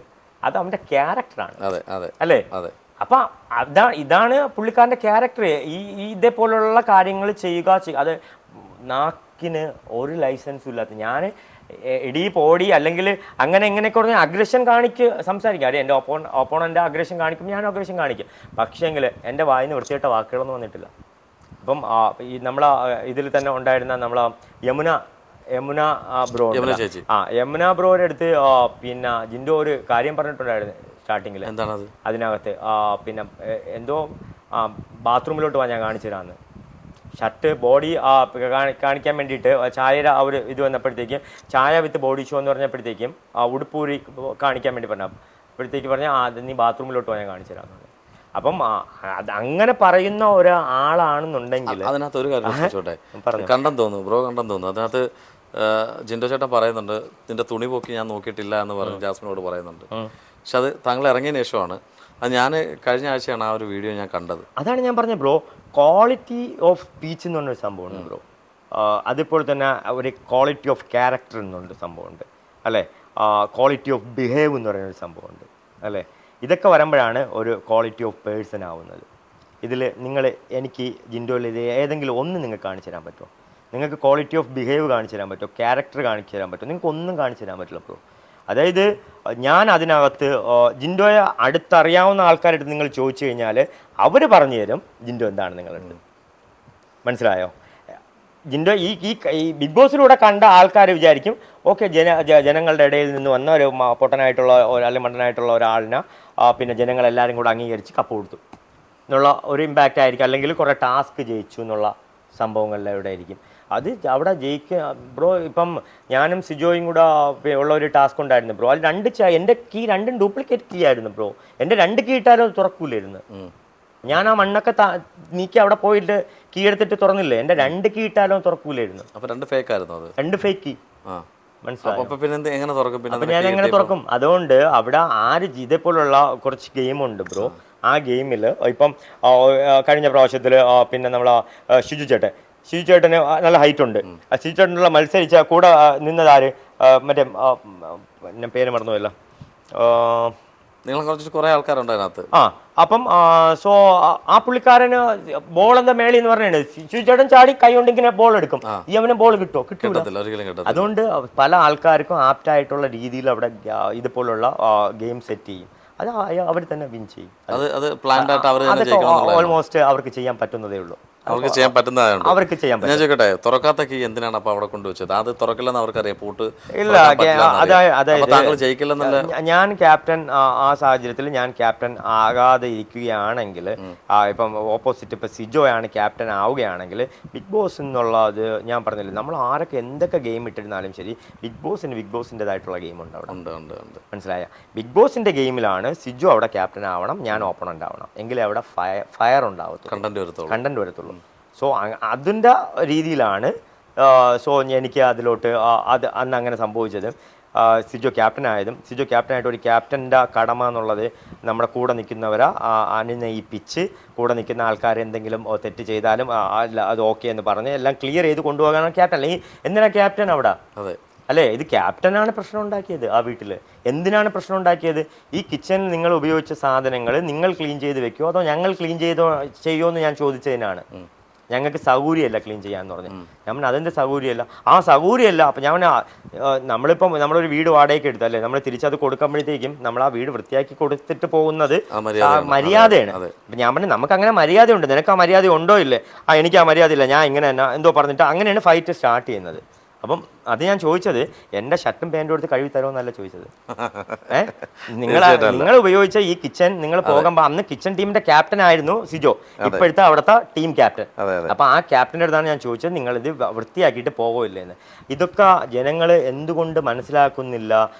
Speaker 2: അത് അവൻ്റെ ക്യാരക്ടറാണ്, അല്ലേ? അപ്പം ഇതാണ് പുള്ളിക്കാരൻ്റെ ക്യാരക്ടർ. ഇതേപോലുള്ള കാര്യങ്ങൾ ചെയ്യുക. അത് നാക്കിന് ഒരു ലൈസൻസും ഇല്ലാത്ത ഞാൻ പോടി അല്ലെങ്കിൽ അങ്ങനെ എങ്ങനെയൊക്കെ പറഞ്ഞാൽ അഗ്രഷൻ സംസാരിക്കും. അറിയാം, എൻ്റെ ഓപ്പോണൻ്റെ അഗ്രഷൻ കാണിക്കും, ഞാൻ അഗ്രഷൻ കാണിക്കും. പക്ഷേങ്കിൽ എൻ്റെ വായിന്ന് വൃത്തിയായിട്ട വാക്കുകളൊന്നും വന്നിട്ടില്ല. അപ്പം ഈ നമ്മളെ ഇതിൽ തന്നെ ഉണ്ടായിരുന്ന നമ്മളെ യമുന ബ്രോ, യമുന ബ്രോയുടെ അടുത്ത് പിന്നെ ജിൻഡോ ഒരു കാര്യം പറഞ്ഞിട്ടുണ്ടായിരുന്നു സ്റ്റാർട്ടിങ്ങിൽ. എന്താണത്? അതിനകത്ത് പിന്നെ എന്തോ ബാത്റൂമിലോട്ട് പോകാൻ ഞാൻ കാണിച്ചു തരാമെന്ന്. ഷർട്ട് ബോഡി കാണിക്കാൻ വേണ്ടിയിട്ട് ചായയുടെ ആ ഒരു ഇത് വന്നപ്പോഴത്തേക്കും, ചായ വിത്ത് ബോഡി ഷോ എന്ന് പറഞ്ഞപ്പോഴത്തേക്കും ഉടുപ്പൂരി കാണിക്കാൻ വേണ്ടി പറഞ്ഞപ്പോഴത്തേക്ക് പറഞ്ഞാൽ നീ ബാത്റൂമിലോട്ട് പോകാൻ ഞാൻ കാണിച്ചു തരാമെന്ന്. അപ്പം അങ്ങനെ പറയുന്ന ഒരാളാണെന്നുണ്ടെങ്കിൽ
Speaker 1: അതിനകത്ത് ഒരു കാര്യം കണ്ടെന്ന് തോന്നുന്നു, ബ്രോ കണ്ടെന്ന് തോന്നുന്നു. അതിനകത്ത് ജിൻഡോ ചേട്ടൻ പറയുന്നുണ്ട്, നിന്റെ തുണി പോക്കി ഞാൻ നോക്കിയിട്ടില്ല എന്ന് പറഞ്ഞ് ജാസ്മിനോട് പറയുന്നുണ്ട്. പക്ഷെ അത് താങ്കൾ ഇറങ്ങിയതിന് ശേഷമാണ്. അത് ഞാൻ കഴിഞ്ഞ ആഴ്ചയാണ് ആ ഒരു വീഡിയോ ഞാൻ കണ്ടത്.
Speaker 2: അതാണ് ഞാൻ പറഞ്ഞത് ബ്രോ, ക്വാളിറ്റി ഓഫ് സ്പീച്ച് എന്ന് പറഞ്ഞൊരു സംഭവമുണ്ട് ബ്രോ. അതുപോലെ തന്നെ ഒരു ക്വാളിറ്റി ഓഫ് ക്യാരക്ടർ എന്നുണ്ട് സംഭവമുണ്ട്, അല്ലേ? ക്വാളിറ്റി ഓഫ് ബിഹേവ് എന്ന് പറയുന്നൊരു സംഭവമുണ്ട്, അല്ലേ? ഇതൊക്കെ വരുമ്പോഴാണ് ഒരു ക്വാളിറ്റി ഓഫ് പേഴ്സൺ ആവുന്നത്. ഇതിൽ എനിക്ക് ജിൻഡോയിൽ ഇത് ഏതെങ്കിലും ഒന്ന് നിങ്ങൾക്ക് കാണിച്ചു തരാൻ പറ്റുമോ? നിങ്ങൾക്ക് ക്വാളിറ്റി ഓഫ് ബിഹേവ് കാണിച്ചു തരാൻ പറ്റുമോ? ക്യാരക്ടർ കാണിച്ചു തരാൻ പറ്റുമോ? നിങ്ങൾക്ക് ഒന്നും കാണിച്ചു തരാൻ പറ്റില്ല ബ്രോ. അതായത് ഞാൻ അതിനകത്ത് ജിൻഡോയെ അടുത്തറിയാവുന്ന ആൾക്കാരെടുത്ത് നിങ്ങൾ ചോദിച്ചു കഴിഞ്ഞാൽ അവർ പറഞ്ഞു തരും ജിൻഡോ എന്താണ് നിങ്ങളുടെ. മനസ്സിലായോ? ഇതിൻ്റെ ഈ ബിഗ് ബോസിലൂടെ കണ്ട ആൾക്കാർ വിചാരിക്കും ഓക്കെ ജനങ്ങളുടെ ഇടയിൽ നിന്ന് വന്ന ഒരു പൊട്ടനായിട്ടുള്ള അല്ലെങ്കിൽ മണ്ടനായിട്ടുള്ള ഒരാളിനെ പിന്നെ ജനങ്ങളെല്ലാവരും കൂടെ അംഗീകരിച്ച് കപ്പ് കൊടുത്തു എന്നുള്ള ഒരു ഇമ്പാക്റ്റ് ആയിരിക്കും, അല്ലെങ്കിൽ കുറേ ടാസ്ക് ജയിച്ചു എന്നുള്ള സംഭവങ്ങളിലൂടെ ആയിരിക്കും അത് അവിടെ ബ്രോ. ഇപ്പം ഞാനും സിജോയും കൂടെ ഉള്ള ഒരു ടാസ്ക് ഉണ്ടായിരുന്നു ബ്രോ. അത് എൻ്റെ കീ രണ്ടും ഡ്യൂപ്ലിക്കേറ്റ് കീ ആയിരുന്നു ബ്രോ. എൻ്റെ 2 കീ ഇട്ടാലും അത് തുറക്കൂലായിരുന്നു. ഞാൻ ആ മണ്ണൊക്കെ നീക്കി അവിടെ പോയിട്ട് കീ എടുത്തിട്ട് തുറന്നില്ലേ, എൻ്റെ 2 കീ ഇട്ടാലും തുറക്കൂലായിരുന്നു.
Speaker 1: അപ്പോൾ 2 ഫേക്ക് ആയിരുന്നു അത്,
Speaker 2: 2 ഫേക്ക് കീ. മനസ്സിലായോ? ഞാൻ എങ്ങനെ തുറക്കും? അതുകൊണ്ട് അവിടെ ഇതേപോലുള്ള കുറച്ച് ഗെയിമുണ്ട് ബ്രോ. ആ ഗെയിമിൽ ഇപ്പം കഴിഞ്ഞ പ്രാവശ്യത്തിൽ പിന്നെ നമ്മളെ ഷിജു ചേട്ടന് നല്ല ഹൈറ്റ് ഉണ്ട്. ഷിജു ചേട്ടനുള്ള മത്സരിച്ച കൂടെ നിന്നതാര്, മറ്റേ പേര് മറന്നുപോയല്ലോ,
Speaker 1: നിങ്ങൾ കുറച്ച് കുറേ ആൾക്കാരുണ്ട് അതിനകത്ത്.
Speaker 2: അപ്പം സോ ആ പുള്ളിക്കാരന് ബോൾ എന്താ മേളി എന്ന് പറഞ്ഞാണ്, ഷിജു ചേട്ടൻ ചാടി കൈ കൊണ്ട് ഇങ്ങനെ ബോൾ എടുക്കും, ഈ അവന് ബോൾ കിട്ടില്ല. അതുകൊണ്ട് പല ആൾക്കാർക്കും ആപ്റ്റായിട്ടുള്ള രീതിയിൽ അവിടെ ഇതുപോലുള്ള ഗെയിം സെറ്റ് ചെയ്യും. അത് അവർ തന്നെ വിൻ ചെയ്യും. ഓൾമോസ്റ്റ് അവർക്ക് ചെയ്യാൻ പറ്റുന്നതേ ഉള്ളൂ.
Speaker 1: അവർക്ക് ചെയ്യാൻ പറ്റുന്നതാണ്.
Speaker 2: അവർക്ക് ചെയ്യാൻ
Speaker 1: ഞാൻ ചോദിക്കട്ടെ, തുറക്കാത്ത കീ എന്തിനാണ് അപ്പൊ അവിടെ കൊണ്ടുവച്ചത്? അത് തുറക്കില്ലെന്ന് അവർക്കറിയാം, പൂട്ട്
Speaker 2: ഇല്ല. അതായത്
Speaker 1: ജയിക്കില്ലെന്നല്ല.
Speaker 2: ഞാൻ ക്യാപ്റ്റൻ, ആ സാഹചര്യത്തിൽ ഞാൻ ക്യാപ്റ്റൻ ആകാതെ ഇരിക്കുകയാണെങ്കിൽ, ഇപ്പം ഓപ്പോസിറ്റ് ഇപ്പം സിജോ ആണ് ക്യാപ്റ്റൻ ആവുകയാണെങ്കിൽ, ബിഗ് ബോസ് എന്നുള്ളത് ഞാൻ പറഞ്ഞില്ല, നമ്മൾ ആരൊക്കെ എന്തൊക്കെ ഗെയിം ഇട്ടിരുന്നാലും ശരി, ബിഗ് ബോസിൻ്റെതായിട്ടുള്ള ഗെയിം ഉണ്ട് അവിടെ. മനസ്സിലായ? ബിഗ് ബോസിന്റെ ഗെയിമിലാണ് സിജോ അവിടെ ക്യാപ്റ്റൻ ആവണം, ഞാൻ ഓപ്പണന്റ് ആവണം, എങ്കിലേ അവിടെ ഫയർ ഉണ്ടാവത്തുള്ളൂ, കണ്ടന്റ് വരത്തുള്ളൂ. സോ അതിൻ്റെ രീതിയിലാണ് എനിക്ക് അതിലോട്ട് അന്ന് അങ്ങനെ സംഭവിച്ചത്. സിജോ ക്യാപ്റ്റനായിട്ട് ഒരു ക്യാപ്റ്റൻ്റെ കടമ എന്നുള്ളത് നമ്മുടെ കൂടെ നിൽക്കുന്നവരെ അനുനയിപ്പിച്ച്, കൂടെ നിൽക്കുന്ന ആൾക്കാർ എന്തെങ്കിലും തെറ്റ് ചെയ്താലും അത് ഓക്കെ എന്ന് പറഞ്ഞ് എല്ലാം ക്ലിയർ ചെയ്ത് കൊണ്ടുപോകാനാണ് ക്യാപ്റ്റൻ. അല്ലെങ്കിൽ എന്തിനാണ് ക്യാപ്റ്റൻ അവിടെ? അല്ലേ, ഇത് ക്യാപ്റ്റനാണ് പ്രശ്നം ഉണ്ടാക്കിയത് ആ വീട്ടിൽ. എന്തിനാണ് പ്രശ്നം ഉണ്ടാക്കിയത്? ഈ കിച്ചണിൽ നിങ്ങൾ ഉപയോഗിച്ച സാധനങ്ങൾ നിങ്ങൾ ക്ലീൻ ചെയ്ത് വെക്കുമോ അതോ ഞങ്ങൾ ക്ലീൻ ചെയ്യുമോ എന്ന് ഞാൻ ചോദിച്ചതിനാണ്. ഞങ്ങൾക്ക് സൗകര്യമല്ല ക്ലീൻ ചെയ്യാന്ന് പറഞ്ഞു. ഞാൻ അതെന്ത് സൗകര്യമല്ല? ആ സൗകര്യമല്ല. അപ്പം ഞാൻ നമ്മളിപ്പം നമ്മളൊരു വീട് വാടകയ്ക്ക് എടുത്തല്ലേ, നമ്മൾ തിരിച്ചത് കൊടുക്കുമ്പോഴത്തേക്കും നമ്മൾ ആ വീട് വൃത്തിയാക്കി കൊടുത്തിട്ട് പോകുന്നത് മര്യാദയാണ്. അപ്പം ഞാൻ പറഞ്ഞു നമുക്ക് അങ്ങനെ മര്യാദയുണ്ട്, നിനക്ക് ആ മര്യാദ ഉണ്ടോ ഇല്ലേ? എനിക്ക് ആ മര്യാദ ഇല്ല, ഞാൻ ഇങ്ങനെ തന്നെ എന്തോ പറഞ്ഞിട്ട് അങ്ങനെയാണ് ഫൈറ്റ് സ്റ്റാർട്ട് ചെയ്യുന്നത്. അപ്പം അത് ഞാൻ ചോദിച്ചത് എൻ്റെ ഷർട്ടും പാൻറ്റും എടുത്ത് കഴുകി തരുമെന്നല്ല ചോദിച്ചത്. നിങ്ങൾ ഉപയോഗിച്ച ഈ കിച്ചൺ നിങ്ങൾ പോകുമ്പോൾ, അന്ന് കിച്ചൺ ടീമിന്റെ ക്യാപ്റ്റൻ ആയിരുന്നു സിജോ, ഇപ്പോഴത്തെ അവിടുത്തെ ടീം ക്യാപ്റ്റൻ. അപ്പൊ ആ ക്യാപ്റ്റൻ്റെ അടുത്താണ് ഞാൻ ചോദിച്ചത് നിങ്ങളിത് വൃത്തിയാക്കിയിട്ട് പോകില്ലെന്ന്. ഇതൊക്കെ ജനങ്ങൾ എന്തുകൊണ്ട് മനസ്സിലാക്കുന്നില്ല?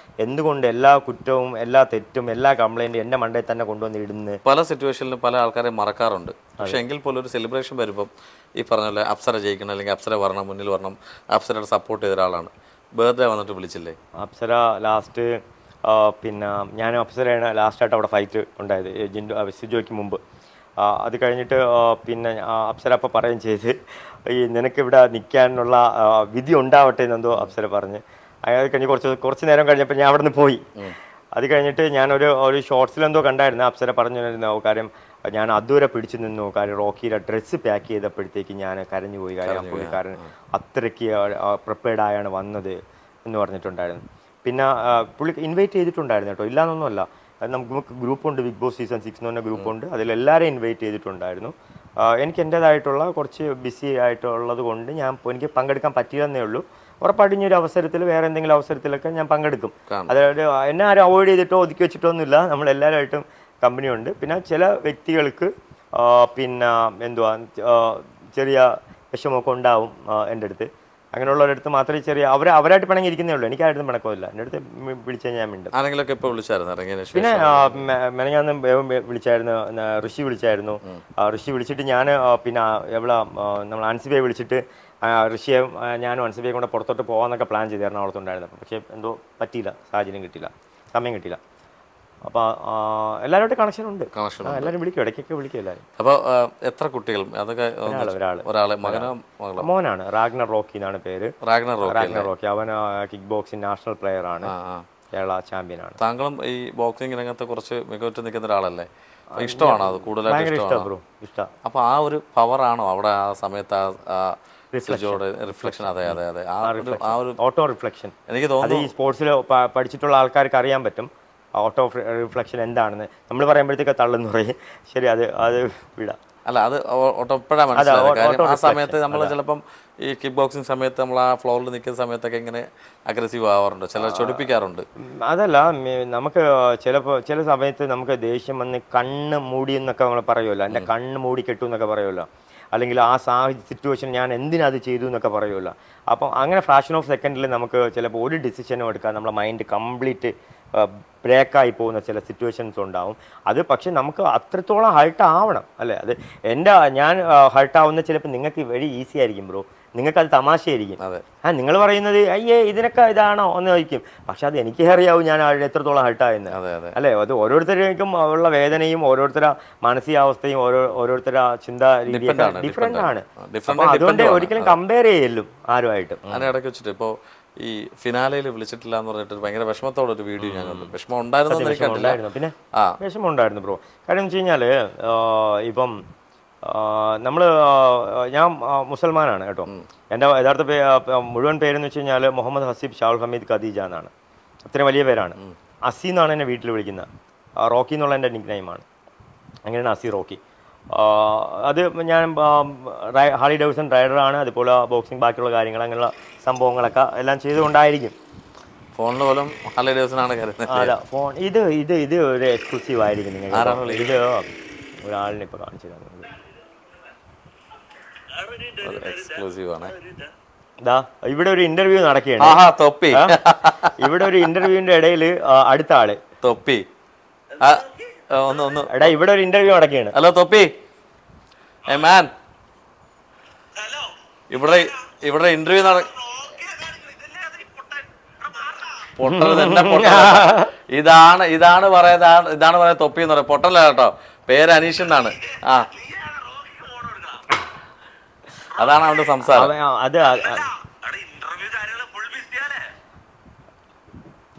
Speaker 2: എന്തുകൊണ്ട് എല്ലാ കുറ്റവും എല്ലാ തെറ്റും എല്ലാ കംപ്ലൈൻറ്റും എൻ്റെ മണ്ടയിൽ തന്നെ കൊണ്ടുവന്ന് ഇടുന്നു?
Speaker 1: പല സിറ്റുവേഷനിലും പല ആൾക്കാരെ മറക്കാറുണ്ട്. പക്ഷെ എങ്കിൽ പോലും ഒരു സെലിബ്രേഷൻ വരുമ്പം ഈ പറഞ്ഞ പോലെ അപ്സര ജയിക്കണം, അല്ലെങ്കിൽ അപ്സര വരണം, മുന്നിൽ വരണം, അപ്സരയുടെ സപ്പോർട്ട് ചെയ്ത ഒരാളാണ്. ബർത്ത്ഡേ വന്നിട്ട് വിളിച്ചില്ലേ അപ്സര?
Speaker 2: ലാസ്റ്റ് പിന്നെ ഞാൻ അപ്സരയാണ് ലാസ്റ്റായിട്ട് അവിടെ ഫൈറ്റ് ഉണ്ടായത് സിജോയ്ക്ക് മുമ്പ്. അത് കഴിഞ്ഞിട്ട് പിന്നെ അപ്സര അപ്പോൾ പറയുകയും ചെയ്ത് ഈ നിനക്കിവിടെ നിൽക്കാനുള്ള വിധി ഉണ്ടാവട്ടെ എന്നെന്തോ അപ്സര പറഞ്ഞ്. അത് കഴിഞ്ഞ് കുറച്ച് നേരം കഴിഞ്ഞപ്പോൾ ഞാൻ അവിടെ നിന്ന് പോയി. അത് കഴിഞ്ഞിട്ട് ഞാനൊരു ഷോർട്സിലെന്തോ കണ്ടായിരുന്നു, അപ്സര പറഞ്ഞിരുന്നു കാര്യം ഞാൻ അതുവരെ പിടിച്ചു നിന്നു, കാര്യം റോക്കിയുടെ ഡ്രസ്സ് പാക്ക് ചെയ്തപ്പോഴത്തേക്ക് ഞാൻ കരഞ്ഞു പോയി, കാര്യം പുള്ളിക്കാരൻ അത്രയ്ക്ക് പ്രിപ്പയർഡ് ആയാണ് വന്നത് എന്ന് പറഞ്ഞിട്ടുണ്ടായിരുന്നു. പിന്നെ പുള്ളി ഇൻവൈറ്റ് ചെയ്തിട്ടുണ്ടായിരുന്നു കേട്ടോ, ഇല്ലാന്നൊന്നുമല്ല. നമുക്ക് ഗ്രൂപ്പുണ്ട്, ബിഗ് ബോസ് സീസൺ 6 എന്ന് പറഞ്ഞ ഗ്രൂപ്പുണ്ട്, അതിലെല്ലാവരെയും ഇൻവൈറ്റ് ചെയ്തിട്ടുണ്ടായിരുന്നു. എനിക്ക് എൻ്റേതായിട്ടുള്ള കുറച്ച് ബിസി ആയിട്ടുള്ളത് കൊണ്ട് എനിക്ക് പങ്കെടുക്കാൻ പറ്റില്ലെന്നേ ഉള്ളൂ. ഉറപ്പായിട്ടും ഒരു അവസരത്തിൽ വേറെ എന്തെങ്കിലും അവസരത്തിലൊക്കെ ഞാൻ പങ്കെടുക്കും. അതായത് എന്നെ ആരും അവോയ്ഡ് ചെയ്തിട്ടോ ഒതുക്കി വെച്ചിട്ടൊന്നുമില്ല, നമ്മളെല്ലാവരുമായിട്ടും കമ്പനിയുണ്ട്. പിന്നെ ചില വ്യക്തികൾക്ക് പിന്നെ എന്തുവാ ചെറിയ വിഷമമൊക്കെ ഉണ്ടാവും എൻ്റെ അടുത്ത്. അങ്ങനെയുള്ളവരടുത്ത് മാത്രമേ അവരായിട്ട് പിണങ്ങിയിരിക്കുന്നേ ഉള്ളൂ, എനിക്കായിട്ടും പിണക്കമില്ല. എൻ്റെ അടുത്ത് വിളിച്ചാൽ ഞാൻ മിണ്ടും. പിന്നെ മെനങ്ങാന്ന് വിളിച്ചായിരുന്നു, ഋഷി വിളിച്ചായിരുന്നു. ഋഷി വിളിച്ചിട്ട് ഞാൻ പിന്നെ നമ്മൾ അൻസിബയെ വിളിച്ചിട്ട് ഋഷിയെ ഞാനും അൻസിബയെ കൊണ്ട് പുറത്തോട്ട് പോകാമെന്നൊക്കെ പ്ലാൻ ചെയ്ത് എറണാകുളത്തുണ്ടായിരുന്നു. പക്ഷേ എന്തോ പറ്റിയില്ല, സാഹചര്യം കിട്ടിയില്ല, സമയം കിട്ടിയില്ല. അപ്പോൾ എല്ലാവരുമായിട്ട് കണക്ഷൻ ഉണ്ട്, എല്ലാവരും വിളിക്കും, ഇടയ്ക്കൊക്കെ വിളിക്കും എല്ലാവരും.
Speaker 1: അപ്പോൾ എത്ര കുട്ടികൾ? അതൊക്കെ
Speaker 2: മോനാണ്, റാഗ്നർ റോക്കി എന്നാണ് പേര്. Ragnar Rocky. അവൻ കിക്ക് ബോക്സിംഗ് നാഷണൽ പ്ലെയർ ആണ്, കേരള ചാമ്പ്യനാണ്.
Speaker 1: താങ്കളും ഈ ബോക്സിംഗ് രംഗത്ത് കുറച്ച് മികവുറ്റ് നിൽക്കുന്ന ഒരാളല്ലേ? ഇഷ്ടമാണോ അത്? കൂടുതലായിട്ട് ഇഷ്ടം. അപ്പോൾ ആ ഒരു പവറാണോ അവിടെ ആ സമയത്ത് റിഫ്ലക്ഷൻ? അതെ അതെ അതെ, ആ ഒരു ഓട്ടോ റിഫ്ലക്ഷൻ എനിക്ക് തോന്നുന്നു ഈ സ്പോർട്സിൽ പഠിച്ചിട്ടുള്ള ആൾക്കാർക്ക് അറിയാൻ പറ്റും ഓട്ടോ റിഫ്ലക്ഷൻ എന്താണെന്ന്. നമ്മൾ പറയുമ്പോഴത്തേക്ക് തള്ളെന്ന് പറയും, ശരി, അത് വിടാം. അല്ല, അത് ഓട്ടോപ്പോഴാണ് മനസ്സിലായത്. കാര്യം ആ സമയത്ത് നമ്മൾ ചിലപ്പം ഈ കിക്ക് ബോക്സിങ് സമയത്ത് നമ്മൾ ആ ഫ്ലോറിൽ നിൽക്കുന്ന സമയത്തൊക്കെ ഇങ്ങനെ അഗ്രസീവ് ആവാറുണ്ട്, ചിലർ ചൊടിപ്പിക്കാറുണ്ട്?
Speaker 2: അതല്ല, നമുക്ക് ചില സമയത്ത് നമുക്ക് ദേഷ്യം വന്ന് കണ്ണ് മൂടി എന്നൊക്കെ നമ്മൾ പറയുമല്ലോ, എൻ്റെ കണ്ണ് മൂടി കെട്ടു എന്നൊക്കെ പറയുമല്ലോ, അല്ലെങ്കിൽ ആ സിറ്റുവേഷൻ ഞാൻ എന്തിനത് ചെയ്തു എന്നൊക്കെ പറയുമല്ലോ. അപ്പം അങ്ങനെ ഫ്രാക്ഷൻ ഓഫ് സെക്കൻഡിൽ നമുക്ക് ചിലപ്പോൾ ഒരു ഡിസിഷനും എടുക്കാൻ നമ്മളെ മൈൻഡ് കംപ്ലീറ്റ് ബ്രേക്കായി പോകുന്ന ചില സിറ്റുവേഷൻസ് ഉണ്ടാവും. അത് പക്ഷെ നമുക്ക് അത്രത്തോളം ഹർട്ട് ആവണം അല്ലേ? അത് ഞാൻ ഹർട്ടാവുന്ന ചിലപ്പോൾ നിങ്ങൾക്ക് വെരി ഈസി ആയിരിക്കും ബ്രോ, നിങ്ങൾക്കത് തമാശയായിരിക്കും. നിങ്ങൾ പറയുന്നത് അയ്യേ ഇതിനൊക്കെ ഇതാണോ എന്ന് ചോദിക്കും, പക്ഷെ അത് എനിക്ക് അറിയാവും ഞാൻ എത്രത്തോളം ഹർട്ടായെന്ന് അല്ലേ? അത് ഓരോരുത്തർക്കും ഉള്ള വേദനയും ഓരോരുത്തരുടെ മാനസികാവസ്ഥയും ഓരോരുത്തരുടെ ചിന്താ രീതിയൊക്കെ ഡിഫറെൻ്റ് ആണ്. അപ്പോൾ അതുകൊണ്ട് ഒരിക്കലും കമ്പയർ ചെയ്യലും ആരുമായിട്ടും.
Speaker 1: ഇടയ്ക്ക് വെച്ചിട്ട് ഇപ്പോൾ ഈ ഫിനാലയിൽ വിളിച്ചിട്ടില്ല എന്ന് പറഞ്ഞിട്ട് ഭയങ്കര വിഷമത്തോടെ ഒരു വീഡിയോ ഞാൻ കണ്ടു. വിഷമം ഉണ്ടായിരുന്നു?
Speaker 2: പിന്നെ വിഷമം ഉണ്ടായിരുന്നു ബ്രോ. കാര്യം വെച്ച് കഴിഞ്ഞാൽ ഇപ്പം ഞാൻ മുസൽമാനാണ് കേട്ടോ. എൻ്റെ യഥാർത്ഥ മുഴുവൻ പേരെന്ന് വെച്ച് കഴിഞ്ഞാൽ മുഹമ്മദ് ഹസീബ് ഷാഹുൽ ഹമീദ് ഖദീജ എന്നാണ്. അത്രയും വലിയ പേരാണ്. അസി എന്നാണ് എന്നെ വീട്ടിൽ വിളിക്കുന്നത്. റോക്കി എന്നുള്ള എൻ്റെ നിക് നെയിമാണ്. അങ്ങനെയാണ് അസി റോക്കി. അത് ഞാൻ ഹാർലി ഡേവിഡ്സൺ റൈഡറാണ്. അതുപോലെ ബോക്സിംഗ് ബാക്കിയുള്ള കാര്യങ്ങൾ അങ്ങനെയുള്ള സംഭവങ്ങളൊക്കെ എല്ലാം ചെയ്തുകൊണ്ടായിരിക്കും.
Speaker 1: ഫോണിൽ പോലും ഹാർലി ഡേവിഡ്സൺ കരുതുന്നത്.
Speaker 2: അല്ല ഫോൺ ഇത് ഒരു എക്സ്ക്ലൂസീവ് ആയിരിക്കും. നിങ്ങൾ ഇത് ഒരാളിനെ ഇപ്പോൾ കാണിച്ചു തരുന്നത് ഇവിടെ ഒരു ഇന്റർവ്യൂ നടക്കുകയാണ്. ഇവിടെ ഒരു ഇന്റർവ്യൂവിന്റെ ഇടയിൽ അടുത്ത ആള്
Speaker 1: തൊപ്പി
Speaker 2: എടാ ഇവിടെ ഒരു ഇന്റർവ്യൂ നടക്കുകയാണ്.
Speaker 1: ഹലോ തൊപ്പി, മാൻ, ഇവിടെ ഇന്റർവ്യൂ ഇതാണ് പറയുന്നത് തൊപ്പി എന്ന് പറയുന്നത്. പൊട്ടല്ല കേട്ടോ, പേര് അനീഷ് എന്നാണ്. അതാണ് അവന്റെ സംസാരം.
Speaker 2: അത്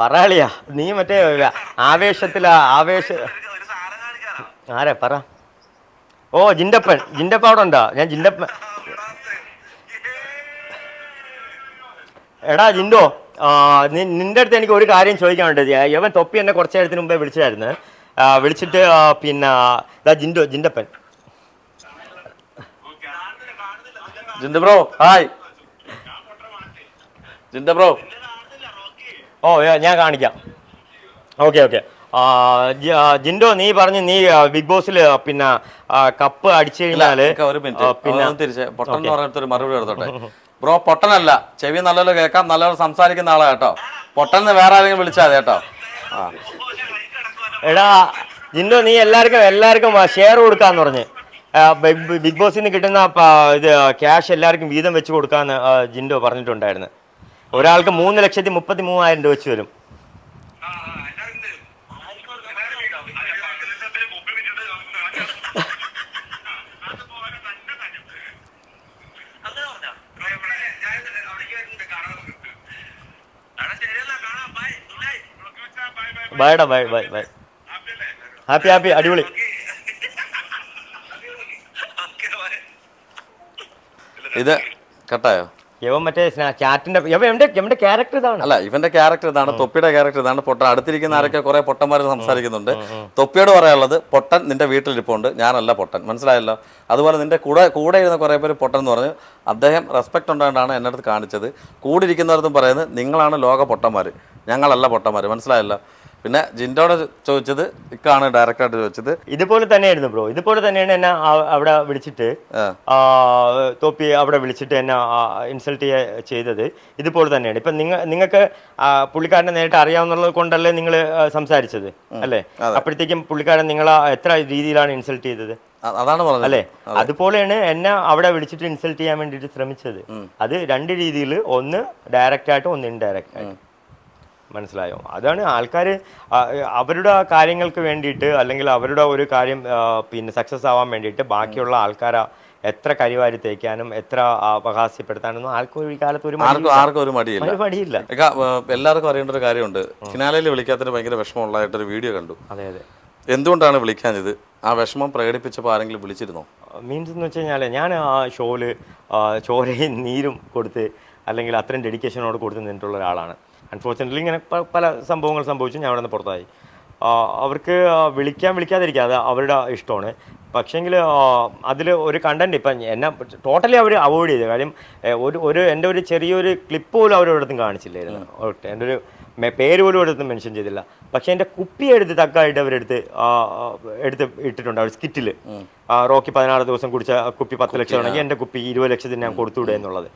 Speaker 2: പറയാളിയാ നീ മറ്റേ ആരെ പറ. ഓ ജിൻഡപ്പൻ അവിടെ ഉണ്ടോ? ഞാൻ ജിൻഡപ്പൻ. എടാ ജിൻഡോ, നിന്റെ അടുത്ത് എനിക്ക് ഒരു കാര്യം ചോദിക്കാനുണ്ട്. യവൻ തൊപ്പി എന്നെ കുറച്ച് നേരത്തിന് മുമ്പേ വിളിച്ചായിരുന്നു. വിളിച്ചിട്ട് പിന്നെ ജിൻഡപ്പൻ
Speaker 1: ജിൻഡ ബ്രോ, ഹായ് ജിൻഡ ബ്രോ.
Speaker 2: ഓ ഞാൻ കാണിക്കാം. ഓക്കെ. ജിൻഡോ, നീ ബിഗ് ബോസിൽ പിന്നെ കപ്പ് അടിച്ചു കഴിഞ്ഞാല്
Speaker 1: പൊട്ടൻ പറഞ്ഞിട്ടൊരു മറുപടി എടുത്തോട്ടെ. ബ്രോ പൊട്ടനല്ല, ചെവി നല്ലപോലെ കേൾക്കാം, നല്ലപോലെ സംസാരിക്കുന്ന ആളാ കേട്ടോ. പൊട്ടന്ന് വേറെ ആരെങ്കിലും വിളിച്ചാൽ മതി കേട്ടോ.
Speaker 2: എടാ ജിൻഡോ, നീ എല്ലാവർക്കും ഷെയർ കൊടുക്കാന്ന് പറഞ്ഞ് ബിഗ് ബോസിൽ നിന്ന് കിട്ടുന്ന ഇത് ക്യാഷ് എല്ലാവർക്കും വീതം വെച്ച് കൊടുക്കാന്ന് ജിൻഡോ പറഞ്ഞിട്ടുണ്ടായിരുന്നു. ഒരാൾക്ക് 3,33,000 രൂപ വെച്ച് വരും. ബൈ. ഹാപ്പി അടിപൊളി.
Speaker 1: ഇത് കട്ടായോ?
Speaker 2: ഇവൻ മറ്റേ ചാറ്റിന്റെ ക്യാരക്ടർ ഇതാണ്.
Speaker 1: അല്ല, ഇവന്റെ ക്യാരക്ടർ ഇതാണ്, തൊപ്പിയുടെ ക്യാരക്ടർ ഇതാണ്. പൊട്ടൻ അടുത്തിരിക്കുന്ന ആരൊക്കെ കുറെ പൊട്ടന്മാർ സംസാരിക്കുന്നുണ്ട്. തൊപ്പിയോട് പറയാനുള്ളത്, പൊട്ടൻ നിന്റെ വീട്ടിലിരിപ്പുണ്ട്, ഞാനല്ല പൊട്ടൻ, മനസ്സിലായല്ലോ. അതുപോലെ നിന്റെ കൂടെ ഇരുന്ന കുറെ പേര് പൊട്ടൻ എന്ന് പറഞ്ഞു. അദ്ദേഹം റെസ്പെക്ട് ഉണ്ടായിട്ടാണ് എന്നെ അടുത്ത് കാണിച്ചത്. കൂടെ ഇരിക്കുന്നവർക്കും പറയുന്നത് നിങ്ങളാണ് ലോക പൊട്ടന്മാർ, ഞങ്ങളല്ല പൊട്ടന്മാർ, മനസ്സിലായല്ലോ. പിന്നെ ജിൻഡോട് ചോദിച്ചത് ഇക്കാണ് ഡയറക്റ്റായിട്ട് ചോദിച്ചത്.
Speaker 2: ഇതുപോലെ തന്നെയായിരുന്നു ബ്രോ. ഇതുപോലെ തന്നെയാണ് എന്നെ അവിടെ വിളിച്ചിട്ട് തോപ്പി അവിടെ വിളിച്ചിട്ട് എന്നെ ഇൻസൾട്ട് ചെയ്തത്. ഇതുപോലെ തന്നെയാണ്. ഇപ്പം നിങ്ങൾക്ക് പുള്ളിക്കാരനെ നേരിട്ട് അറിയാവുന്നത് കൊണ്ടല്ലേ നിങ്ങൾ സംസാരിച്ചത് അല്ലേ? അപ്പോഴത്തേക്കും പുള്ളിക്കാരൻ നിങ്ങളെ എത്ര രീതിയിലാണ് ഇൻസൾട്ട് ചെയ്തത്?
Speaker 1: അതാണ് പറഞ്ഞത്
Speaker 2: അല്ലേ? അതുപോലെയാണ് എന്നെ അവിടെ വിളിച്ചിട്ട് ഇൻസൾട്ട് ചെയ്യാൻ വേണ്ടിയിട്ട് ശ്രമിച്ചത്. അത് രണ്ട് രീതിയിൽ, ഒന്ന് ഡയറക്റ്റ് ആയിട്ട്, ഒന്ന് ഇൻഡയറക്റ്റ് ആയിട്ട്. മനസ്സിലായോ? അതാണ് ആൾക്കാർ അവരുടെ കാര്യങ്ങൾക്ക് വേണ്ടിയിട്ട്, അല്ലെങ്കിൽ അവരുടെ ഒരു കാര്യം പിന്നെ സക്സസ് ആവാൻ വേണ്ടിയിട്ട് ബാക്കിയുള്ള ആൾക്കാരെ എത്ര കരിവാരി തേക്കാനും എത്ര അപഹാസ്യപ്പെടുത്താനൊന്നും ആർക്കും ഈ കാലത്ത്
Speaker 1: ഒരു മടിയില്ല. എല്ലാവർക്കും അറിയേണ്ട ഒരു കാര്യമുണ്ട്. ഫിനാലയിൽ വിളിക്കാത്തതിന് ഭയങ്കര വിഷമമുള്ളതായിട്ടൊരു വീഡിയോ കണ്ടു.
Speaker 2: അതെ.
Speaker 1: എന്തുകൊണ്ടാണ് വിളിക്കാഞ്ഞത്? ആ വിഷമം പ്രകടിപ്പിച്ചപ്പോൾ ആരെങ്കിലും വിളിച്ചിരുന്നോ?
Speaker 2: മീൻസ് എന്ന് വെച്ച് കഴിഞ്ഞാൽ ഞാൻ ആ ഷോയിൽ ചോരയും നീരും കൊടുത്ത്, അല്ലെങ്കിൽ അത്രയും ഡെഡിക്കേഷനോട് കൊടുത്ത് നിന്നിട്ടുള്ള ഒരാളാണ്. അൺഫോർച്യുനേറ്റ്ലി ഇങ്ങനെ പല സംഭവങ്ങൾ സംഭവിച്ചു. ഞാൻ അവിടെ നിന്ന് പുറത്തായി. അവർക്ക് വിളിക്കാതിരിക്കുക, അത് അവരുടെ ഇഷ്ടമാണ്. പക്ഷേങ്കിൽ അതിൽ ഒരു കണ്ടന്റ് ഇപ്പം എന്നെ ടോട്ടലി അവർ അവോയ്ഡ് ചെയ്തു. കാര്യം എൻ്റെ ഒരു ചെറിയൊരു ക്ലിപ്പ് പോലും അവരൊരിടത്തും കാണിച്ചില്ലായിരുന്നു. എൻ്റെ ഒരു പേര് പോലും ഒരിടത്തും മെൻഷൻ ചെയ്തില്ല. പക്ഷേ എൻ്റെ കുപ്പി എടുത്ത് തക്കായിട്ട് അവരെടുത്ത് ഇട്ടിട്ടുണ്ട് അവർ സ്കിറ്റിൽ. റോക്കി 16 ദിവസം കുടിച്ച കുപ്പി 10 ലക്ഷം ആണെങ്കിൽ എൻ്റെ കുപ്പി 20 ലക്ഷത്തിന് ഞാൻ കൊടുത്തുവിടുക എന്നുള്ളത്.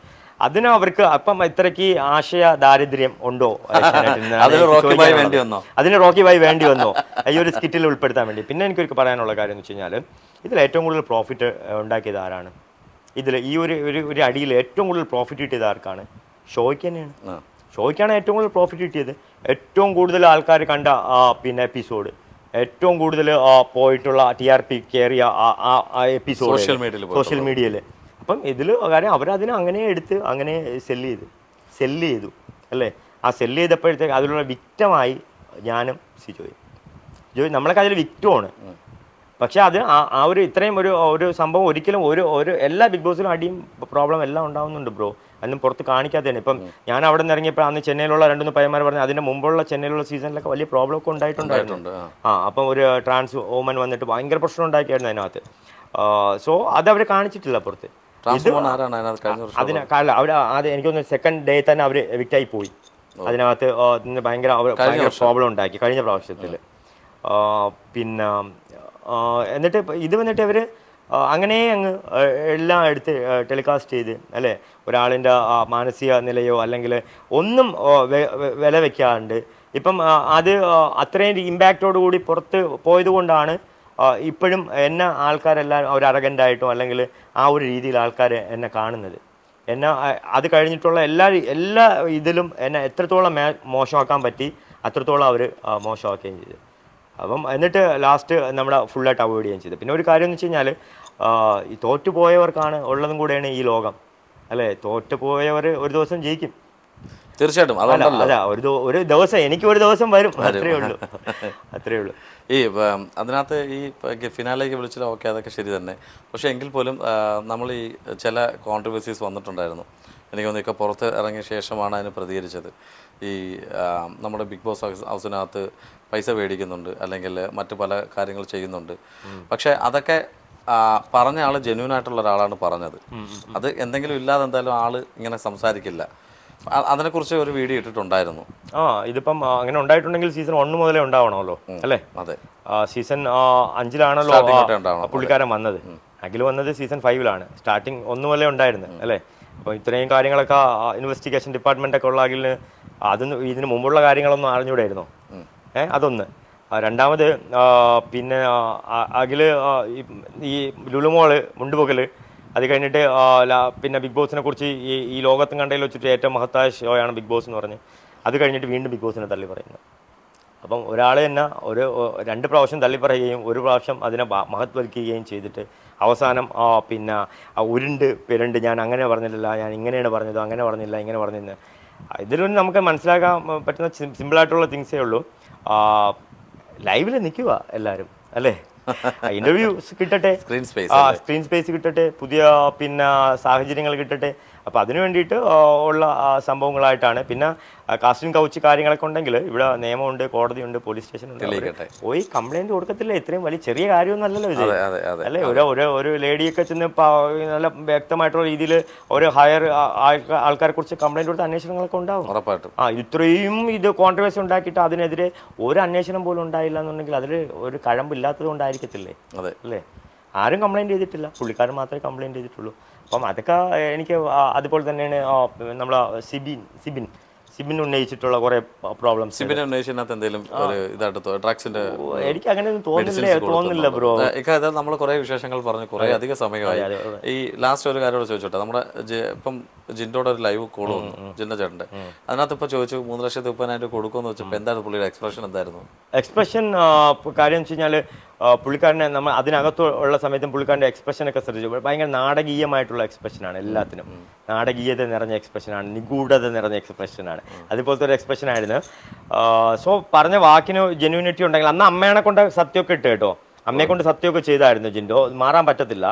Speaker 2: അതിന് അവർക്ക് അപ്പം ഇത്രയ്ക്ക് ആശയ ദാരിദ്ര്യം ഉണ്ടോ? അതിന് റോക്കി ബായ് വേണ്ടി വന്നോ ഈ ഒരു സ്കിറ്റിൽ ഉൾപ്പെടുത്താൻ വേണ്ടി? പിന്നെ എനിക്കൊരു പറയാനുള്ള കാര്യം എന്ന് വെച്ച് കഴിഞ്ഞാൽ, ഇതിൽ ഏറ്റവും കൂടുതൽ പ്രോഫിറ്റ് ഉണ്ടാക്കിയത് ആരാണ്? ഇതിൽ ഈ ഒരു അടിയിൽ ഏറ്റവും കൂടുതൽ പ്രോഫിറ്റ് കിട്ടിയത് ആർക്കാണ്? ഷോയ്ക്ക് തന്നെയാണ്. ഷോയ്ക്കാണ് ഏറ്റവും കൂടുതൽ പ്രോഫിറ്റ് കിട്ടിയത്. ഏറ്റവും കൂടുതൽ ആൾക്കാർ കണ്ട പിന്നെ എപ്പിസോഡ്, ഏറ്റവും കൂടുതൽ പോയിട്ടുള്ള TRP കയറിയ എപ്പിസോഡ് സോഷ്യൽ മീഡിയയിൽ. അപ്പം ഇതിൽ കാര്യം അവരതിനെ അങ്ങനെ എടുത്ത് അങ്ങനെ സെല്ല് ചെയ്തു അല്ലേ? ആ സെല്ല് ചെയ്തപ്പോഴത്തേക്ക് അതിലുള്ള വിക്റ്റമായി ഞാനും ജോയ് നമ്മളൊക്കെ അതിൽ വിക്റ്റമാണ്. പക്ഷെ അത് ആ ഒരു ഇത്രയും ഒരു സംഭവം ഒരിക്കലും ഒരു എല്ലാ ബിഗ് ബോസിലും അടിയും പ്രോബ്ലം എല്ലാം ഉണ്ടാവുന്നുണ്ട് ബ്രോ. അന്നും പുറത്ത് കാണിക്കാത്തതാണ്. ഇപ്പം ഞാൻ അവിടെ നിന്ന് ഇറങ്ങിയപ്പോൾ അന്ന് ചെന്നൈയിലുള്ള 2 പയ്യന്മാർ പറഞ്ഞു അതിൻ്റെ മുമ്പുള്ള ചെന്നൈയിലുള്ള സീസണിലൊക്കെ വലിയ പ്രോബ്ലം ഒക്കെ ഉണ്ടായിട്ടുണ്ടായിരുന്നു. അപ്പം ഒരു ട്രാൻസ് വുമൻ വന്നിട്ട് ഭയങ്കര പ്രശ്നം ഉണ്ടാക്കിയായിരുന്നു അതിനകത്ത്. സോ അത് അവർ കാണിച്ചിട്ടില്ല പുറത്ത്. അത് എനിക്കൊന്ന് സെക്കൻഡ് ഡേ തന്നെ അവർ എവിക്റ്റായി പോയി. അതിനകത്ത് ഭയങ്കര പ്രോബ്ലം ഉണ്ടാക്കി കഴിഞ്ഞ പ്രാവശ്യത്തിൽ. പിന്നെ എന്നിട്ട് വന്നിട്ട് അവർ അങ്ങനെ അങ്ങ് എല്ലാം എടുത്ത് ടെലികാസ്റ്റ് ചെയ്ത് അല്ലേ, ഒരാളിൻ്റെ മാനസിക നിലയോ അല്ലെങ്കിൽ ഒന്നും വില വെക്കാണ്ട് ഇപ്പം അത് അത്രയും ഇമ്പാക്റ്റോടു കൂടി പുറത്ത് പോയത് കൊണ്ടാണ് ഇപ്പോഴും എന്നെ ആൾക്കാരെല്ലാം ഒരു അറഗൻ്റായിട്ടോ അല്ലെങ്കിൽ ആ ഒരു രീതിയിൽ ആൾക്കാർ എന്നെ കാണുന്നത്. എന്നെ അത് കഴിഞ്ഞിട്ടുള്ള എല്ലാ ഇതിലും എന്നെ എത്രത്തോളം മോശമാക്കാൻ പറ്റി അത്രത്തോളം അവർ മോശമാക്കുകയും ചെയ്തു. അപ്പം എന്നിട്ട് ലാസ്റ്റ് നമ്മുടെ ഫുള്ളായിട്ട് അവോയ്ഡ് ചെയ്യുകയും ചെയ്തു. പിന്നെ ഒരു കാര്യം എന്ന് വെച്ച് കഴിഞ്ഞാൽ, ഈ തോറ്റുപോയവർക്കാണ് ഉള്ളതും കൂടെയാണ് ഈ ലോകം അല്ലേ? തോറ്റുപോയവർ ഒരു ദിവസം ജയിക്കും
Speaker 1: തീർച്ചയായിട്ടും.
Speaker 2: അല്ല ഒരു ദിവസം എനിക്ക് ഒരു ദിവസം വരും, അത്രേ ഉള്ളൂ.
Speaker 1: ഈ അതിനകത്ത് ഈ ഫിനാലേക്ക് വിളിച്ചാൽ ഓക്കെ, അതൊക്കെ ശരി തന്നെ. പക്ഷേ എങ്കിൽ പോലും നമ്മൾ ഈ ചില കോൺട്രവേഴ്സീസ് വന്നിട്ടുണ്ടായിരുന്നു. എനിക്ക് തോന്നുന്നു ഇപ്പോൾ പുറത്ത് ഇറങ്ങിയ ശേഷമാണ് അതിന് പ്രതികരിച്ചത്. ഈ നമ്മുടെ ബിഗ് ബോസ് ഹൗസിനകത്ത് പൈസ മേടിക്കുന്നുണ്ട് അല്ലെങ്കിൽ മറ്റു പല കാര്യങ്ങൾ ചെയ്യുന്നുണ്ട്. പക്ഷേ അതൊക്കെ പറഞ്ഞ ആൾ ജെന്യൂൻ ആയിട്ടുള്ള ഒരാളാണ് പറഞ്ഞത്. അത് എന്തെങ്കിലും ഇല്ലാതെ എന്തായാലും ആൾ ഇങ്ങനെ സംസാരിക്കില്ല. അതിനെക്കുറിച്ച് ഒരു വീഡിയോ ഇട്ടിട്ടുണ്ടായിരുന്നു.
Speaker 2: ഇതിപ്പം അങ്ങനെ ഉണ്ടായിട്ടുണ്ടെങ്കിൽ സീസൺ 1 മുതലേ ഉണ്ടാവണമല്ലോ അല്ലേ?
Speaker 1: അതെ,
Speaker 2: സീസൺ 5 പുള്ളിക്കാരൻ വന്നത്. അഖിൽ വന്നത് സീസൺ 5 സ്റ്റാർട്ടിങ് 1 മുതലേ ഉണ്ടായിരുന്നു അല്ലേ? അപ്പോൾ ഇത്രയും കാര്യങ്ങളൊക്കെ ഇൻവെസ്റ്റിഗേഷൻ ഡിപ്പാർട്ട്മെൻ്റൊക്കെ ഉള്ള അഖിലിന് ഇതിന് മുമ്പുള്ള കാര്യങ്ങളൊന്നും അറിഞ്ഞുകൂടായിരുന്നോ? അതൊന്ന്. രണ്ടാമത് പിന്നെ അഖില് ഈ ലുലുമോള് മുണ്ടുപൊക്കൽ, അത് കഴിഞ്ഞിട്ട് പിന്നെ ബിഗ് ബോസിനെ കുറിച്ച് ഈ ലോകത്തും കണ്ടതിൽ വെച്ചിട്ട് ഏറ്റവും മഹത്തായ ഷോയാണ് ബിഗ് ബോസ് എന്ന് പറഞ്ഞ് അത് കഴിഞ്ഞിട്ട് വീണ്ടും ബിഗ് ബോസിനെ തള്ളി പറയുന്നത്. അപ്പം ഒരാൾ തന്നെ 2 പ്രാവശ്യം തള്ളി പറയുകയും 1 പ്രാവശ്യം അതിനെ മഹത്വവൽക്കുകയും ചെയ്തിട്ട് അവസാനം പിന്നെ ഉരുണ്ട് ഞാൻ അങ്ങനെ പറഞ്ഞില്ല, ഞാൻ ഇങ്ങനെയാണ് പറഞ്ഞത്, അങ്ങനെ പറഞ്ഞില്ല, ഇങ്ങനെ പറഞ്ഞില്ല. ഇതിലൊന്നും നമുക്ക് മനസ്സിലാക്കാൻ പറ്റുന്ന സിമ്പിളായിട്ടുള്ള തിങ്സേ ഉള്ളൂ. ലൈവിൽ നിൽക്കുക എല്ലാവരും അല്ലേ? ഇന്റർവ്യൂസ് കിട്ടട്ടെ, സ്ക്രീൻ സ്പേസ് കിട്ടട്ടെ, പുതിയ പിന്നെ സാഹചര്യങ്ങൾ കിട്ടട്ടെ. അപ്പോൾ അതിനു വേണ്ടിയിട്ട് ഉള്ള സംഭവങ്ങളായിട്ടാണ്. പിന്നെ കാസ്റ്റിംഗ് കൗച്ച് കാര്യങ്ങളൊക്കെ ഉണ്ടെങ്കിൽ ഇവിടെ നിയമമുണ്ട്, കോടതിയുണ്ട്, പോലീസ് സ്റ്റേഷനുണ്ട്. പോയി കംപ്ലൈൻറ്റ് കൊടുക്കത്തില്ല. ഇത്രയും വലിയ ചെറിയ കാര്യമൊന്നുമല്ലല്ലോ ഇത് അല്ലേ? ഒരു ലേഡിയൊക്കെ ചെന്ന് നല്ല വ്യക്തമായിട്ടുള്ള രീതിയിൽ ഒരു ഹയർ ആൾക്കാരെ കുറിച്ച് കംപ്ലൈൻറ്റ് കൊടുത്ത അന്വേഷണങ്ങളൊക്കെ ഉണ്ടാവും. ഇത്രയും ഇത് കോൺട്രവേഴ്സി ഉണ്ടാക്കിയിട്ട് അതിനെതിരെ ഒരു അന്വേഷണം പോലും ഉണ്ടായില്ല എന്നുണ്ടെങ്കിൽ അതിൽ ഒരു കഴമ്പില്ലാത്തത് കൊണ്ടായിരിക്കത്തില്ലേ അല്ലേ? ആരും കംപ്ലൈൻറ്റ് ചെയ്തിട്ടില്ല, പുള്ളിക്കാരൻ മാത്രമേ കംപ്ലൈൻറ്റ് ചെയ്തിട്ടുള്ളൂ. അപ്പം അതൊക്കെ എനിക്ക് അതുപോലെ തന്നെയാണ് നമ്മളെ സിബിൻ ഉന്നയിച്ചിട്ടുള്ള കുറെ പ്രോബ്ലംസ്. എനിക്ക് അങ്ങനെ തോന്നുന്നില്ല ബ്രോ.
Speaker 1: നമ്മൾ കുറെ വിശേഷങ്ങൾ പറഞ്ഞു, കുറെ അധികം സമയമായി. ഈ ലാസ്റ്റ് ഒരു കാര്യം ചോദിച്ചോട്ടെ, നമ്മുടെ ഇപ്പം ജിൻഡോടെ ഒരു ലൈവ് കോൾ വന്നു, ജിൻഡോ ചേട്ടൻ്റെ. അതിനകത്ത് ഇപ്പൊ ചോദിച്ചു 3,30,000 കൊടുക്കുമെന്ന് വെച്ചപ്പോൾ എന്താണ് പുള്ളിയുടെ എക്സ്പ്രഷൻ? എന്തായിരുന്നു എക്സ്പ്രഷൻ?
Speaker 2: കാര്യം വെച്ച് കഴിഞ്ഞാൽ പുള്ളിക്കാരനെ നമ്മൾ അതിനകത്ത് ഉള്ള സമയത്തും പുള്ളിക്കാരൻ്റെ എക്സ്പ്രഷനൊക്കെ ശ്രദ്ധിച്ചു. ഭയങ്കര നാടകീയമായിട്ടുള്ള എക്സ്പ്രഷനാണ്, എല്ലാത്തിനും നാടകീയത നിറഞ്ഞ എക്സ്പ്രഷനാണ്, നിഗൂഢത നിറഞ്ഞ എക്സ്പ്രഷനാണ്. അതുപോലത്തെ ഒരു എക്സ്പ്രഷൻ ആയിരുന്നു. സോ പറഞ്ഞ വാക്കിന് ജെന്യൂനിറ്റി ഉണ്ടെങ്കിൽ അന്ന് അമ്മേനെ കൊണ്ട് സത്യമൊക്കെ ഇട്ട് കേട്ടോ, അമ്മയെ കൊണ്ട് സത്യമൊക്കെ ചെയ്തായിരുന്നു ജിൻഡോ. മാറാൻ പറ്റത്തില്ല.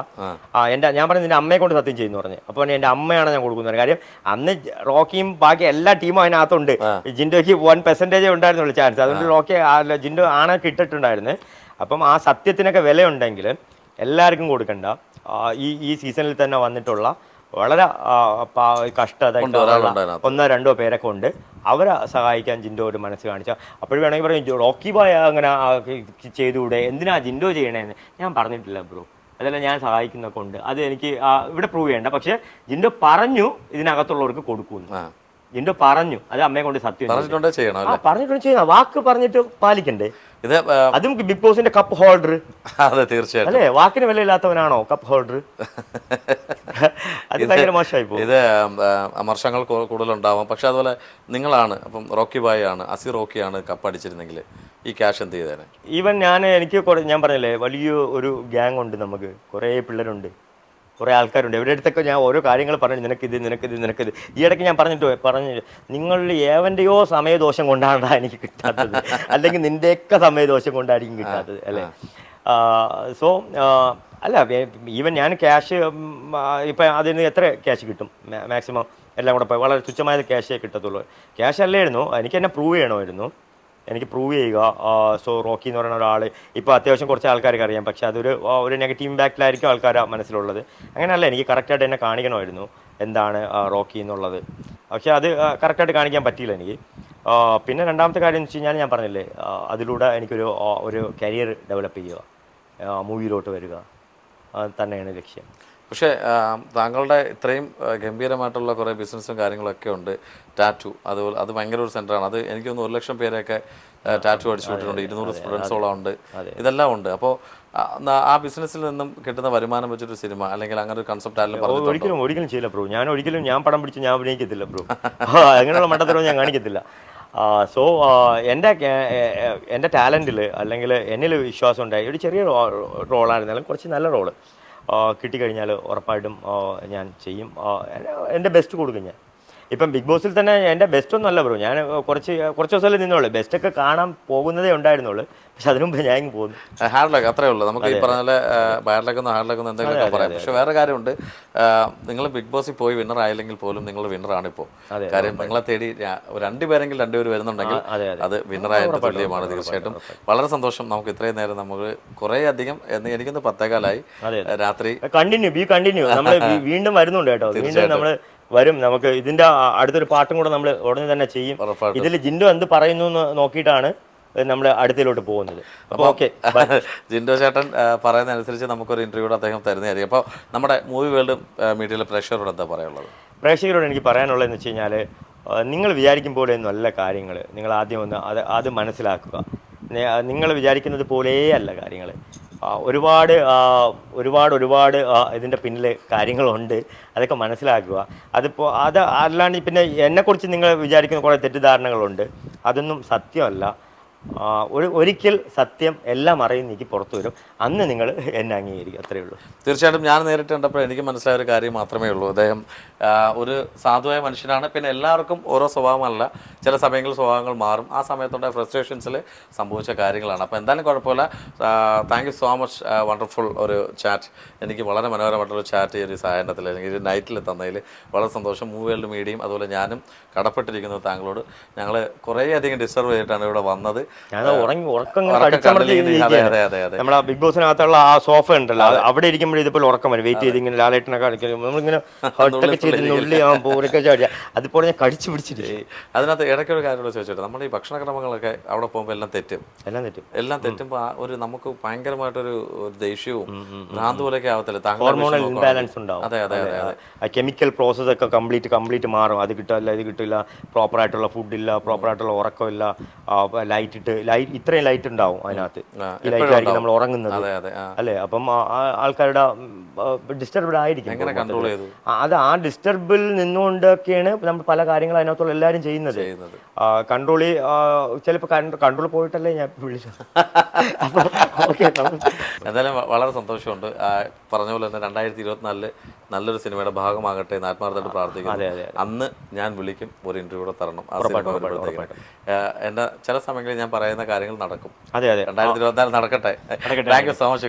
Speaker 2: ഞാൻ പറഞ്ഞു നിന്റെ അമ്മയെ കൊണ്ട് സത്യം ചെയ്യുന്നു പറഞ്ഞു. അപ്പോൾ എൻ്റെ അമ്മയാണ് ഞാൻ കൊടുക്കുന്നത്. കാര്യം അന്ന് റോക്കിയും ബാക്കി എല്ലാ ടീമും അതിനകത്തുണ്ട്. ജിൻഡോയ്ക്ക് 1% ഉണ്ടായിരുന്നുള്ളൂ ചാൻസ്. അതുകൊണ്ട് റോക്കി ജിൻഡോ ആണൊക്കെ ഇട്ടിട്ടുണ്ടായിരുന്നു. അപ്പം ആ സത്യത്തിനൊക്കെ വിലയുണ്ടെങ്കിൽ എല്ലാവർക്കും കൊടുക്കണ്ട. ഈ സീസണിൽ തന്നെ വന്നിട്ടുള്ള വളരെ കഷ്ടത ഒന്നോ രണ്ടോ പേരൊക്കെ ഉണ്ട്. അവരെ സഹായിക്കാൻ ജിൻഡോ ഒരു മനസ്സ് കാണിച്ചാൽ അപ്പോഴും വേണമെങ്കിൽ പറയും റോക്കി ബോയ് അങ്ങനെ ചെയ്തുകൂടെ, എന്തിനാ ജിൻഡോ ചെയ്യണേന്ന്. ഞാൻ പറഞ്ഞിട്ടില്ല ബ്രോ, അതെല്ലാം ഞാൻ സഹായിക്കുന്നൊക്കെ ഉണ്ട്. അത് എനിക്ക് ഇവിടെ പ്രൂവ് ചെയ്യണ്ട. പക്ഷെ ജിൻഡോ പറഞ്ഞു ഇതിനകത്തുള്ളവർക്ക് കൊടുക്കുന്നു. ജിൻഡോ പറഞ്ഞു, അത് അമ്മയെ കൊണ്ട് സത്യം പറഞ്ഞിട്ടുണ്ട് ചെയ്യണം. വാക്ക് പറഞ്ഞിട്ട് പാലിക്കണ്ടേ?
Speaker 1: ഇത്
Speaker 2: അതും ബിഗ് ബോസിന്റെ കപ്പ് ഹോൾഡർ.
Speaker 1: അതെ, തീർച്ചയായിട്ടും.
Speaker 2: അല്ലേ, വാക്കിന് വിലയില്ലാത്തവനാണോ കപ്പ് ഹോൾഡർ? അത് ഭയങ്കര മോശമായി പോകും.
Speaker 1: ഇത് അമർഷങ്ങൾ കൂടുതലുണ്ടാവാം. പക്ഷെ അതുപോലെ നിങ്ങളാണ്, അപ്പം റോക്കി ബായ് ആണ്, അസി റോക്കിയാണ് കപ്പ് അടിച്ചിരുന്നെങ്കിൽ ഈ ക്യാഷ് എന്ത് ചെയ്തേനെ?
Speaker 2: ഈവൻ എനിക്ക് ഞാൻ പറഞ്ഞില്ലേ, വലിയ ഒരു ഗ്യാങ് ഉണ്ട്, നമുക്ക് കുറേ പിള്ളേരുണ്ട്, കുറേ ആൾക്കാരുണ്ട്. ഇവരുടെ അടുത്തൊക്കെ ഞാൻ ഓരോ കാര്യങ്ങൾ പറഞ്ഞു, നിനക്കിത്. ഈ ഇടയ്ക്ക് ഞാൻ പറഞ്ഞു നിങ്ങളിൽ ഏവൻ്റെയോ സമയദോഷം കൊണ്ടാണ് എനിക്ക് കിട്ടാത്തത്, അല്ലെങ്കിൽ നിൻ്റെയൊക്കെ സമയദോഷം കൊണ്ടായിരിക്കും കിട്ടാത്തത്, അല്ലേ? സോ അല്ല, ഈവൻ ഞാൻ ക്യാഷ് ഇപ്പം അതിന് എത്ര ക്യാഷ് കിട്ടും മാക്സിമം എല്ലാം കൂടെ വളരെ തുച്ഛമായ ക്യാഷേ കിട്ടത്തുള്ളൂ. ക്യാഷ് അല്ലായിരുന്നു, എനിക്ക് എന്നെ പ്രൂവ് ചെയ്യണമായിരുന്നു. എനിക്ക് പ്രൂവ് ചെയ്യുക. സോ റോക്കി എന്ന് പറയുന്ന ഒരാൾ ഇപ്പോൾ അത്യാവശ്യം കുറച്ച് ആൾക്കാർക്ക് അറിയാം, പക്ഷേ ഒരു നെഗറ്റീവ് ഇമ്പാക്റ്റിലായിരിക്കും ആൾക്കാർ മനസ്സിലുള്ളത്. അങ്ങനെയല്ല, എനിക്ക് കറക്റ്റായിട്ട് എന്നെ കാണിക്കണമായിരുന്നു എന്താണ് റോക്കി എന്നുള്ളത്. പക്ഷേ അത് കറക്റ്റായിട്ട് കാണിക്കാൻ പറ്റിയില്ല എനിക്ക്. പിന്നെ രണ്ടാമത്തെ കാര്യം എന്ന് വെച്ച് കഴിഞ്ഞാൽ ഞാൻ പറഞ്ഞില്ലേ, അതിലൂടെ ഒരു കരിയർ ഡെവലപ്പ് ചെയ്യുക, മൂവിയിലോട്ട് വരിക തന്നെയാണ് ലക്ഷ്യം.
Speaker 1: പക്ഷേ താങ്കളുടെ ഇത്രയും ഗംഭീരമായിട്ടുള്ള കുറേ ബിസിനസ്സും കാര്യങ്ങളൊക്കെ ഉണ്ട്. ടാറ്റു, അതുപോലെ അത് ഭയങ്കര ഒരു സെൻ്ററാണ്. അത് എനിക്ക് തോന്നുന്നു 1 ലക്ഷം പേരെയൊക്കെ ടാറ്റു അടിച്ചു വിട്ടിട്ടുണ്ട്. 200 സ്റ്റുഡൻസോളം ഉണ്ട്. ഇതെല്ലാം ഉണ്ട്. അപ്പോൾ ആ ബിസിനസ്സിൽ നിന്നും കിട്ടുന്ന വരുമാനം വെച്ചൊരു സിനിമ അല്ലെങ്കിൽ അങ്ങനെ ഒരു കൺസെപ്റ്റ് ആയാലും
Speaker 2: ഒരിക്കലും ചെയ്യില്ല ബ്രോ. ഞാൻ പടം പിടിച്ച് ഞാൻ അഭിനയിക്കത്തില്ല ബ്രോ. അങ്ങനെയുള്ള മണ്ടത്തരവും ഞാൻ കാണിക്കത്തില്ല. സോ എൻ്റെ ടാലൻറ്റിൽ അല്ലെങ്കിൽ എന്നിൽ വിശ്വാസം ഉണ്ടായി. ഒരു ചെറിയ റോളായിരുന്നാലും കുറച്ച് നല്ല റോള് കിട്ടിക്കഴിഞ്ഞാൽ ഉറപ്പായിട്ടും ഞാൻ ചെയ്യും. എൻ്റെ ബെസ്റ്റ് കൊടുക്കും ഞാൻ. ഇപ്പം ബിഗ് ബോസിൽ തന്നെ എൻ്റെ ബെസ്റ്റ് ഒന്നും അല്ല ബ്രോ. ഞാൻ കുറച്ച് ദിവസമല്ലേ നിന്നോളൂ. ബെസ്റ്റൊക്കെ കാണാൻ പോകുന്നതേ ഉണ്ടായിരുന്നുള്ളൂ. പക്ഷെ അതിനു മുമ്പ് ഞാൻ പോകുന്നു.
Speaker 1: ഹാർഡ് ലക്ക് അത്രേ ഉള്ളൂ. നമുക്ക് ഈ പറഞ്ഞ പോലെ ബാഡ് ലക്കെന്നോ ഹാർഡ് ലക്കെന്നോ എന്തെങ്കിലുമൊക്കെ പറയാം. പക്ഷെ വേറെ കാര്യമുണ്ട്, നിങ്ങൾ ബിഗ് ബോസിൽ പോയി വിന്നർ ആയില്ലെങ്കിൽ പോലും നിങ്ങൾ വിന്നറാണ് ഇപ്പോൾ. കാര്യം നിങ്ങളെ തേടി 2 പേരെങ്കിൽ 2 പേര് വരുന്നുണ്ടെങ്കിൽ അത് വിന്നറായതിന് തുല്യമാണ്. തീർച്ചയായിട്ടും വളരെ സന്തോഷം. നമുക്ക് ഇത്രയും നേരം നമുക്ക് കുറേ അധികം എനിക്കൊന്ന് 10:15 രാത്രി
Speaker 2: കണ്ടിന്യൂ നമ്മൾ വീണ്ടും വരുന്നുണ്ട് കേട്ടോ. വീണ്ടും നമ്മൾ വരും. നമുക്ക് ഇതിന്റെ അടുത്തൊരു പാട്ടും കൂടെ നമ്മൾ ഉടനെ തന്നെ ചെയ്യും. ഇതിൽ ജിൻഡോ എന്ത് പറയുന്നു എന്ന് നോക്കിയിട്ടാണ് നമ്മൾ അടുത്തിലോട്ട് പോകുന്നത്. അപ്പോൾ ഓക്കെ,
Speaker 1: ജിൻഡോ ചേട്ടൻ പറയുന്ന അനുസരിച്ച് നമുക്കൊരു ഇന്റർവ്യൂടെ അദ്ദേഹം തരുന്നതായിരിക്കും. അപ്പോൾ നമ്മുടെ മൂവി വേൾഡ് മീഡിയയിലെ പ്രേക്ഷകരോട് എന്താ പറയാനുള്ളത്?
Speaker 2: പ്രേക്ഷകരോട് എനിക്ക് പറയാനുള്ളതെന്ന് വെച്ച് കഴിഞ്ഞാൽ, നിങ്ങൾ വിചാരിക്കും പോലെയൊന്നും അല്ല കാര്യങ്ങൾ. നിങ്ങൾ ആദ്യം ഒന്ന് അത് മനസ്സിലാക്കുക. നിങ്ങൾ വിചാരിക്കുന്നത് പോലെയല്ല കാര്യങ്ങൾ. ഒരുപാട് ഇതിൻ്റെ പിന്നിൽ കാര്യങ്ങളുണ്ട്. അതൊക്കെ മനസ്സിലാക്കുക. അല്ലാണ്ട് പിന്നെ എന്നെക്കുറിച്ച് നിങ്ങൾ വിചാരിക്കുന്ന കുറേ തെറ്റിദ്ധാരണകളുണ്ട്. അതൊന്നും സത്യമല്ല. ഒരിക്കൽ സത്യം എല്ലാം അറിയുന്നെനിക്ക് പുറത്തു വരും. അന്ന് നിങ്ങൾ എന്നെ അംഗീകരിക്കുക, അത്രയേ ഉള്ളൂ.
Speaker 1: തീർച്ചയായിട്ടും ഞാൻ നേരിട്ട് കണ്ടപ്പോൾ എനിക്ക് മനസ്സിലായ ഒരു കാര്യം മാത്രമേ ഉള്ളൂ. അദ്ദേഹം ഒരു സാധുവായ മനുഷ്യനാണ്. പിന്നെ എല്ലാവർക്കും ഓരോ സ്വഭാവമല്ല, ചില സമയങ്ങളിൽ സ്വഭാവങ്ങൾ മാറും. ആ സമയത്തുള്ള ഫ്രസ്ട്രേഷൻസിൽ സംഭവിച്ച കാര്യങ്ങളാണ്. അപ്പോൾ എന്തായാലും കുഴപ്പമില്ല. Thank you so much. Wonderful ഒരു ചാറ്റ്. എനിക്ക് വളരെ മനോഹരമായിട്ടുള്ള ചാറ്റ് ഈ ഒരു സായാഹ്നത്തിൽ അല്ലെങ്കിൽ നൈറ്റിൽ തന്നതിൽ വളരെ സന്തോഷം. മൂവി വേൾഡ് മീഡിയയും അതുപോലെ ഞാനും കടപ്പെട്ടിരിക്കുന്നത് താങ്കളോട്. ഞങ്ങൾ കുറേയധികം ഡിസ്റ്റർബ് ചെയ്തിട്ടാണ് ഇവിടെ വന്നത്.
Speaker 2: നമ്മളെ ബിഗ് ബോസിനകത്തുള്ള ആ സോഫ ഉണ്ടല്ലോ, അവിടെ ഇരിക്കുമ്പോഴേ ഇതുപോലെ ഉറക്കം വരും. വെയിറ്റ് ചെയ്ത് ഇങ്ങനെ ലാലേട്ടനെ കാണിക്കും. നമ്മളിങ്ങനെ അതുപോലെ ഞാൻ കടിച്ചു പിടിച്ചിട്ട്.
Speaker 1: അതിനകത്ത് ഇടയ്ക്കൊരു കാര്യം ചോദിച്ചോട്ടെ, നമ്മുടെ ഈ ഭക്ഷണക്രമങ്ങളൊക്കെ അവിടെ പോകുമ്പോൾ എല്ലാം തെറ്റുമ്പോൾ നമുക്ക് ഭയങ്കരമായിട്ടൊരു ദേഷ്യവും ഭ്രാന്ത് പോലെയൊക്കെ ആവത്തില്ല.
Speaker 2: ഹോർമോണൽ ഇംബാലൻസ് ഉണ്ടാവും.
Speaker 1: അതെ.
Speaker 2: കെമിക്കൽ പ്രോസസ് ഒക്കെ കംപ്ലീറ്റ് മാറും. അത് കിട്ടില്ല, ഇത് കിട്ടില്ല, പ്രോപ്പറായിട്ടുള്ള ഫുഡില്ല, പ്രോപ്പറായിട്ടുള്ള ഉറക്കമില്ല, ഇത്രയും ലൈറ്റ് ഉണ്ടാവും അതിനകത്ത്. ഈ ലൈറ്റ് ആയിരിക്കും നമ്മൾ ഉറങ്ങുന്നത്, അല്ലേ? അപ്പം ആൾക്കാരുടെ ഡിസ്റ്റർബ്ഡ് ആയിരിക്കും. അത് ആ ഡിസ്റ്റർബിൽ നിന്നുകൊണ്ടൊക്കെയാണ് നമ്മൾ പല കാര്യങ്ങളും അതിനകത്തുള്ള എല്ലാവരും ചെയ്യുന്നത്. ചിലപ്പോൾ കൺട്രോൾ പോയിട്ടല്ലേ ഞാൻ വിളിച്ചത്.
Speaker 1: എന്തായാലും വളരെ സന്തോഷമുണ്ട്. പറഞ്ഞ പോലെ തന്നെ 2024 നല്ലൊരു സിനിമയുടെ ഭാഗമാകട്ടെ എന്ന് ആത്മാർത്ഥമായിട്ട് പ്രാർത്ഥിക്കുന്നു. അന്ന് ഞാൻ വിളിക്കും, ഒരു ഇന്റർവ്യൂ തരണം. എൻ്റെ ചില സമയങ്ങളിൽ ഞാൻ പറയുന്ന കാര്യങ്ങൾ നടക്കും. 2024 നടക്കട്ടെ. Thank you so much.